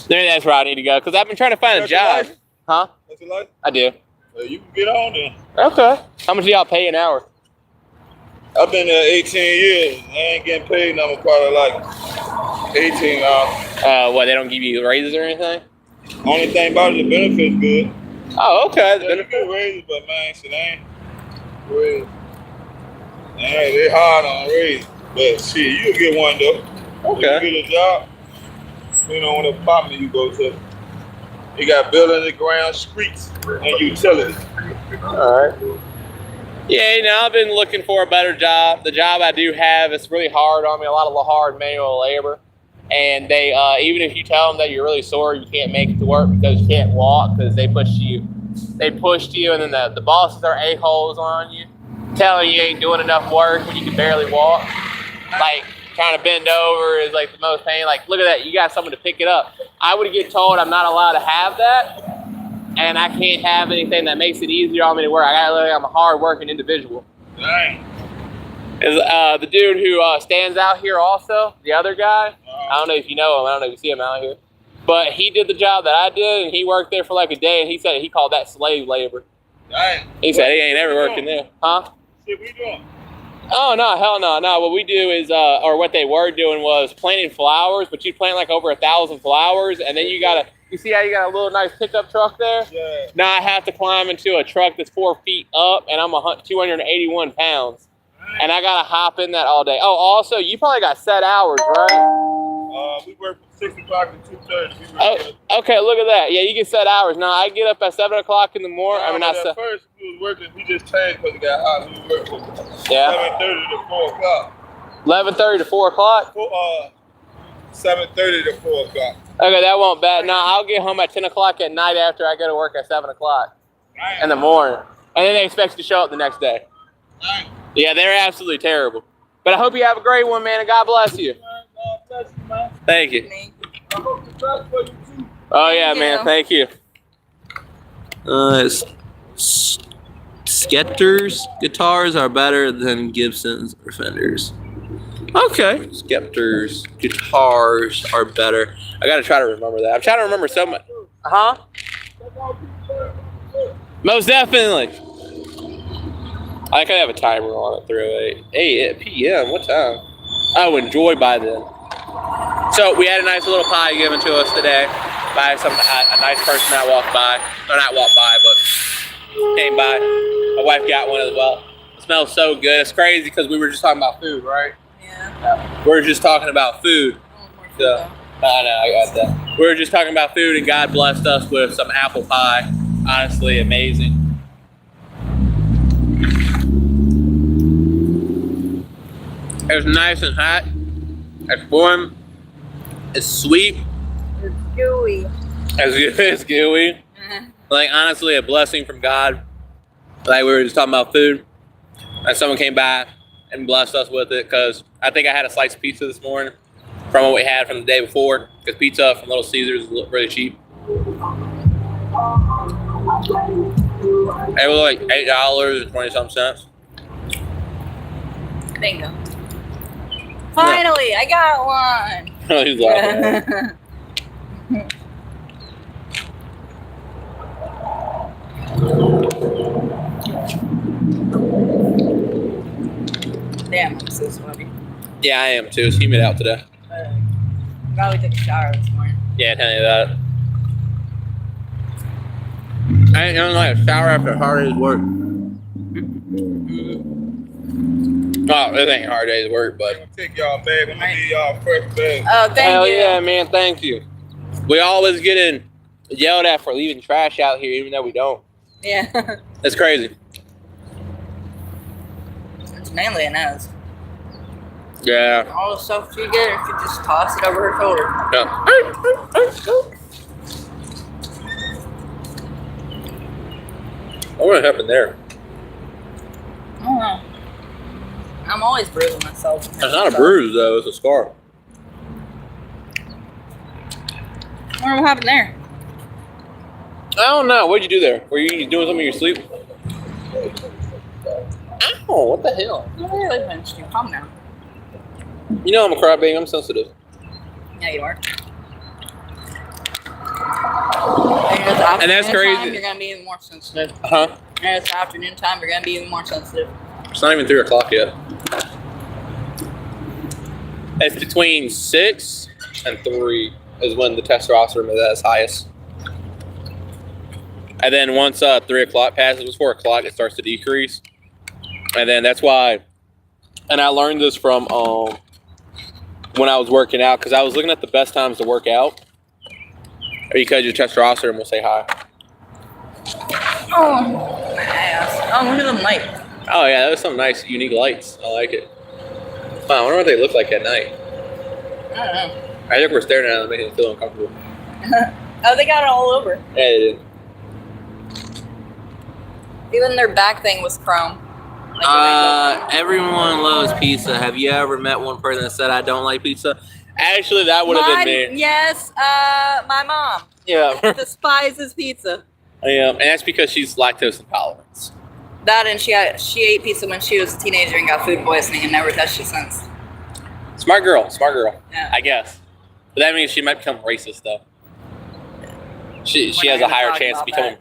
C: Maybe that's where I need to go, because I've been trying to find a
D: That's your
C: job.
D: life?
C: Huh?
D: That's your life?
C: I do.
D: You can get on there.
C: Okay. How much do y'all pay an hour?
D: I've been there 18 years. I ain't getting paid now. I'm probably like 18 now.
C: What, they don't give you raises or anything?
D: Only thing about it, the benefits good.
C: Oh, okay.
D: Yeah, you get raises, but man, shit ain't raises. They hard on raises. But shit, you'll get one though.
C: Okay.
D: If you get a job, you know, what apartment you go to. You got building the ground, streets, and utilities.
C: All right. Yeah, you know, I've been looking for a better job. The job I do have is really hard on me, a lot of hard manual labor. And they, even if you tell them that you're really sore, you can't make it to work because you can't walk because they pushed you, and then the bosses are a-holes on you, telling you ain't doing enough work when you can barely walk. Like, trying to bend over is like the most pain. Like, look at that, you got someone to pick it up. I would get told I'm not allowed to have that. And I can't have anything that makes it easier on me to work. I'm a hard-working individual.
D: Dang.
C: Is the dude who stands out here also, the other guy, I don't know if you know him, I don't know if you see him out here, but he did the job that I did, and he worked there for like a day, and he said he called that slave labor.
D: Dang.
C: He said he ain't ever working there. Huh?
D: Shit, we doing?
C: Oh, no, hell no. No, what we do is, or what they were doing was planting flowers, but you plant like over 1,000 flowers, and then you see how you got a little nice pickup truck there?
D: Yeah.
C: Now I have to climb into a truck that's 4 feet up, and I'm 281 pounds. And I gotta hop in that all day. Oh, also, you probably got set hours, right?
D: We work from 6 o'clock to 2:30.
C: Oh, okay, look at that. Yeah, you get set hours. Now, I get up at 7 o'clock in the morning. I mean, not
D: at first, we was working, we just changed because it got hot. We worked from 7:30 to 4 o'clock.
C: 11:30 to 4 o'clock?
D: 7:30 to 4 o'clock.
C: Okay, that won't bad. Now, I'll get home at 10 o'clock at night after I go to work at 7 o'clock in the morning. And then they expect you to show up the next day.
D: Dang.
C: Yeah, they're absolutely terrible. But I hope you have a great one, man, and God bless you.
D: God bless you, man.
C: Thank you.
D: I hope the best for you too.
C: Oh yeah,
B: Thank
C: man.
B: you.
C: Thank you. Skeptors guitars are better than Gibsons or Fenders. Okay. Skeptors guitars are better. I gotta try to remember that. I'm trying to remember so much. Huh? Most definitely. I could have a timer on it through 8 p.m. What time? Oh, enjoy by then. So we had a nice little pie given to us today by a nice person that walked by. Or not walked by, but came by. My wife got one as well. It smells so good. It's crazy because we were just talking about food, right?
B: Yeah.
C: We were just talking about food. So, I know, I got that. We were just talking about food, and God blessed us with some apple pie. Honestly, amazing. It's nice and hot. It's warm. It's sweet.
B: It's gooey.
C: It's gooey. Like, honestly, a blessing from God. Like, we were just talking about food, and someone came by and blessed us with it, because I think I had a slice of pizza this morning from what we had from the day before, because pizza from Little Caesars is really cheap. It was like $8.20-something.
B: Bingo. Finally, I got one.
C: He's laughing.
B: Damn, I'm so sweaty.
C: Yeah, I am too. It's humid out today.
B: Probably took a shower this morning.
C: Yeah, tell you that. I ain't doing like a shower after a hard day's work. Oh, this ain't a hard day's work, but.
D: I'm gonna take y'all bag. I'm gonna give y'all a fresh bag.
B: Oh, thank
C: Hell
B: you.
C: yeah, man, thank you. We always getting yelled at for leaving trash out here, even though we don't.
B: Yeah.
C: That's crazy.
B: It's mainly a nose.
C: Yeah.
B: All the stuff she get, she just toss it over her shoulder.
C: Yeah. What happened there?
B: I don't know. I'm always bruising myself.
C: It's not a bruise though, it's a scar.
B: I wonder what happened there.
C: I don't know. What'd you do there? Were you doing something in your sleep? Ow, what the hell?
B: Oh, really pinched you. Calm down.
C: You know I'm a crybaby, I'm sensitive.
B: Yeah, you are.
C: And that's crazy.
B: Time, you're gonna be even more sensitive.
C: Huh?
B: And it's afternoon time, you're gonna be even more sensitive.
C: It's not even 3 o'clock yet. It's between 6 and 3 is when the testosterone is at its highest. And then once 3 o'clock passes, it's 4 o'clock, it starts to decrease. And then that's why, and I learned this from when I was working out, because I was looking at the best times to work out, because your testosterone will say high.
B: Oh, my ass. Oh, look at them lights.
C: Oh yeah, those are some nice, unique lights. I like it. Wow, I wonder what they look like at night.
B: I don't know.
C: I think we're staring at them, making it feel uncomfortable.
B: Oh, they got it all over.
C: Yeah, they did.
B: Even their back thing was chrome.
C: Everyone loves pizza. Have you ever met one person that said I don't like pizza? Actually, that would have been me.
B: Yes, my mom
C: Yeah.
B: despises pizza.
C: Yeah, and that's because she's lactose intolerant.
B: That and she ate pizza when she was a teenager and got food poisoning and never touched it since.
C: Smart girl,
B: Yeah.
C: I guess. But that means she might become racist, though. She
B: We're
C: has
B: not
C: a higher
B: gonna
C: chance
B: talk
C: of becoming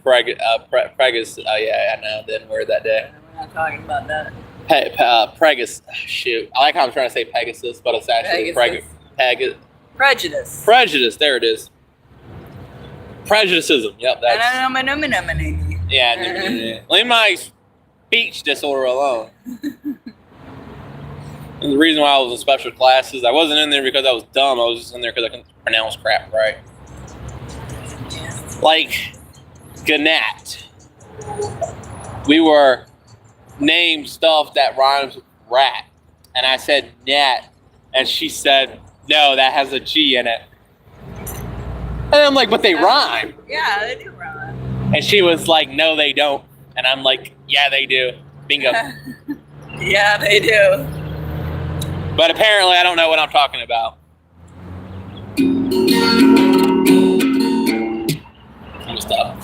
C: pregus. Yeah, I know. Didn't word that day.
B: We're not talking about that.
C: Pregus. Shoot, I like how I'm trying to say Pegasus, but it's actually
B: Pegasus. Prejudice.
C: Prejudice. There it is. Prejudicism. Yep, that's. Yeah. Leave my speech disorder alone. And the reason why I was in special classes, I wasn't in there because I was dumb. I was just in there because I couldn't pronounce crap right. Like Gannett. We were named stuff that rhymes with rat. And I said gnat. And she said, no, that has a G in it. And I'm like, but they rhyme.
B: Yeah, they do rhyme.
C: And she was like, no, they don't. And I'm like, yeah, they do. Bingo.
B: Yeah, they do.
C: But apparently I don't know what I'm talking about. I'm stop.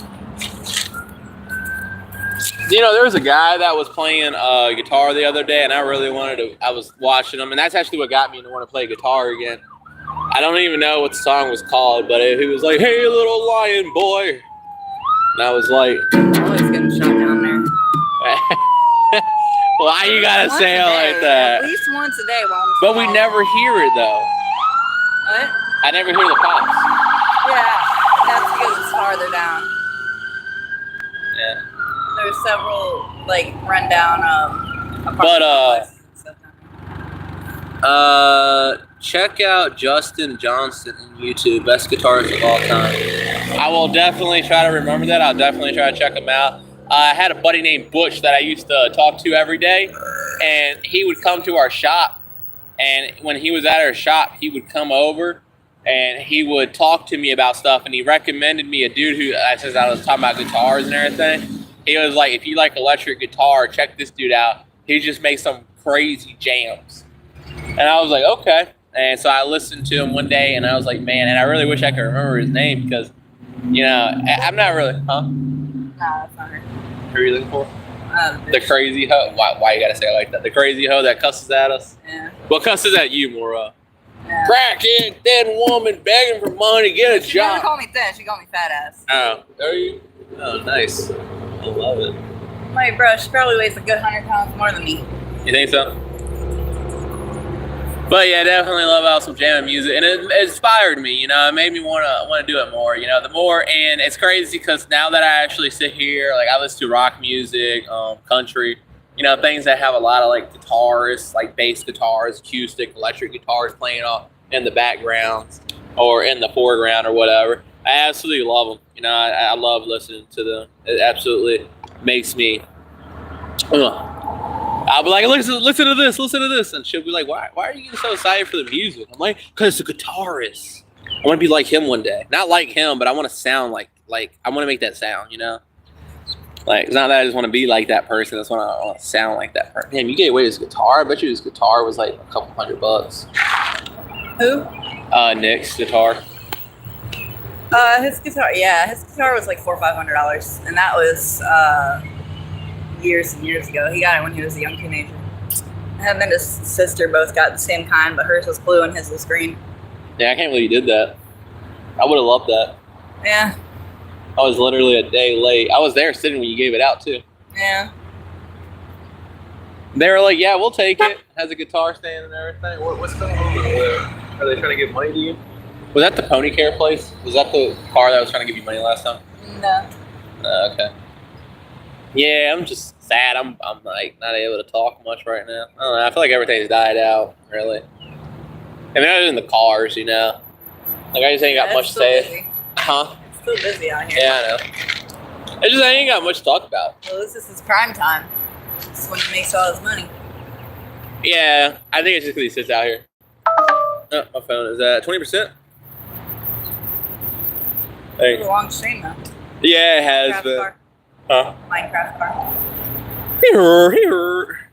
C: You know, there was a guy that was playing guitar the other day, and I really wanted to. I was watching him, and that's actually what got me to want to play guitar again. I don't even know what the song was called, but he was like, "Hey, little lion boy," and I was like,
B: Always getting shot down there.
C: "Why you gotta
B: Once
C: say
B: a
C: it
B: day,
C: like that?"
B: At least once a day while I'm
C: But we
B: small.
C: never hear it though.
B: What?
C: I never hear the pops.
B: Yeah, that's because it's farther down.
C: Yeah.
B: There's several like rundown apartment
C: But,
B: complexes and stuff down there.
C: Check out Justin Johnson on YouTube, best guitarist of all time. I will definitely try to remember that. I'll definitely try to check him out. I had a buddy named Butch that I used to talk to every day, and he would come to our shop. And when he was at our shop, he would come over and he would talk to me about stuff. And he recommended me a dude who, since I was talking about guitars and everything, he was like, if you like electric guitar, check this dude out. He just makes some crazy jams. And I was like, okay. And so I listened to him one day, and I was like, man, and I really wish I could remember his name because, you know, I'm not really, huh?
B: No, that's not her.
C: Who are you looking for? The
B: Bitch.
C: crazy hoe. Why you gotta say it like that? The crazy hoe that cusses at us?
B: Yeah.
C: What cusses at you, Mora?
B: Yeah.
C: Crackhead, dead woman begging for money, get a
B: She never
C: job.
B: called me thin. She called me fat ass.
C: Oh, are you? Oh, nice. I love it.
B: My bro, she probably weighs a good 100 pounds more than me.
C: You think so? But yeah, definitely love out some jamming music, and it inspired me. You know, it made me want to do it more. You know, the more, and it's crazy because now that I actually sit here, like I listen to rock music, country, you know, things that have a lot of like guitarists, like bass guitars, acoustic, electric guitars playing off in the background or in the foreground or whatever. I absolutely love them. You know, I love listening to them. It absolutely makes me. I'll be like, listen to this, and she'll be like, why are you getting so excited for the music? I'm like, because it's a guitarist. I want to be like him one day. Not like him, but I want to sound like I want to make that sound, you know? Like, it's not that I just want to be like that person. That's when I want to sound like that person. Damn, you gave away his guitar. I bet you his guitar was like a couple $100.
B: Who?
C: Nick's guitar.
B: His guitar. Yeah, his guitar was like $400 or $500, and that was years and years ago. He got it when he was a young teenager. Him and his sister both got the same kind, but hers was blue and his was green.
C: Yeah, I can't believe you did that. I would have loved that.
B: Yeah,
C: I was literally a day late. I was there sitting when you gave it out, too.
B: yeah.
C: They were like, yeah, we'll take it. Has a guitar stand and everything. What's going on over there? Are they trying to give money to you? Was that the Pony Care place? Was that the car that was trying to give you money last time?
B: No.
C: Okay. Yeah, I'm just sad. I'm like not able to talk much right now. I don't know. I feel like everything's died out, really. I mean, other than the cars, you know. Like, I just ain't got
B: Yeah,
C: much
B: it's
C: to
B: still
C: say.
B: busy.
C: Huh?
B: It's still busy out here.
C: Yeah, I know. I ain't got much to talk about.
B: Well, this is his prime time. This is when he makes all his money.
C: Yeah, I think it's just because he sits out here. Oh, my phone is at 20%. Hey.
B: It's a long stream, though.
C: Yeah, it has
B: Minecraft
C: been.
B: car.
C: Huh?
B: Minecraft car.
C: Here.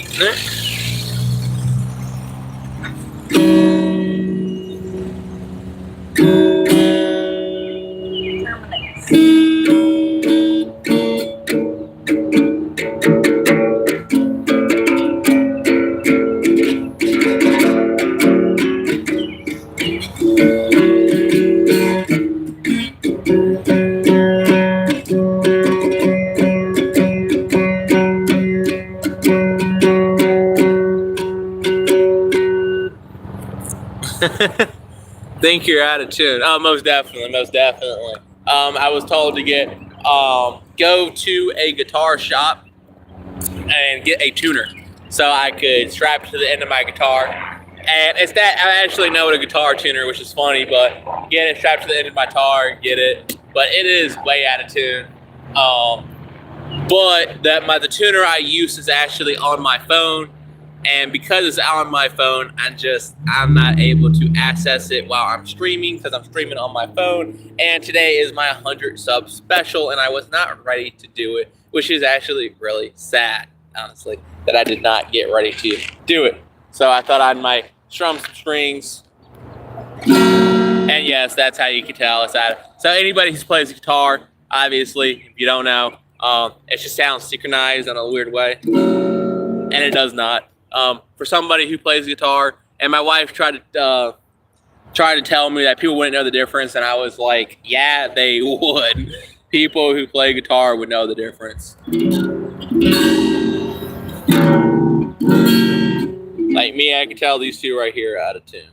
B: Terminates.
C: Think you're out of tune. Oh, most definitely. I was told to go to a guitar shop and get a tuner so I could strap it to the end of my guitar And it's that I actually know what a guitar tuner, which is funny, but get it strapped to the end of my guitar, get it. But it is way out of tune. But the tuner I use is actually on my phone, and because it's on my phone, I'm not able to access it while I'm streaming because I'm streaming on my phone. And today is my 100 sub special, and I was not ready to do it, which is actually really sad, honestly, that I did not get ready to do it. So I thought I might strum some strings. And yes, that's how you can tell it's out. So anybody who plays guitar, obviously, if you don't know, it just sounds synchronized in a weird way. And it does not. For somebody who plays guitar, and my wife tried to tell me that people wouldn't know the difference, and I was like, yeah, they would. People who play guitar would know the difference. Like me, I can tell these two right here are out of tune.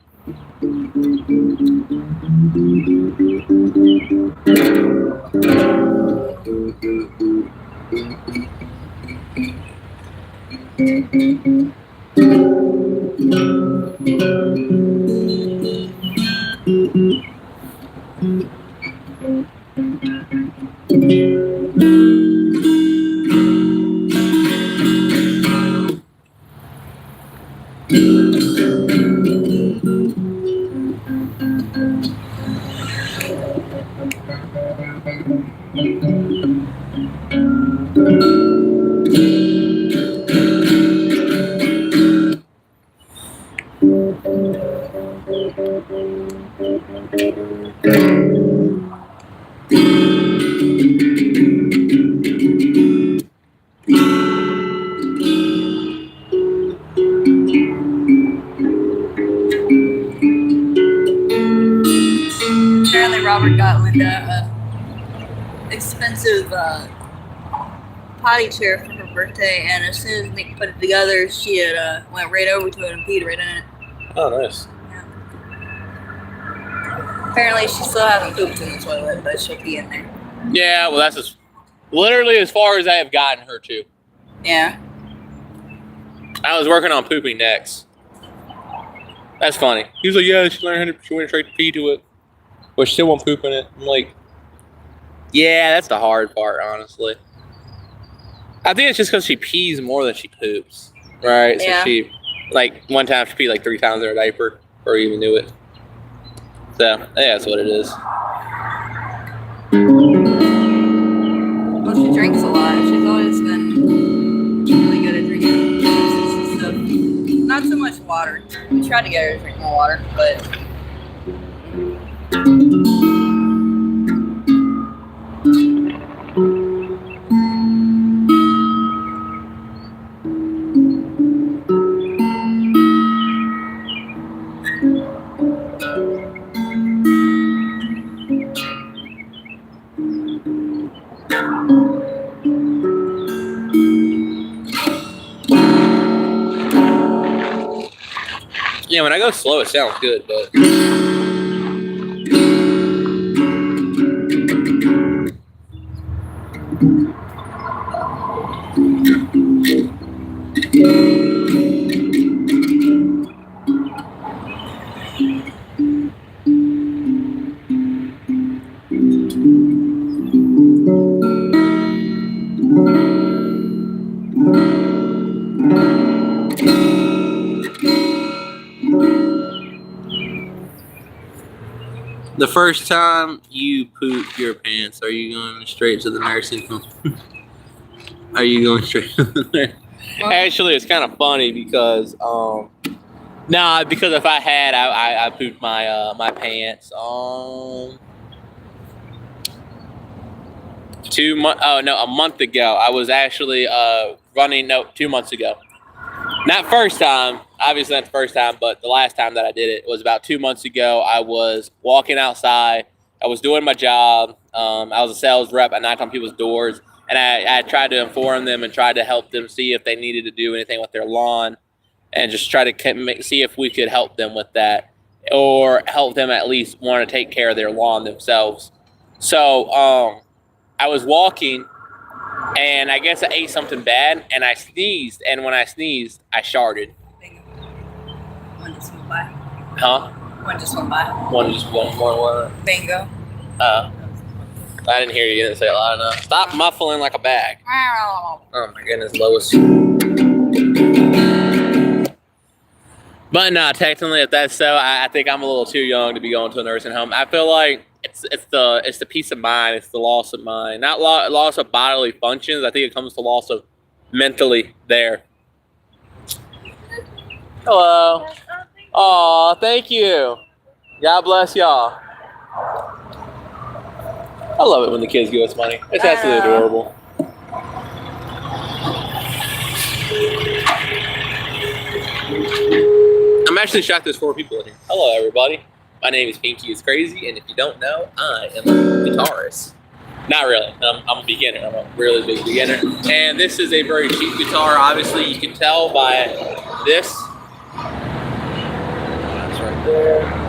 B: Apparently, Robert got Linda a expensive potty chair for her birthday, and as soon as Nick put it together, she had went right over to it and peed right in it.
C: Oh, nice.
B: Yeah. Apparently, she still hasn't pooped in the toilet, but she'll pee in there.
C: Yeah, well, that's literally as far as I have gotten her to.
B: Yeah.
C: I was working on pooping next. That's funny. He was like, yeah, she went straight to pee to it, but she still won't poop in it. I'm like, yeah, that's the hard part, honestly. I think it's just because she pees more than she poops, right?
B: Yeah.
C: So she, like, one time she peed like 3 times in her diaper before you even knew it. So, yeah, that's what it is.
B: Well, she drinks a lot. She's always been really good at drinking juices and stuff. Not so much water. We tried to get her to drink more water, but
C: Yeah, when I go slow, it sounds good, but. The first time you poop your pants, are you going straight to the nursing home? Are you going straight to the nursing home? Actually, it's kind of funny because, because if I had, I pooped my my pants 2 months. Oh no, a month ago. I was actually running. No, 2 months ago. Not first time, obviously not the first time, but the last time that I did it was about 2 months ago. I was walking outside. I was doing my job. I was a sales rep. I knocked on people's doors, and I tried to inform them and tried to help them see if they needed to do anything with their lawn, and just try to see if we could help them with that, or help them at least want to take care of their lawn themselves. So I was walking, and I guess I ate something bad, and I sneezed, and when I sneezed, I sharted.
B: just went by.
C: Huh?
B: One just went by.
C: One just one.
B: Bingo.
C: I didn't hear you. You didn't say it loud enough. Stop muffling like a bag. Oh my goodness, Lois. But no, technically, if that's so, I think I'm a little too young to be going to a nursing home. I feel like it's the peace of mind, it's the loss of mind, not loss of bodily functions. I think it comes to loss of mentally there. Hello. Aw, thank you. God bless y'all. I love it when the kids give us money. It's absolutely adorable. I'm actually shocked there's 4 people in here. Hello, everybody. My name is Pinky is Crazy, and if you don't know, I am a guitarist. Not really. I'm a beginner. I'm a really big beginner. And this is a very cheap guitar. Obviously, you can tell by this. That's right there.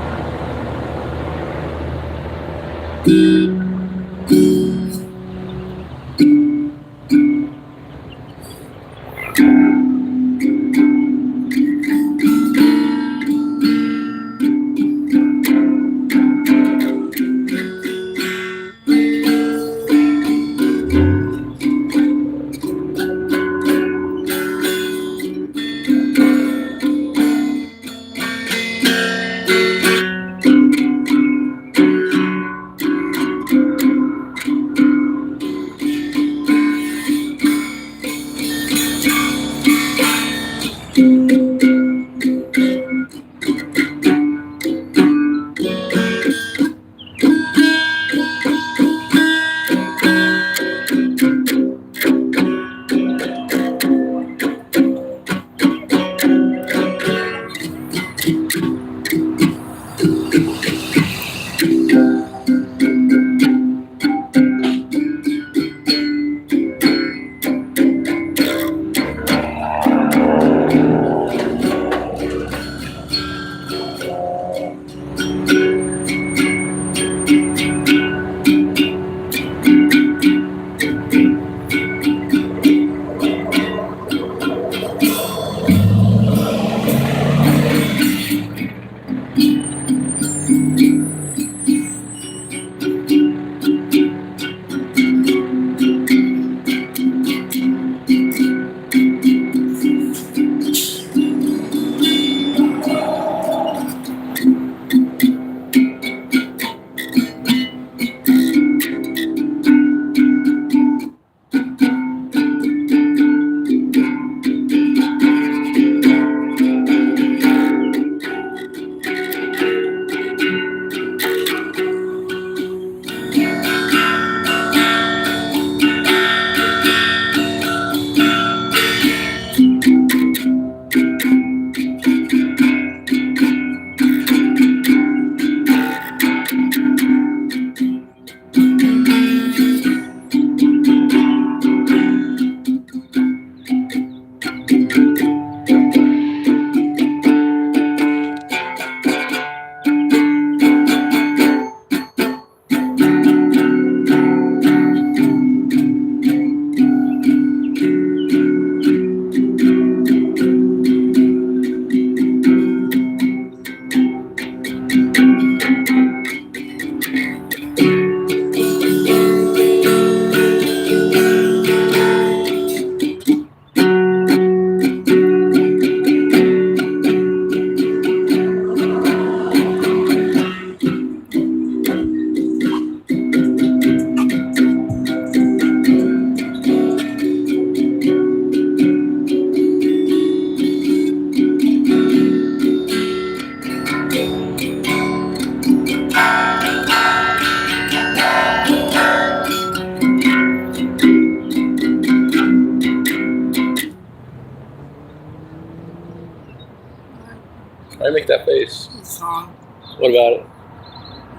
C: Why make that face?
B: The song.
C: What about it?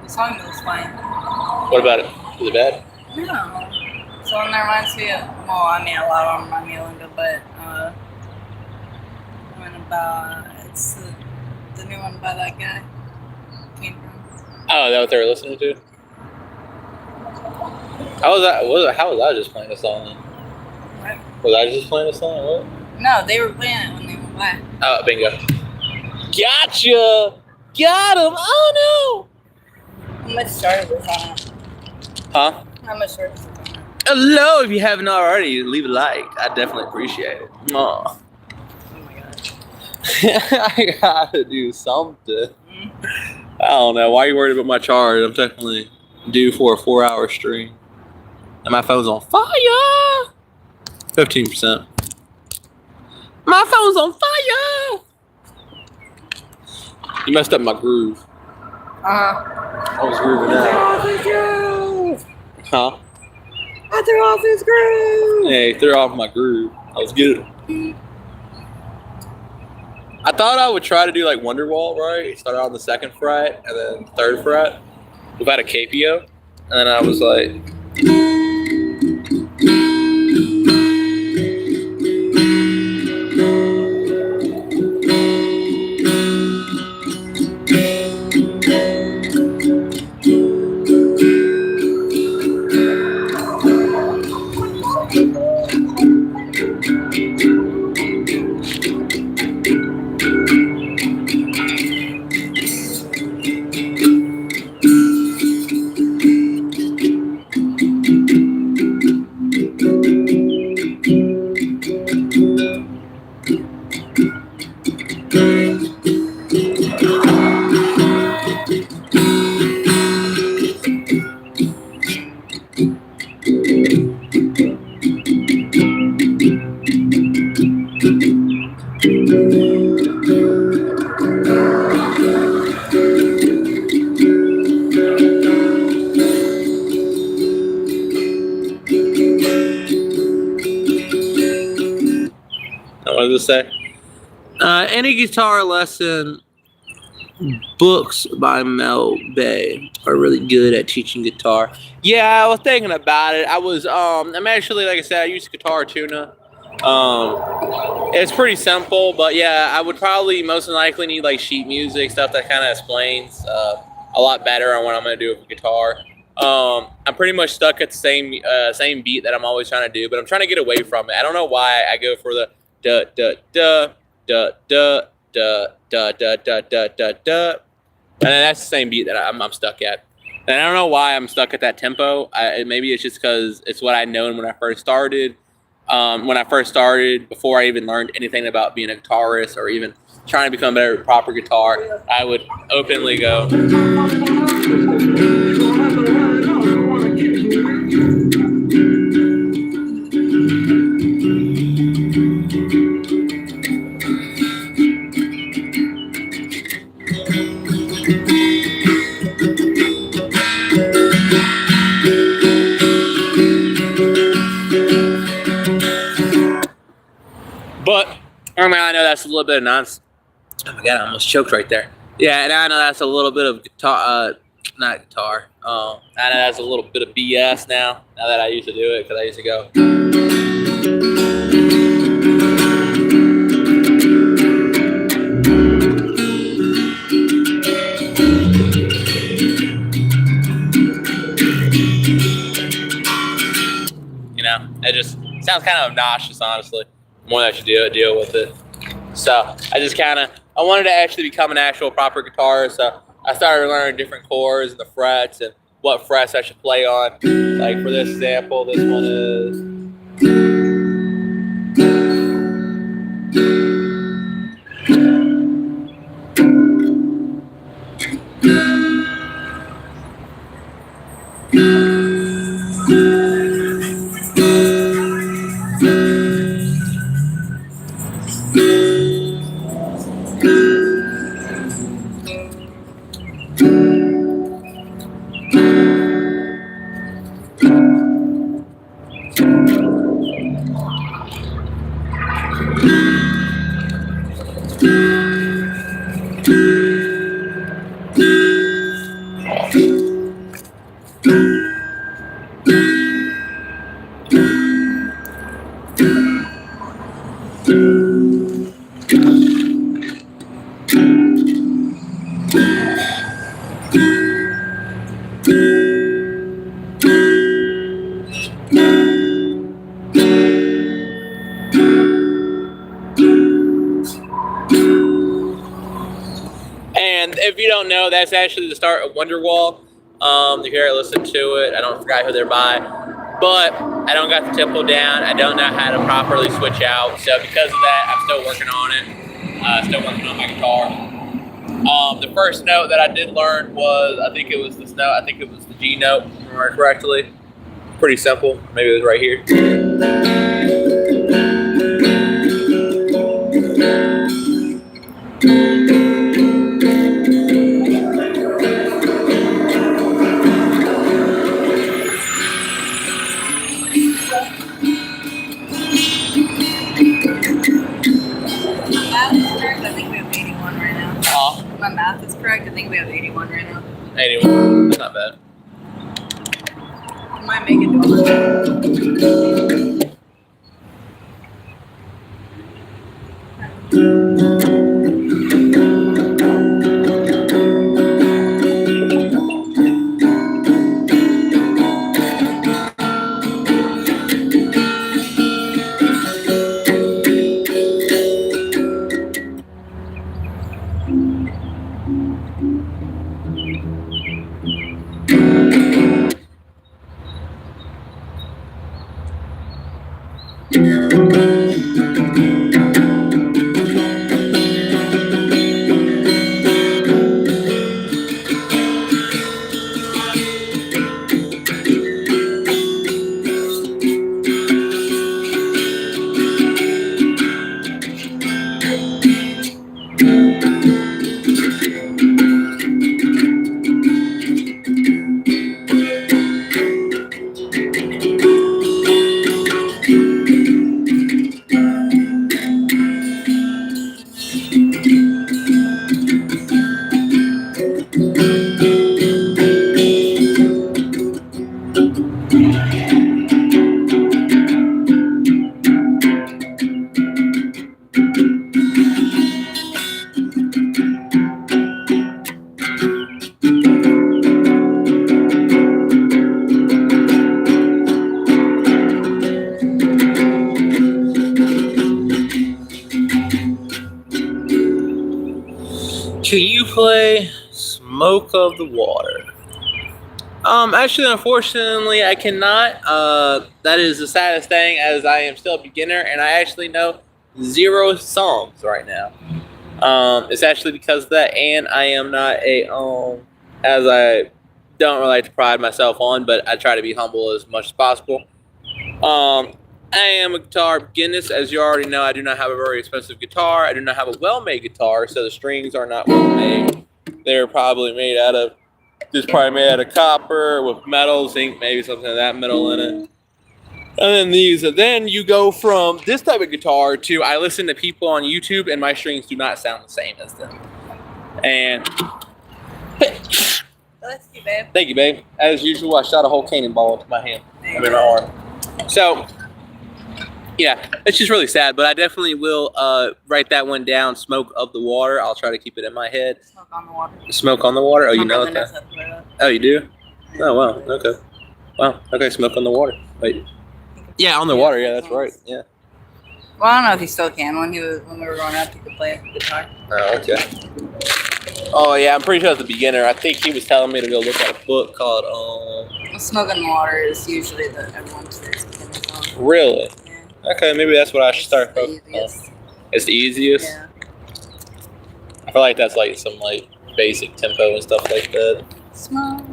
B: The song was fine.
C: What about it? Is it bad?
B: No. So one that reminds me of, well, I mean, a lot of them remind me of Linda, but one about, it's the new one by that guy. Came from.
C: Oh, is that what they were listening to? How was I just playing the song then?
B: What?
C: Was I just playing the song or what?
B: No, they were playing it when they went by.
C: Oh, bingo. Gotcha! Got him! Oh
B: How much started this on it?
C: no! Huh?
B: How much started this on it?
C: Hello, if you haven't already, leave a like. I definitely appreciate it. Aw.
B: Oh my gosh.
C: I gotta do something. I don't know. Why are you worried about my charge? I'm definitely due for a 4-hour stream. And my phone's on fire! 15%. My phone's on fire! You messed up my groove. I was grooving out. Huh?
B: I threw off his groove.
C: Yeah, he threw off my groove. I was good. I thought I would try to do like Wonderwall, right? Start out on the 2nd fret and then 3rd fret without a capio. And then I was like, what does it say? Any guitar lesson books by Mel Bay are really good at teaching guitar. Yeah, I was thinking about it. I'm actually, like I said, I use Guitar Tuna. It's pretty simple, but yeah, I would probably most likely need like sheet music, stuff that kind of explains a lot better on what I'm going to do with the guitar. I'm pretty much stuck at the same beat that I'm always trying to do, but I'm trying to get away from it. I don't know why I go for the da da da da da da da da da da da da, and then that's the same beat that I'm stuck at. And I don't know why I'm stuck at that tempo. Maybe it's just because it's what I known when I first started. Before I even learned anything about being a guitarist or even trying to become better at proper guitar, I would openly go. But I mean, I know that's a little bit of nonsense. Oh my god, I almost choked right there. Yeah, and I know that's a little bit of guitar, not guitar. I know that's a little bit of BS now that I used to do it, because I used to go. You know, it just sounds kind of obnoxious, honestly. More than I should deal with it. So I wanted to actually become an actual proper guitarist. So I started learning different chords and the frets and what frets I should play on. Like for this example, this one is. don't know, that's actually the start of Wonderwall. If you ever listen to it, I don't forget who they're by, but I don't got the tempo down. I don't know how to properly switch out. So because of that, I'm still working on it. Still working on my guitar. The first note that I did learn was, I think it was this note. I think it was the G note, if I remember correctly. Pretty simple. Maybe it was right here.
B: I think we have 81 right now. My math is correct. I think we have 81 right now.
C: 81. That's not bad.
B: I might make it
C: Can you play Smoke of the Water? Actually, unfortunately, I cannot. That is the saddest thing, as I am still a beginner, and I actually know 0 songs right now. It's actually because of that, and I am not a, as I don't really like to pride myself on, but I try to be humble as much as possible. I am a guitar beginner. As you already know, I do not have a very expensive guitar. I do not have a well-made guitar, so the strings are not well-made. They're probably made out of, just probably made out of copper with metal, zinc, maybe something of that metal in it. And then you go from this type of guitar to, I listen to people on YouTube and my strings do not sound the same as them. And
B: Bless you, babe.
C: thank you, babe. As usual, I shot a whole cannonball into my hand. I mean, my arm. So, yeah, it's just really sad, but I definitely will write that one down, Smoke of the Water. I'll try to keep it in my head.
B: Smoke on the water.
C: Smoke on the Water? Oh, you know
B: that?
C: that? Oh, you do? Oh, wow. Okay. Wow. Okay, Smoke on the Water. Wait. Yeah, on the water. Yeah, that's right. Yeah.
B: Well, I don't know if he still can. When we were growing up, he could play guitar.
C: Oh, okay. Oh, yeah, I'm pretty sure as a beginner. I think he was telling me to go look at a book called,
B: Smoke on the Water is usually everyone's first beginner song.
C: Really?
B: Yeah.
C: Okay, maybe that's what I should start
B: It's
C: focusing
B: the
C: on.
B: easiest.
C: It's the easiest?
B: Yeah.
C: I feel like that's like some like basic tempo and stuff like that.
B: Smoke.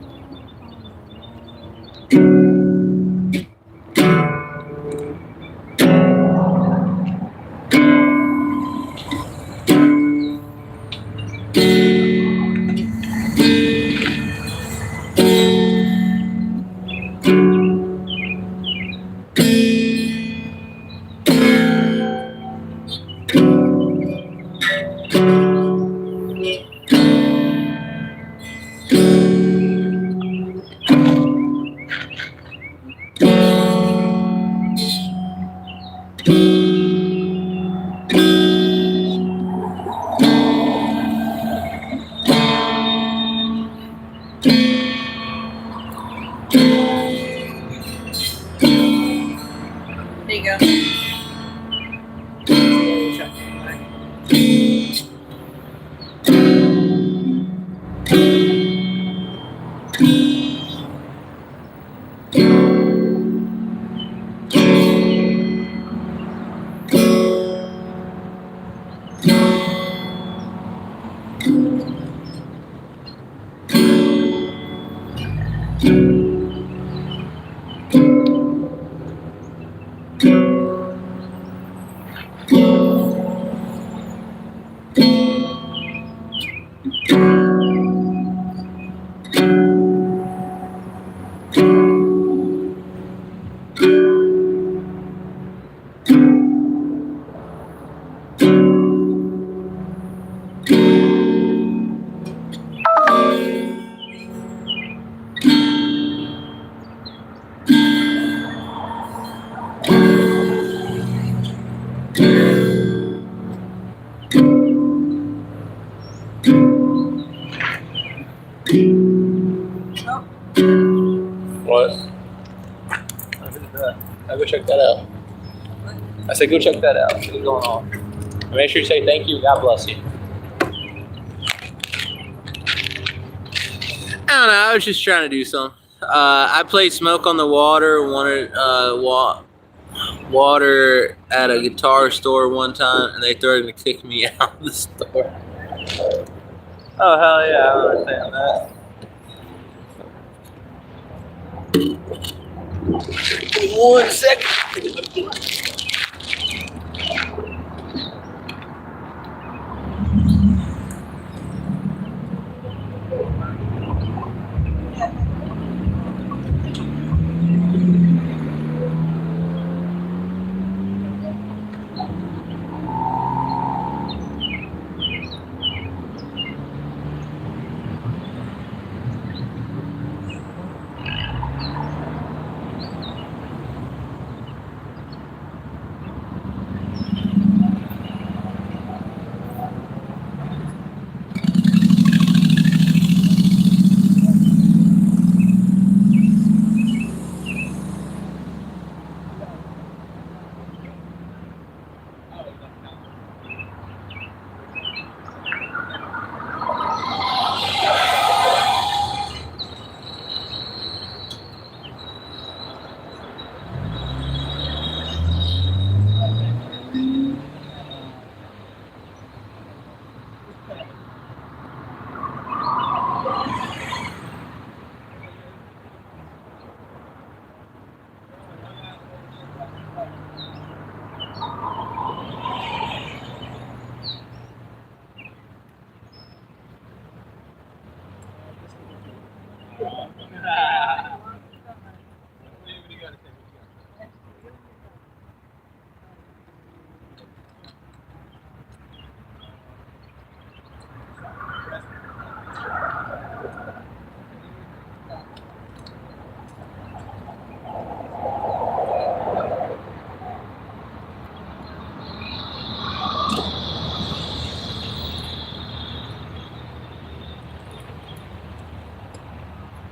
B: There you go.
C: I'll go check that out. I said, go check that out. What's going on? And make sure you say thank you. God bless you. I don't know. I was just trying to do something. I played Smoke on the Water. Wanted water at a guitar store one time, and they threatened to kick me out of the store. Oh hell yeah! I understand that. 1 second.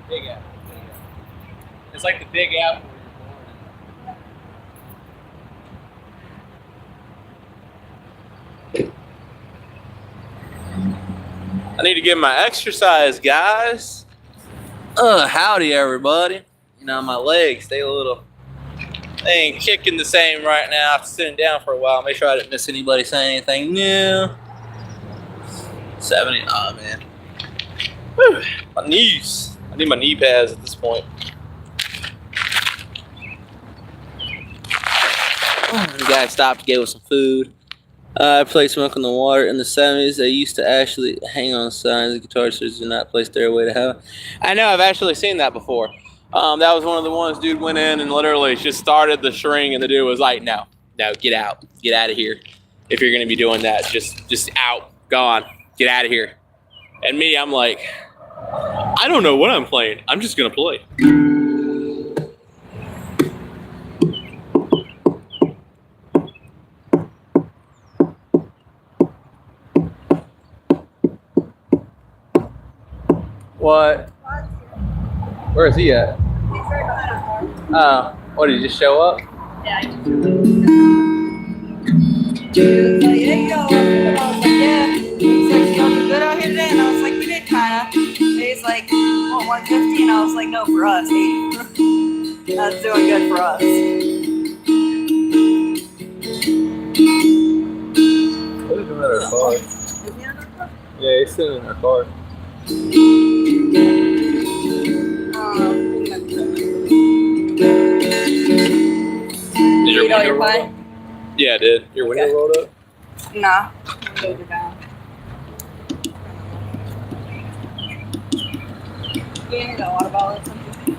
C: Big Apple. It's like the Big Apple. I need to get my exercise, guys. Howdy, everybody. You know, my legs, they ain't kicking the same right now after sitting down for a while. Make sure I didn't miss anybody saying anything new. 70, oh man. Whew, my knees. I need my knee pads at this point. The guy stopped to get with some food. I played Smoke on the Water in the 70s. They used to actually hang on signs. The guitar stores do not play Stairway to Heaven. I know, I've actually seen that before. That was one of the ones dude went in and literally just started the string, and the dude was like, no, get out. Get out of here. If you're going to be doing that, just out. Gone. Get out of here. And me, I'm like, I don't know what I'm playing. I'm just going to play. What? Where is he at? Oh, what, did he just show up?
B: Yeah, he was like, hey, yo. And I was like, yeah. He's like, yo, you good out here today? And I was like, we did kind of. And he's like, well, 150? And I was like, no, for us, 80. That's doing good for us.
C: What is he doing at our car?
B: Is he on our car?
C: Yeah, he's sitting in our car. Did your window roll up? Yeah, I did. Your window rolled up?
B: Nah. Windows are down. You need a water bottle or something?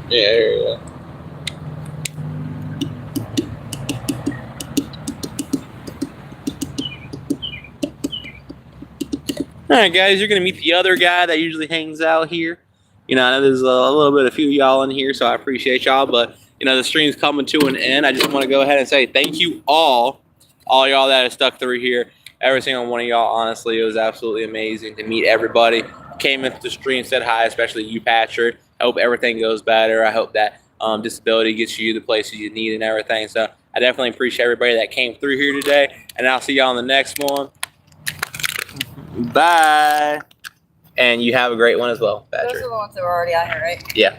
C: Yeah, there you go. Alright guys, you're going to meet the other guy that usually hangs out here. You know, I know there's a few y'all in here, so I appreciate y'all, but you know, the stream's coming to an end. I just want to go ahead and say thank you all y'all that have stuck through here. Every single one of y'all, honestly, it was absolutely amazing to meet everybody. Came into the stream, said hi, especially you, Patrick. I hope everything goes better. I hope that disability gets you the places you need and everything. So I definitely appreciate everybody that came through here today, and I'll see y'all on the next one. Bye. And you have a great one as well,
B: Those
C: Patrick.
B: are the ones that were already out here, right?
C: Yeah.